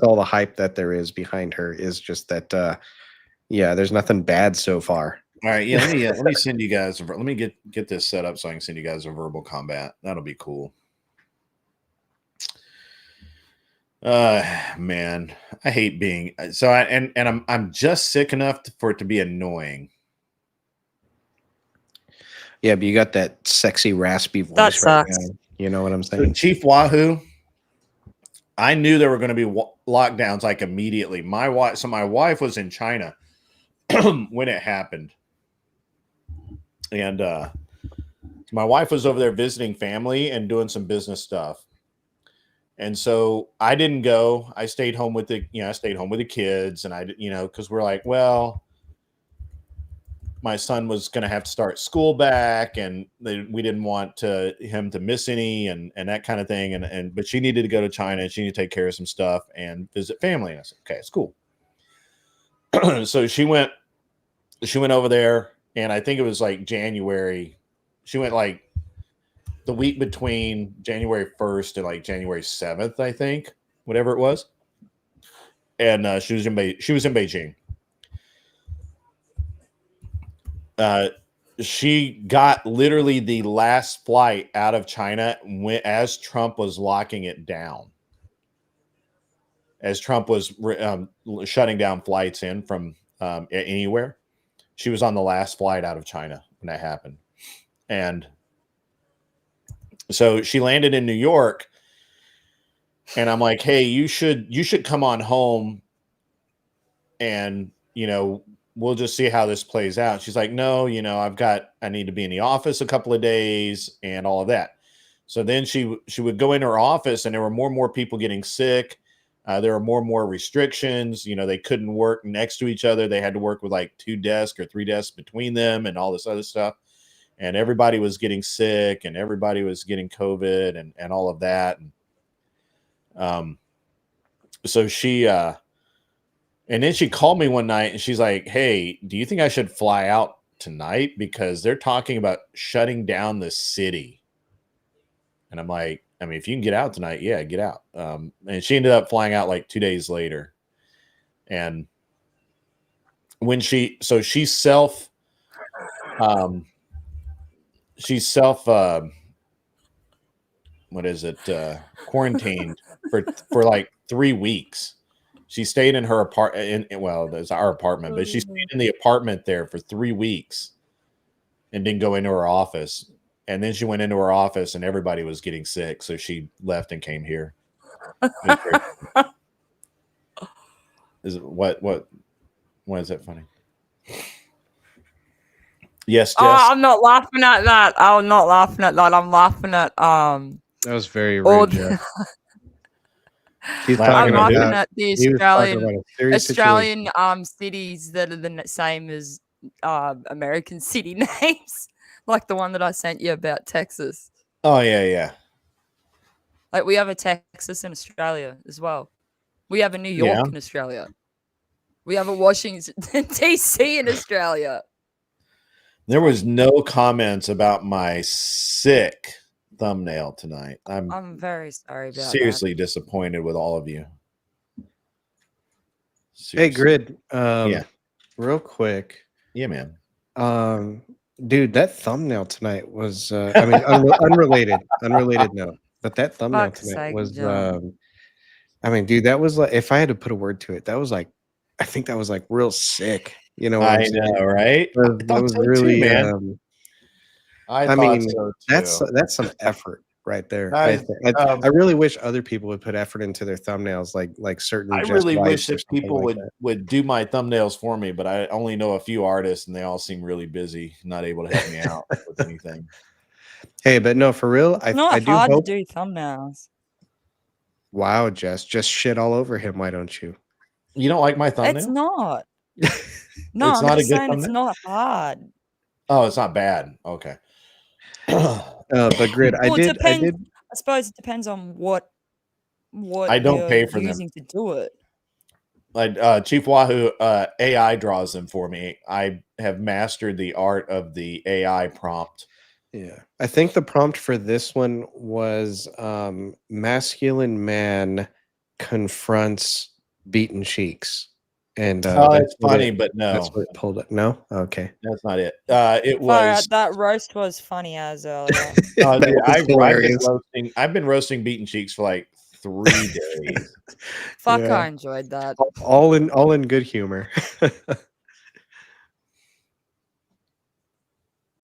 all the hype that there is behind her is just that. Yeah, there's nothing bad so far. All right, yeah. Let me send you guys. Let me get this set up so I can send you guys a verbal combat. That'll be cool. Man, I hate being so. I'm just sick enough for it to be annoying. Yeah, but you got that sexy, raspy voice That sucks. right now. You know what I'm So saying? Chief Wahoo, I knew there were going to be lockdowns like immediately. My wife was in China when it happened, and my wife was over there visiting family and doing some business stuff. And so I didn't go. I stayed home with the kids, and because we're like, well, my son was going to have to start school back, and we didn't want him to miss any and that kind of thing. But she needed to go to China, and she needed to take care of some stuff and visit family. And I said, okay, it's cool. So she went over there, and I think it was like January. She went like the week between January 1st and like January 7th, I think, whatever it was. And she was in Beijing. She got literally the last flight out of China as Trump was locking it down. As Trump was shutting down flights in from anywhere. She was on the last flight out of China when that happened. And so she landed in New York, and I'm like, hey, you should come on home, and we'll just see how this plays out. She's like, no, I need to be in the office a couple of days and all of that. So then she would go in her office, and there were more and more people getting sick. There were more and more restrictions. They couldn't work next to each other. They had to work with like 2 desks or 3 desks between them and all this other stuff. And everybody was getting sick, and everybody was getting COVID and all of that. And so she, and then she called me one night, and she's like, hey, do you think I should fly out tonight? Because they're talking about shutting down the city. And I'm like, I mean, if you can get out tonight, yeah, get out. And she ended up flying out like 2 days later. And when she's quarantined for like 3 weeks. She stayed in her apartment. Well, there's our apartment, but she stayed in the apartment there for 3 weeks and didn't go into her office. And then she went into her office, and everybody was getting sick, so she left and came here. What is that funny? Yes, Jess. I'm not laughing at that. I'm not laughing at that. I'm laughing at That was very rude, Jeff. I'm laughing at the Australian situation. cities that are the same as American city names, like the one that I sent you about Texas. Oh yeah. Like we have a Texas in Australia as well. We have a New York in Australia. We have a Washington DC in Australia. There was no comments about my sick thumbnail tonight. I'm very sorry about seriously disappointed with all of you. Seriously. Hey, Grid. Yeah. Real quick. Yeah, man. Dude, that thumbnail tonight was unrelated. Unrelated note. But that thumbnail tonight was dude, that was like, if I had to put a word to it, that was like, I think that was like real sick. You know what I know, right? That was really man. I mean, so that's some effort right there. I, I really wish other people would put effort into their thumbnails, like certain. I Just really wish Wipes or that something people like that. would do my thumbnails for me, but I only know a few artists, and they all seem really busy, not able to help me out with anything. Hey, but no, for real, It's not I do hard hope. to do thumbnails. Wow, Jess, just shit all over him. Why don't you? You don't like my thumbnail? It's not. No, It's I'm not a just good saying it's thumbnail? not hard. Oh, it's not bad. Okay. But Grid, Well, it I depends. did. I suppose it depends on what I don't you're pay for them. using to do it. Like Chief Wahoo, AI draws them for me. I have mastered the art of the AI prompt. Yeah, I think the prompt for this one was masculine man confronts beaten cheeks, and Oh, that's it's what funny, it, but that's no, what it pulled up. No, okay. that's not it. It Far was. out, that roast was funny as earlier. That Dude, was hilarious. I've been roasting beaten cheeks for like 3 days. Fuck, Yeah. I enjoyed that. All in good humor.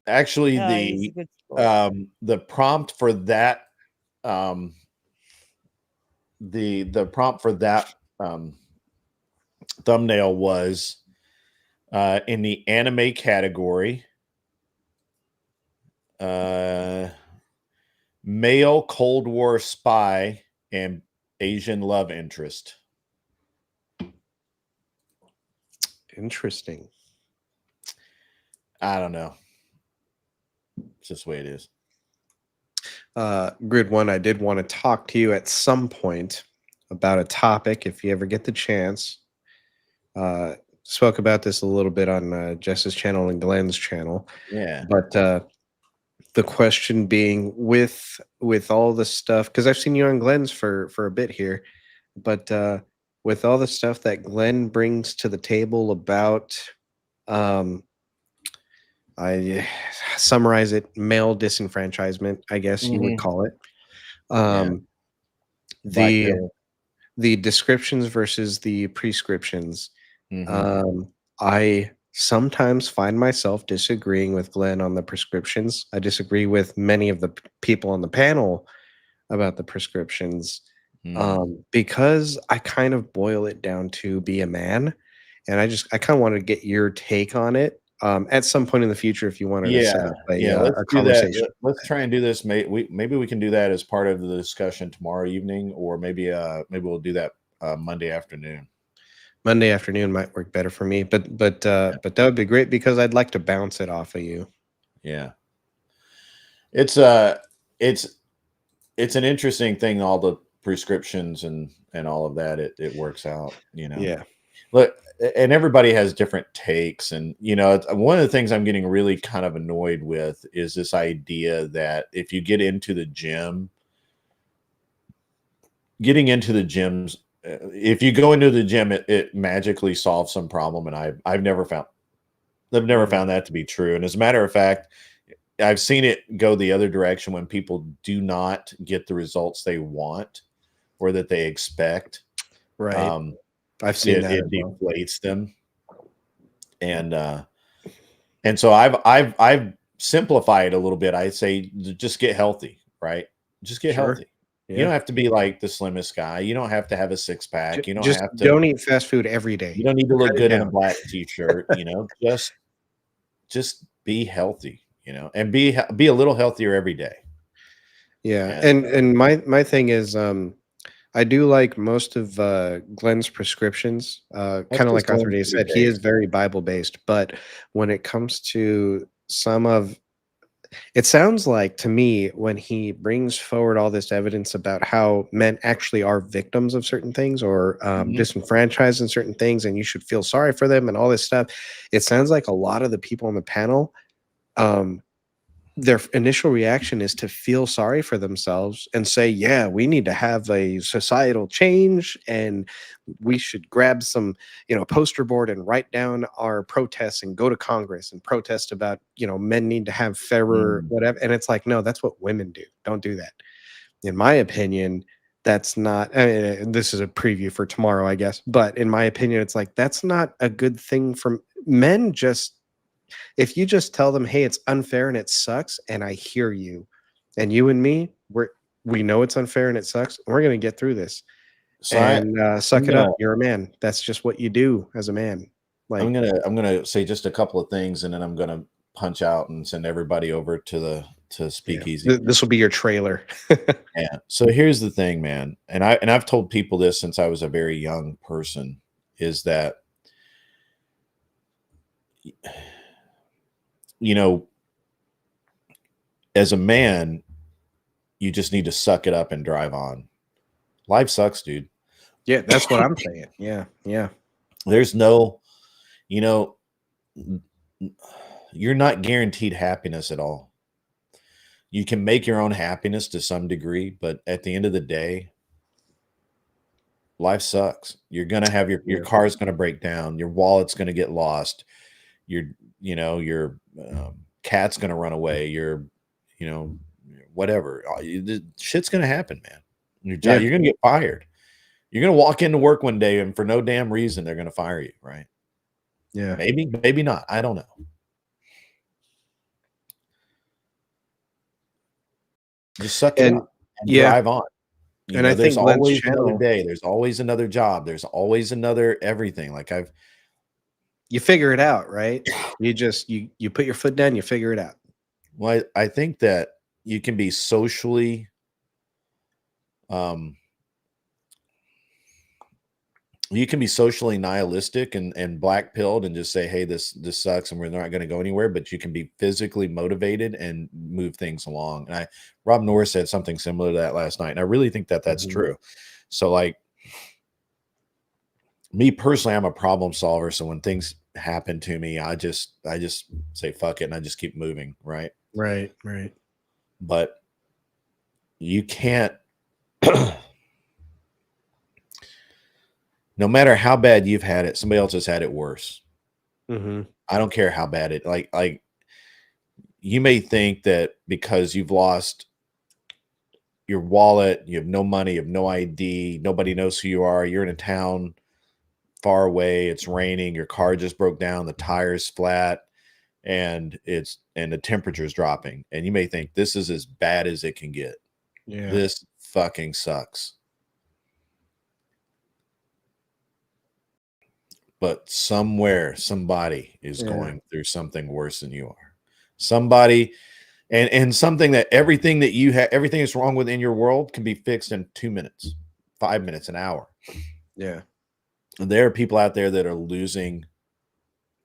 Actually, Yeah, he's a good sport. the prompt for that the prompt for that thumbnail was in the anime category, male Cold War spy and Asian love interest. Interesting. I don't know. It's just the way it is. Grid One, I did want to talk to you at some point about a topic if you ever get the chance. Spoke about this a little bit on Jess's channel and Glenn's channel. Yeah. But the question being with all the stuff, because I've seen you on Glenn's for a bit here, but with all the stuff that Glenn brings to the table about I summarize it, male disenfranchisement, I guess you would call it. The descriptions versus the prescriptions. I sometimes find myself disagreeing with Glenn on the prescriptions. I disagree with many of the people on the panel about the prescriptions because I kind of boil it down to be a man, and I kind of want to get your take on it. At some point in the future, if you wanted to set up let's a do that. conversation. Let's try and do this. Maybe we can do that as part of the discussion tomorrow evening, or maybe we'll do that Monday afternoon. Monday afternoon might work better for me, but that would be great because I'd like to bounce it off of you. Yeah, it's an interesting thing. All the prescriptions and all of that, it works out. Yeah. Look, and everybody has different takes, and one of the things I'm getting really kind of annoyed with is this idea that if you get into the gym, if you go into the gym, it magically solves some problem, and I've never found that to be true. And as a matter of fact, I've seen it go the other direction when people do not get the results they want or that they expect. Right. I've seen that. It deflates them, and so I've simplified a little bit. I say just get healthy, right? Just get healthy. Yeah. You don't have to be like the slimmest guy. You don't have to have a six pack. You don't have to. Don't eat fast food every day. You don't need to look good in a black t-shirt. Just be healthy. And be a little healthier every day. Yeah, and my thing is, I do like most of Glenn's prescriptions. Kind of like Arthur Day said, he is very Bible based. But when it comes to it sounds like to me when he brings forward all this evidence about how men actually are victims of certain things or disenfranchised in certain things, and you should feel sorry for them and all this stuff. It sounds like a lot of the people on the panel, their initial reaction is to feel sorry for themselves and say, yeah, we need to have a societal change and we should grab some, poster board and write down our protests and go to Congress and protest about, men need to have fairer, whatever. And it's like, no, that's what women do. Don't do that. In my opinion, that's not, this is a preview for tomorrow, I guess. But in my opinion, it's like, that's not a good thing for men. If you just tell them, hey, it's unfair and it sucks, and I hear you, And you and me, we know it's unfair and it sucks. We're gonna get through this. So And suck I'm it up. gonna You're a man. That's just what you do as a man. Like, I'm gonna say just a couple of things, and then I'm gonna punch out and send everybody over to yeah, Speakeasy. this will be your trailer. Yeah. So here's the thing, man, and I've told people this since I was a very young person, is that you know, as a man, you just need to suck it up and drive on. Life sucks, dude. Yeah, that's what I'm saying. Yeah, yeah. There's no, you know, you're not guaranteed happiness at all. You can make your own happiness to some degree, but at the end of the day, life sucks. You're gonna have your Yeah. car's gonna break down, your wallet's gonna get lost, your cat's gonna run away, whatever. Shit's gonna happen, man. Yeah. You're gonna get fired. You're gonna walk into work one day and for no damn reason they're gonna fire you, right? Yeah. Maybe not. I don't know. Just suck it up and yeah. drive on. And I there's think Glenn's always another channel, day. There's always another job. There's always another everything. Like you figure it out, right? You just you put your foot down, you figure it out. well, I think that you can be socially nihilistic and black pilled and just say, hey, this sucks and we're not going to go anywhere, but you can be physically motivated and move things along. And Rob Norris said something similar to that last night, and I really think that that's true. So like me personally, I'm a problem solver, so when things happen to me, I just say fuck it and I just keep moving, right? Right. But you can't no matter how bad you've had it, somebody else has had it worse. Mm-hmm. I don't care how bad it like you may think that because you've lost your wallet, you have no money, you have no ID, nobody knows who you are, you're in a town far away, it's raining, your car just broke down, the tire's flat, and the temperature's dropping, and you may think this is as bad as it can get. Yeah. This fucking sucks. But somewhere, somebody is going through something worse than you are. Somebody, and something that everything that you have, everything that's wrong within your world can be fixed in 2 minutes, 5 minutes, an hour. Yeah. And there are people out there that are losing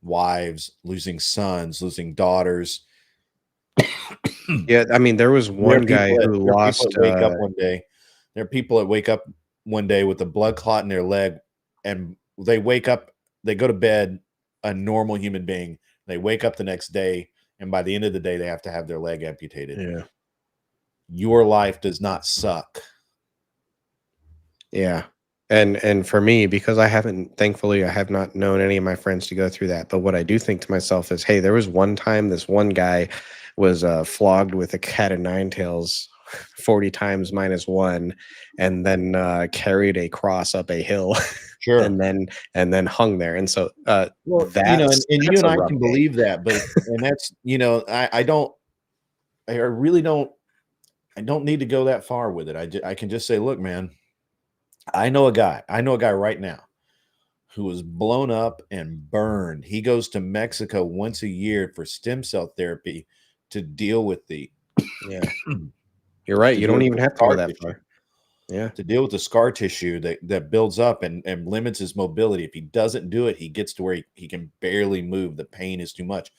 wives, losing sons, losing daughters. Yeah. I mean, there was one guy who lost. Wake up one day. There are people that wake up one day with a blood clot in their leg, and they wake up. They go to bed a normal human being. They wake up the next day, and by the end of the day, they have to have their leg amputated. Yeah. Your life does not suck. Yeah. And for me, because thankfully, I have not known any of my friends to go through that. But what I do think to myself is, hey, there was one time this one guy was flogged with a cat of nine tails 40 times minus one, and then carried a cross up a hill. Sure. and then hung there. And so and you and I can believe that, but and that's I really don't need to go that far with it. I can just say, look, man, I know a guy right now who was blown up and burned. He goes to Mexico once a year for stem cell therapy to deal with You're right. You don't even have to go that far. Yeah. To deal with the scar tissue that builds up and limits his mobility. If he doesn't do it, he gets to where he can barely move. The pain is too much.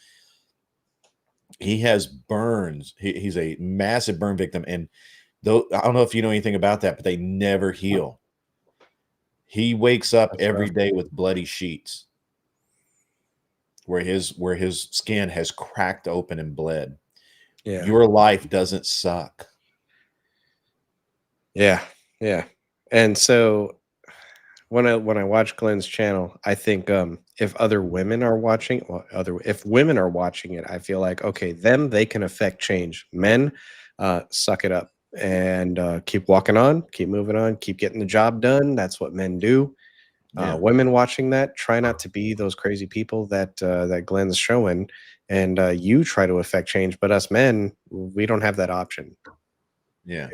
He has burns. He's a massive burn victim. And though I don't know if you know anything about that, but they never heal. He wakes up every day with bloody sheets where his skin has cracked open and bled. Yeah. Your life doesn't suck. Yeah. And so when I watch Glenn's channel, I think if women are watching it, I feel like, okay, they can affect change. Men, suck it up and keep walking on, keep moving on, keep getting the job done. That's what men do. Women watching that, try not to be those crazy people that Glenn's showing, and you try to affect change. But us men, we don't have that option. Yeah.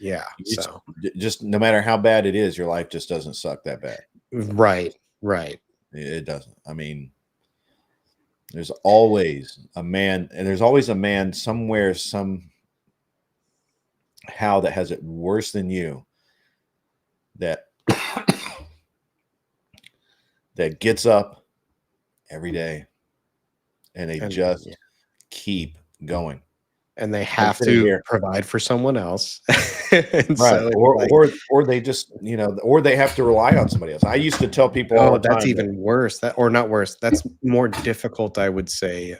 Yeah. So just no matter how bad it is, your life just doesn't suck that bad. Right. It doesn't. I mean, there's always a man, and there's always a man somewhere, somehow that has it worse than you. That that gets up every day, and they just keep going. And they have sitting to here. provide for someone else. And Right. so it's like, Or they just, or they have to rely on somebody else. I used to tell people all the time. that's even worse. Or not worse. That's more difficult, I would say.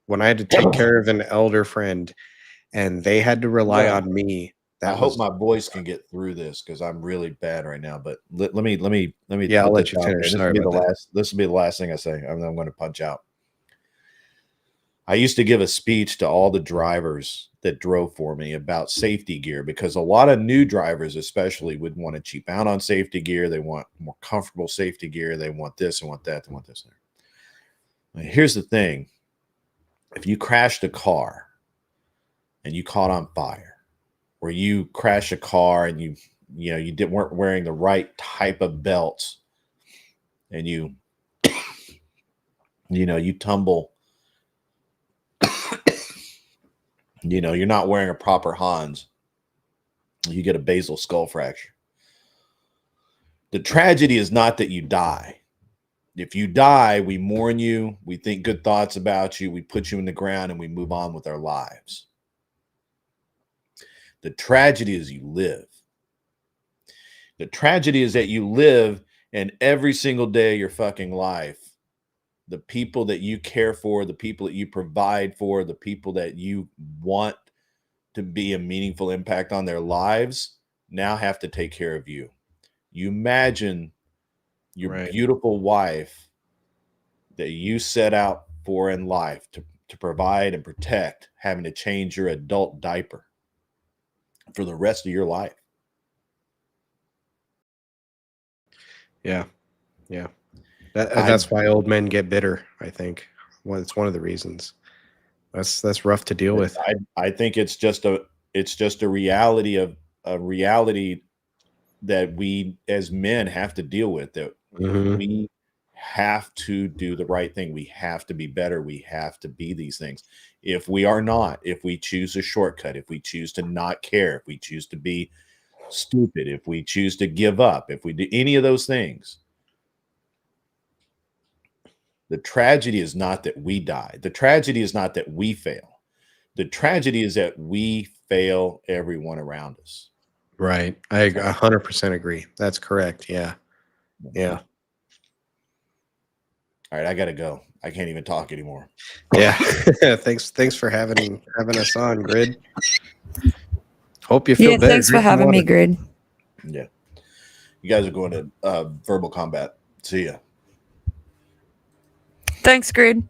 When I had to take care of an elder friend and they had to rely on me. I hope my voice can get through this because I'm really bad right now. But let me. Yeah, I'll let you finish. This will be the last thing I say. I'm going to punch out. I used to give a speech to all the drivers that drove for me about safety gear, because a lot of new drivers especially would want to cheap out on safety gear. They want more comfortable safety gear. They want this and want that. They want this. Now, here's the thing. If you crashed a car and you caught on fire, or you crash a car and you weren't wearing the right type of belts, and you tumble, you're not wearing a proper Hans, you get a basal skull fracture. The tragedy is not that you die. If you die, we mourn you, we think good thoughts about you, we put you in the ground, and we move on with our lives. The tragedy is you live. The tragedy is that you live, and every single day of your fucking life, the people that you care for, the people that you provide for, the people that you want to be a meaningful impact on their lives now have to take care of you. You imagine your beautiful wife that you set out for in life to provide and protect, having to change your adult diaper for the rest of your life. Yeah. That's why old men get bitter, I think. Well, it's one of the reasons. That's rough to deal with. I think it's just a reality that we as men have to deal with, that we have to do the right thing. We have to be better. We have to be these things. If we are not, if we choose a shortcut, if we choose to not care, if we choose to be stupid, if we choose to give up, if we do any of those things, the tragedy is not that we die. The tragedy is not that we fail. The tragedy is that we fail everyone around us. Right. I 100% agree. That's correct. Yeah. All right, I gotta go. I can't even talk anymore. Yeah. Thanks for having us on, Grid. Hope you feel better. Thanks for having me, Grid. Yeah. You guys are going to verbal combat. See ya. Thanks, Grid.